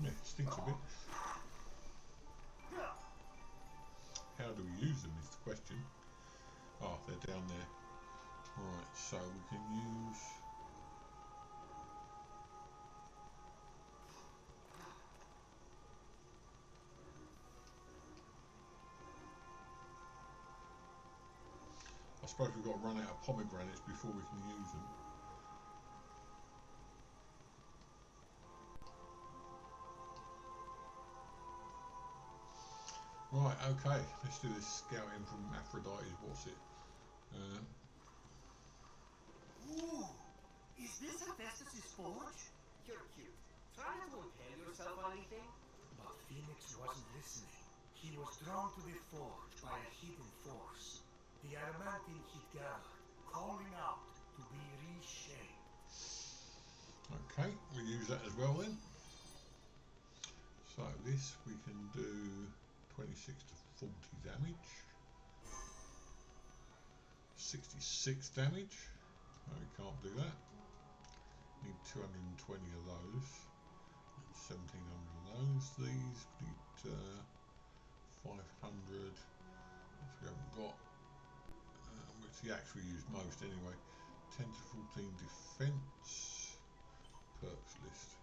Yeah, it stinks a bit. How do we use them is the question. Oh, they're down there. Right, so we can use... I suppose we've got to run out of pomegranates before we can use them. Right, okay, let's do this scouting from Aphrodite's, what's it? Ooh, is this Hephaestus' forge? You're cute. Try not to impale yourself on anything. But Fenyx wasn't listening. He was drawn to the forge by a hidden force. The adamantine he'd gathered, calling out to be reshaped. Okay, we'll use that as well then. So this we can do 26 to 40 damage. 66 damage. No, we can't do that. Need 220 of those. And 1700 of those. These need 500, which we haven't got. Which he actually used most anyway. 10 to 14 defense. Perks list.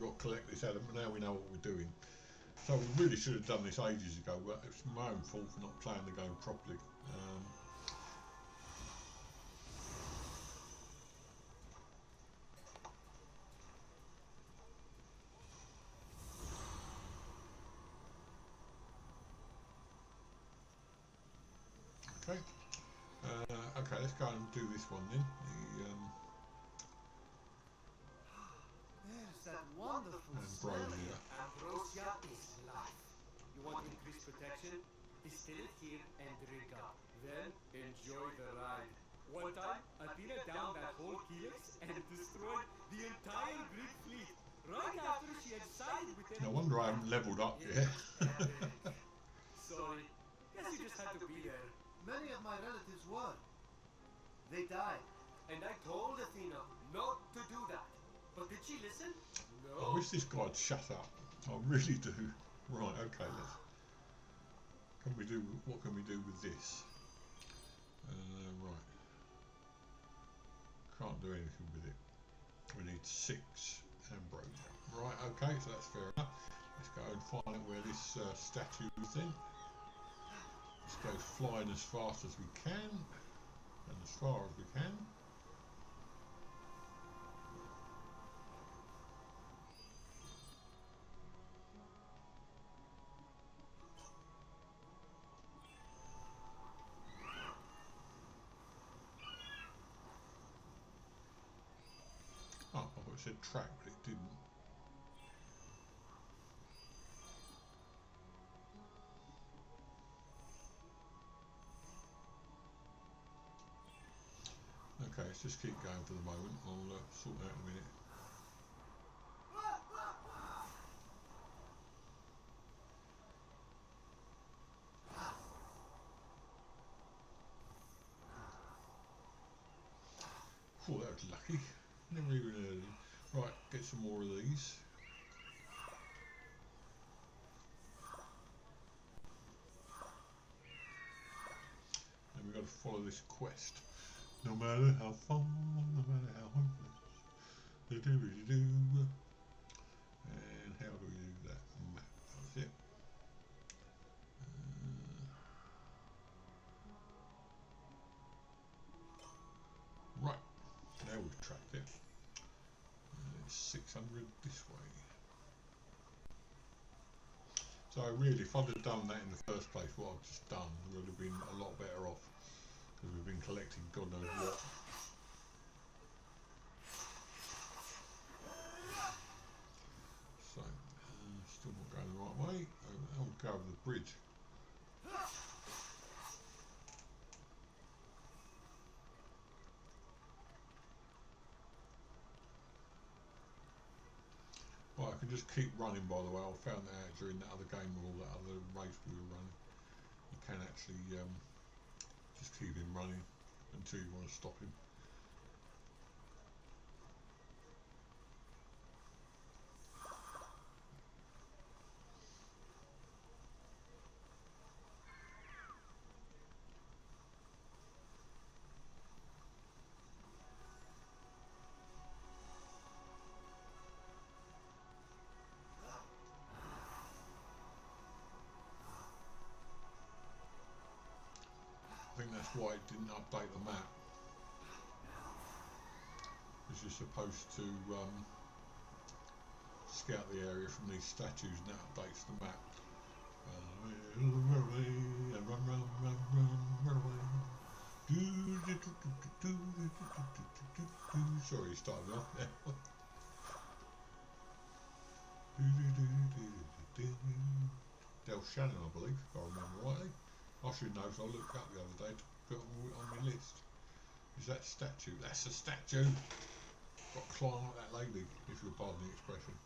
got to collect this element. Now we know what we're doing. So we really should have done this ages ago, but it's my own fault for not playing the game properly. Okay. Okay, let's go and do this one then. There's that wonderful smell. Ambrosia is life. You want increased protection? Distill it here and drink up. Then enjoy the ride. One time, Athena downed that whole Helix and destroyed the entire Greek fleet. Right after she had sided with them. No wonder I haven't levelled up yet. Sorry. Guess you just had to be there. Many of my relatives were. They died. And I told Athena not to do that. But did she listen? I No. wish this guy'd shut up. I really do. Right, okay, let's. What can we do with this? Right. Can't do anything with it. We need 6 ambrosia. Right, okay, so that's fair enough. Let's go and find out where this statue is then. Let's go flying as fast as we can. And as far as we can. Oh, I thought it said track, but it didn't. Okay, let's just keep going for the moment. I'll sort that out in a minute. Oh, that was lucky. Never even heard of it. Right, get some more of these. And we've got to follow this quest. No matter how far, no matter how hopeless. And how do we do that? Map. That's it. Right. Now we've tracked it. It's 600 this way. So really, if I'd have done that in the first place, what I've just done would have been a lot better off. Because we've been collecting God knows what. So, still not going the right way. I'll go over the bridge. Well, I can just keep running, by the way. I found that out during that other game or that other race we were running. You can actually just keep him running until you want to stop him. I think that's why it didn't update the map. Because you're supposed to scout the area from these statues, and that updates the map. Sorry, you started off there. Del Shannon, I believe, if I remember rightly. I should know, so I looked up the other day to put on my list. Is that statue? That's a statue! Got to climb like that lady, if you'll pardon the expression.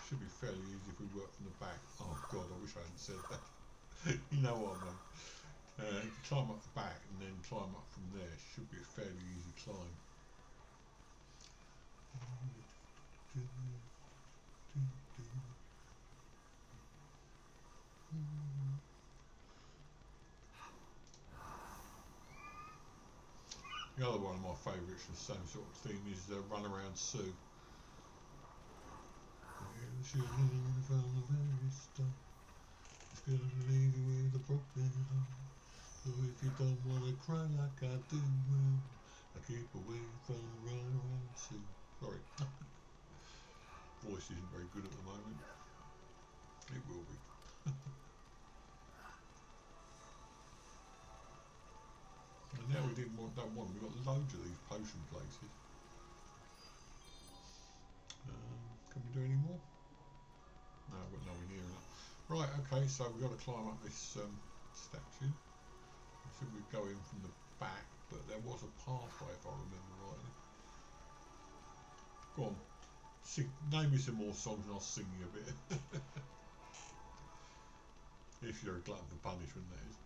Should be fairly easy if we work from the back. Oh God, I wish I hadn't said that. You know what I mean. If you climb up the back and then climb up from there, should be a fairly easy climb. The other one of my favourites from the same sort of theme is Run Around Sue. She'll learn from the very start. It's gonna leave you with a broken heart. So if you don't wanna cry like I do, I keep away from Run Around Sue. Sorry. Voice isn't very good at the moment. It will be. And now we didn't want that one. We've got loads of these potion places. Can we do any more? No, I've got nowhere near enough. Right, okay, so we've got to climb up this statue. I think we go in from the back, but there was a pathway if I remember rightly. Go on, name me some more songs and I'll sing you a bit. If you're a glutton for punishment, that is.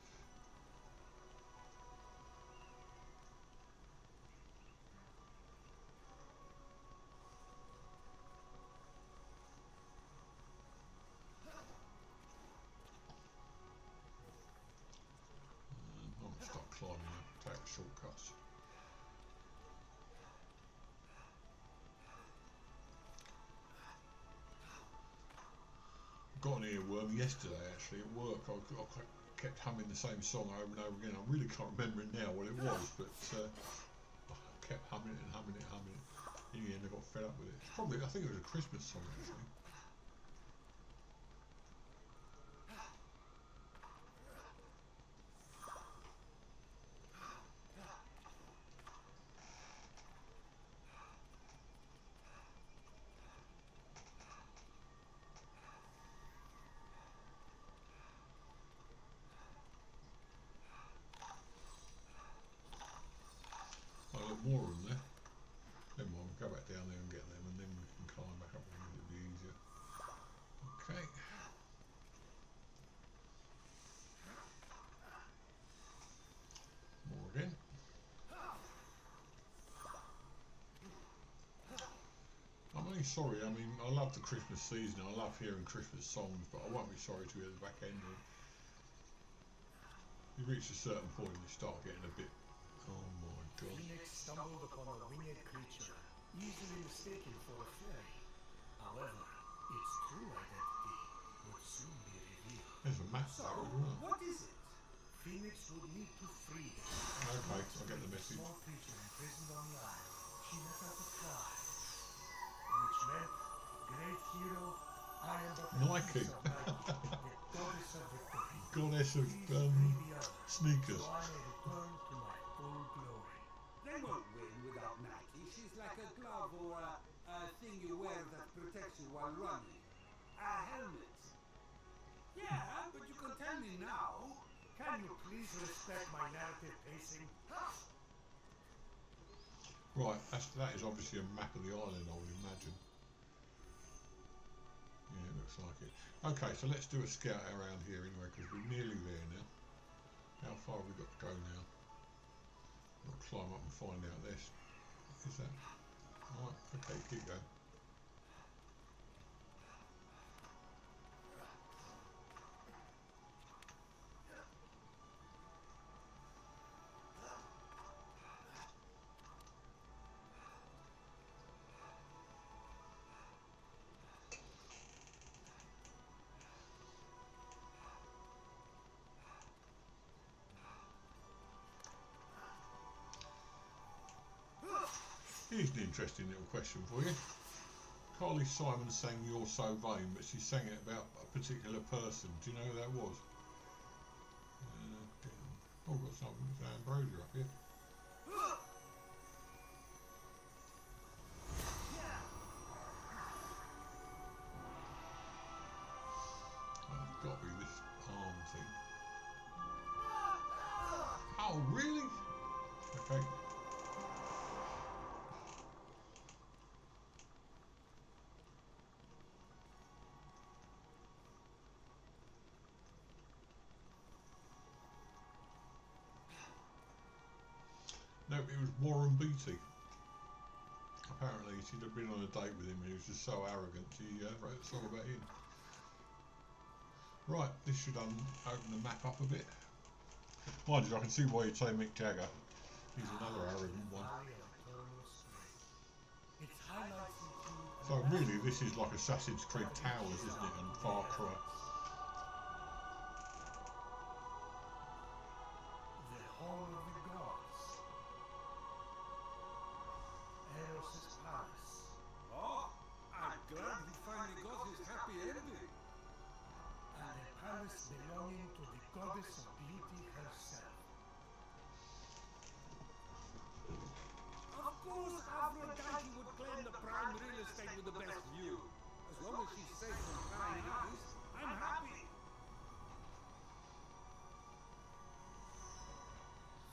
I'm going to start climbing now, take shortcuts. Got an earworm yesterday actually at work. I kept humming the same song over and over again. I really can't remember it now what it was, but I kept humming it and humming it and humming it. In the end I got fed up with it. Probably, I think it was a Christmas song actually. More of them there. Never mind, we'll go back down there and get them, and then we can climb back up again. It'll be easier. Okay. More again. I'm only sorry, I mean, I love the Christmas season, I love hearing Christmas songs, but I won't be sorry to hear the back end of it. You reach a certain point and you start getting a bit, oh my god. Fenyx stumbled upon a winged creature, easily mistaken for a fairy. However, its true identity would soon be revealed. There's a map there as well. What is it? Fenyx would need to free it. Okay, I get the message. Small creature imprisoned on the island. She let out a cry, which meant, great hero, I am but Nike. the goddess of victory. Goddess of sneakers. So I may return to my full glory. They won't win without Nike. She's like a glove or a thing you wear that protects you while running. A helmet. Yeah, but you can tell me now. Can you please respect my narrative pacing? Right, that is obviously a map of the island, I would imagine. Yeah, it looks like it. Okay, so let's do a scout around here anyway, because we're nearly there now. How far have we got to go now? We'll climb up and find out this. Is that? Alright, okay, keep going. Here's an interesting little question for you. Carly Simon sang You're So Vain, but she sang it about a particular person. Do you know who that was? Oh, we've got something with Ambrosia up here. It's got to be this arm thing. Oh, really? Okay. No, it was Warren Beatty. Apparently she'd have been on a date with him and he was just so arrogant she wrote a song about him. Right, this should open the map up a bit. Mind you, I can see why you'd say Mick Jagger. He's another arrogant So really, this is like Assassin's Creed Towers, isn't it? And Far Cry. The home of the gods. Eros' palace. Oh, I'm glad he finally got his happy ending. And a palace belonging to the goddess of beauty herself. Of course, Aphrodite would claim the prime real estate with the best view. As long as she's safe from prying eyes, I'm happy.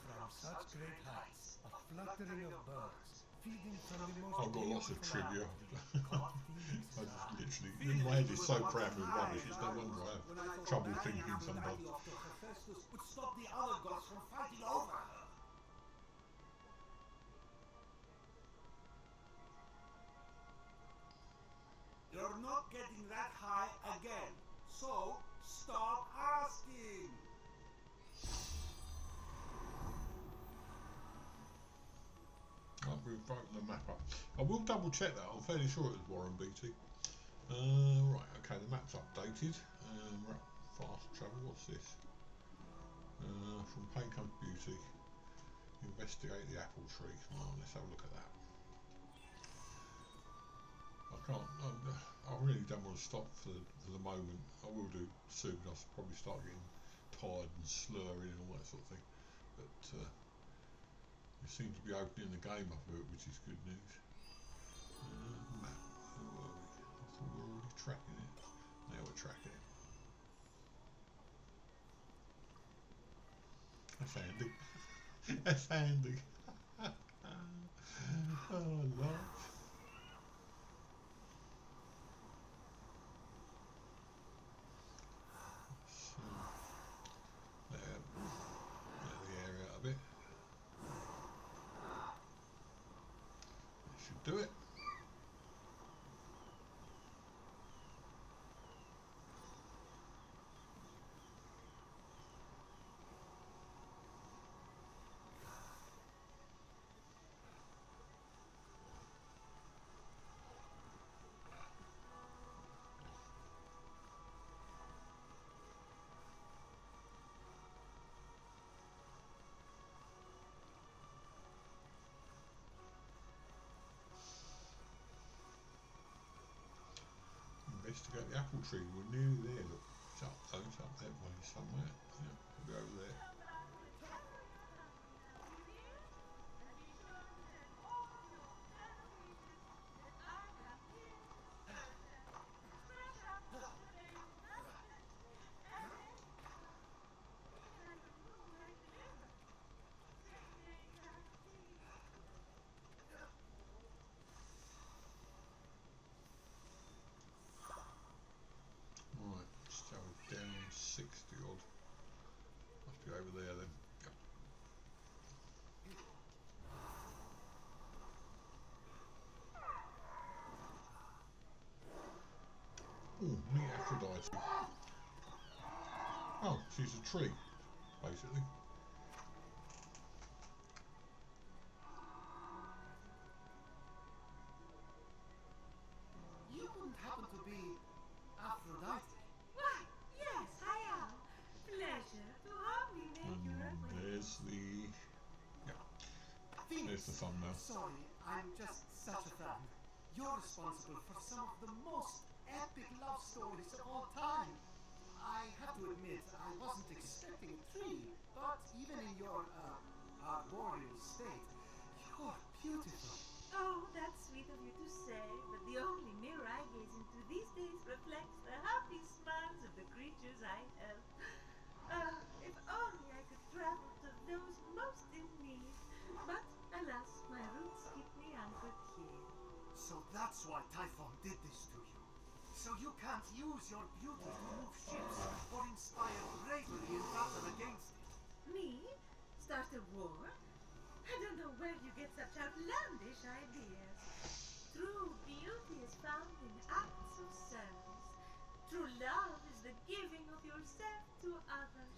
From such great heights, a fluttering of birds, feeding from the most I've got lots of beautiful trivia. apple tree, called I Fenyx. just literally, my head is so crammed with rubbish, it's no wonder I have trouble thinking sometimes. Aphrodite off to Hephaestus would stop the other gods from fighting over her. You're not getting that high again, so stop asking. We've broken the map up. I will double check that, I'm fairly sure it was Warren Beatty. Right, okay, the map's updated. Right, fast travel, what's this? From Pain Comes Beauty. Investigate the apple tree. Well, let's have a look at that. I really don't want to stop for the moment. I will do soon. I'll probably start getting tired and slurring and all that sort of thing. But it seems to be opening the game up a bit, which is good news. Map. Where were we? I thought we were already tracking it. Now we're tracking it. That's handy. That's handy. Oh, love. The area out a bit. That should do it. Investigate the apple tree. We're nearly there. Look, it's up though. It's up that way somewhere. Yeah, we'll go over there. Right, so down 60 odd. Must be over there then. Yep. Oh, meet Aphrodite. Oh, she's a tree, basically. You wouldn't happen to be Aphrodite? Why, yes, I am. Pleasure to humbly make your acquaintance. There's the... Yeah, Fenyx. there's the thumbnail. Sorry, I'm just such a fan. You're responsible for some of the most epic love stories of all time. I have to admit, I wasn't expecting a tree, but even in your, arboreal state, you're beautiful. Oh, that's sweet of you to say, but the only mirror I gaze into these days reflects the happy smiles of the creatures I help. If only I could travel to those most in need. But alas, my roots keep me anchored here. So that's why Typhon did this to you. So you can't use your beauty to move ships or inspire bravery in battle against it. Me? Start a war? I don't know where you get such outlandish ideas. True beauty is found in acts of service. True love is the giving of yourself to others.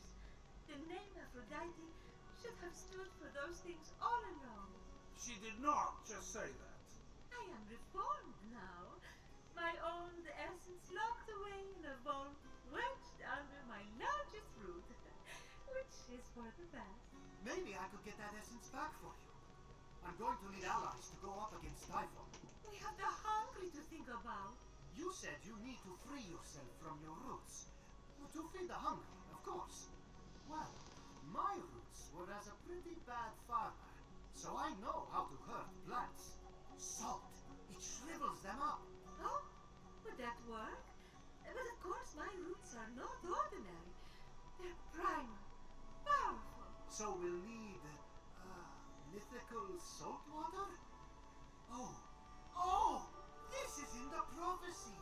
The name Aphrodite should have stood for those things all along. She did not just say that. I am reformed now. I own the essence locked away in a vault wedged under my largest root, which is for the best. Maybe I could get that essence back for you. I'm going to need allies to go up against Typhon. We have the hungry to think about. You said you need to free yourself from your roots. To feed the hungry, of course. Well, my roots were as a pretty bad farmer, so I know how to hurt plants. Salt, it shrivels them up. Oh, would that work? But of course my roots are not ordinary. They're primal, powerful. So we'll need, mythical salt water? Oh! This is in the prophecy!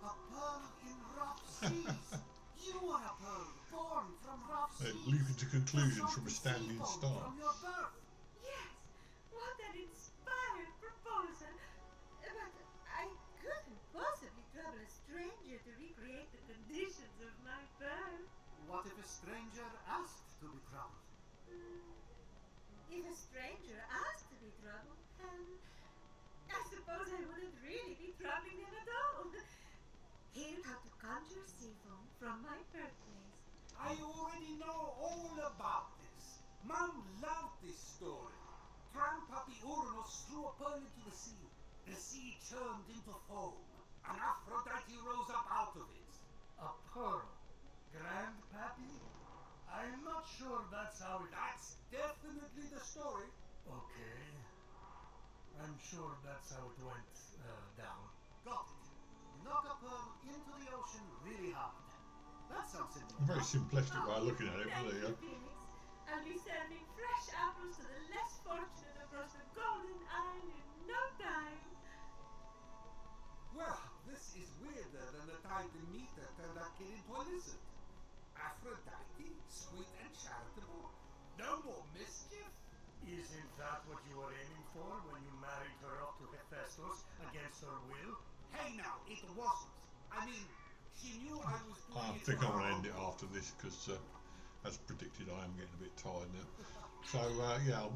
A pearl in rough seas! You are a pearl born from rough seas! Leaping to conclusions from a standing start. From your birth! Yes, what an inspired proposal. But I couldn't possibly trouble a stranger to recreate the conditions of my birth. What if a stranger asked to be troubled? If a stranger asked to be troubled, I suppose I wouldn't really be troubling them at all. Here's how to conjure sea foam from my birthplace. I already know all about this. Mom loved this story. Grandpappy Uranus threw a pearl into the sea. The sea churned into foam, and Aphrodite rose up out of it. A pearl? Grandpappy? I'm not sure that's how it... That's definitely the story. Okay. I'm sure that's how it went down. Got it. Knock a pearl into the ocean really hard. That sounds simple. A very simplistic way of looking at it, but Thank there you you, go. Fenyx. I'll be sending fresh apples to the less fortunate across the Golden Isle in no time. Well, this is weirder than the time Demeter turned that kid into a lizard. Aphrodite, sweet and charitable. No more mischief? Isn't that what you were aiming for when you married her off to Hephaestus against her will? Hey now, it wasn't. I mean, she knew I was doing I it think for I'm her going to end own it after this because, as predicted, I am getting a bit tired now. So, yeah,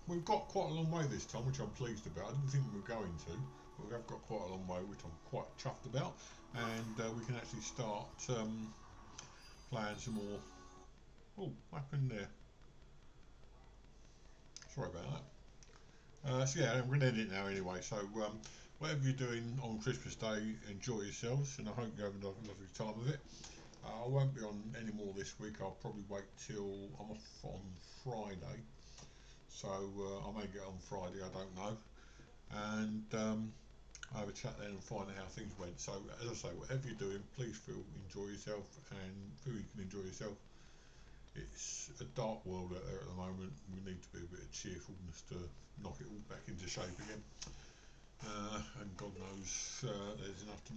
we've got quite a long way this time, which I'm pleased about. I didn't think we were going to, but we have got quite a long way, which I'm quite chuffed about. And we can actually start playing some more. Oh, what happened there? Sorry about that. So yeah, I'm going to end it now anyway. So whatever you're doing on Christmas Day, enjoy yourselves, and I hope you have a lovely time of it. I won't be on any more this week. I'll probably wait till I'm off on Friday. So I may get on Friday, I don't know. And I'll have a chat then and find out how things went. So as I say, whatever you're doing, please enjoy yourself, and feel you can enjoy yourself. It's a dark world out there at the moment. We need to be a bit of cheerfulness to knock it all back into shape again. And God knows there's enough to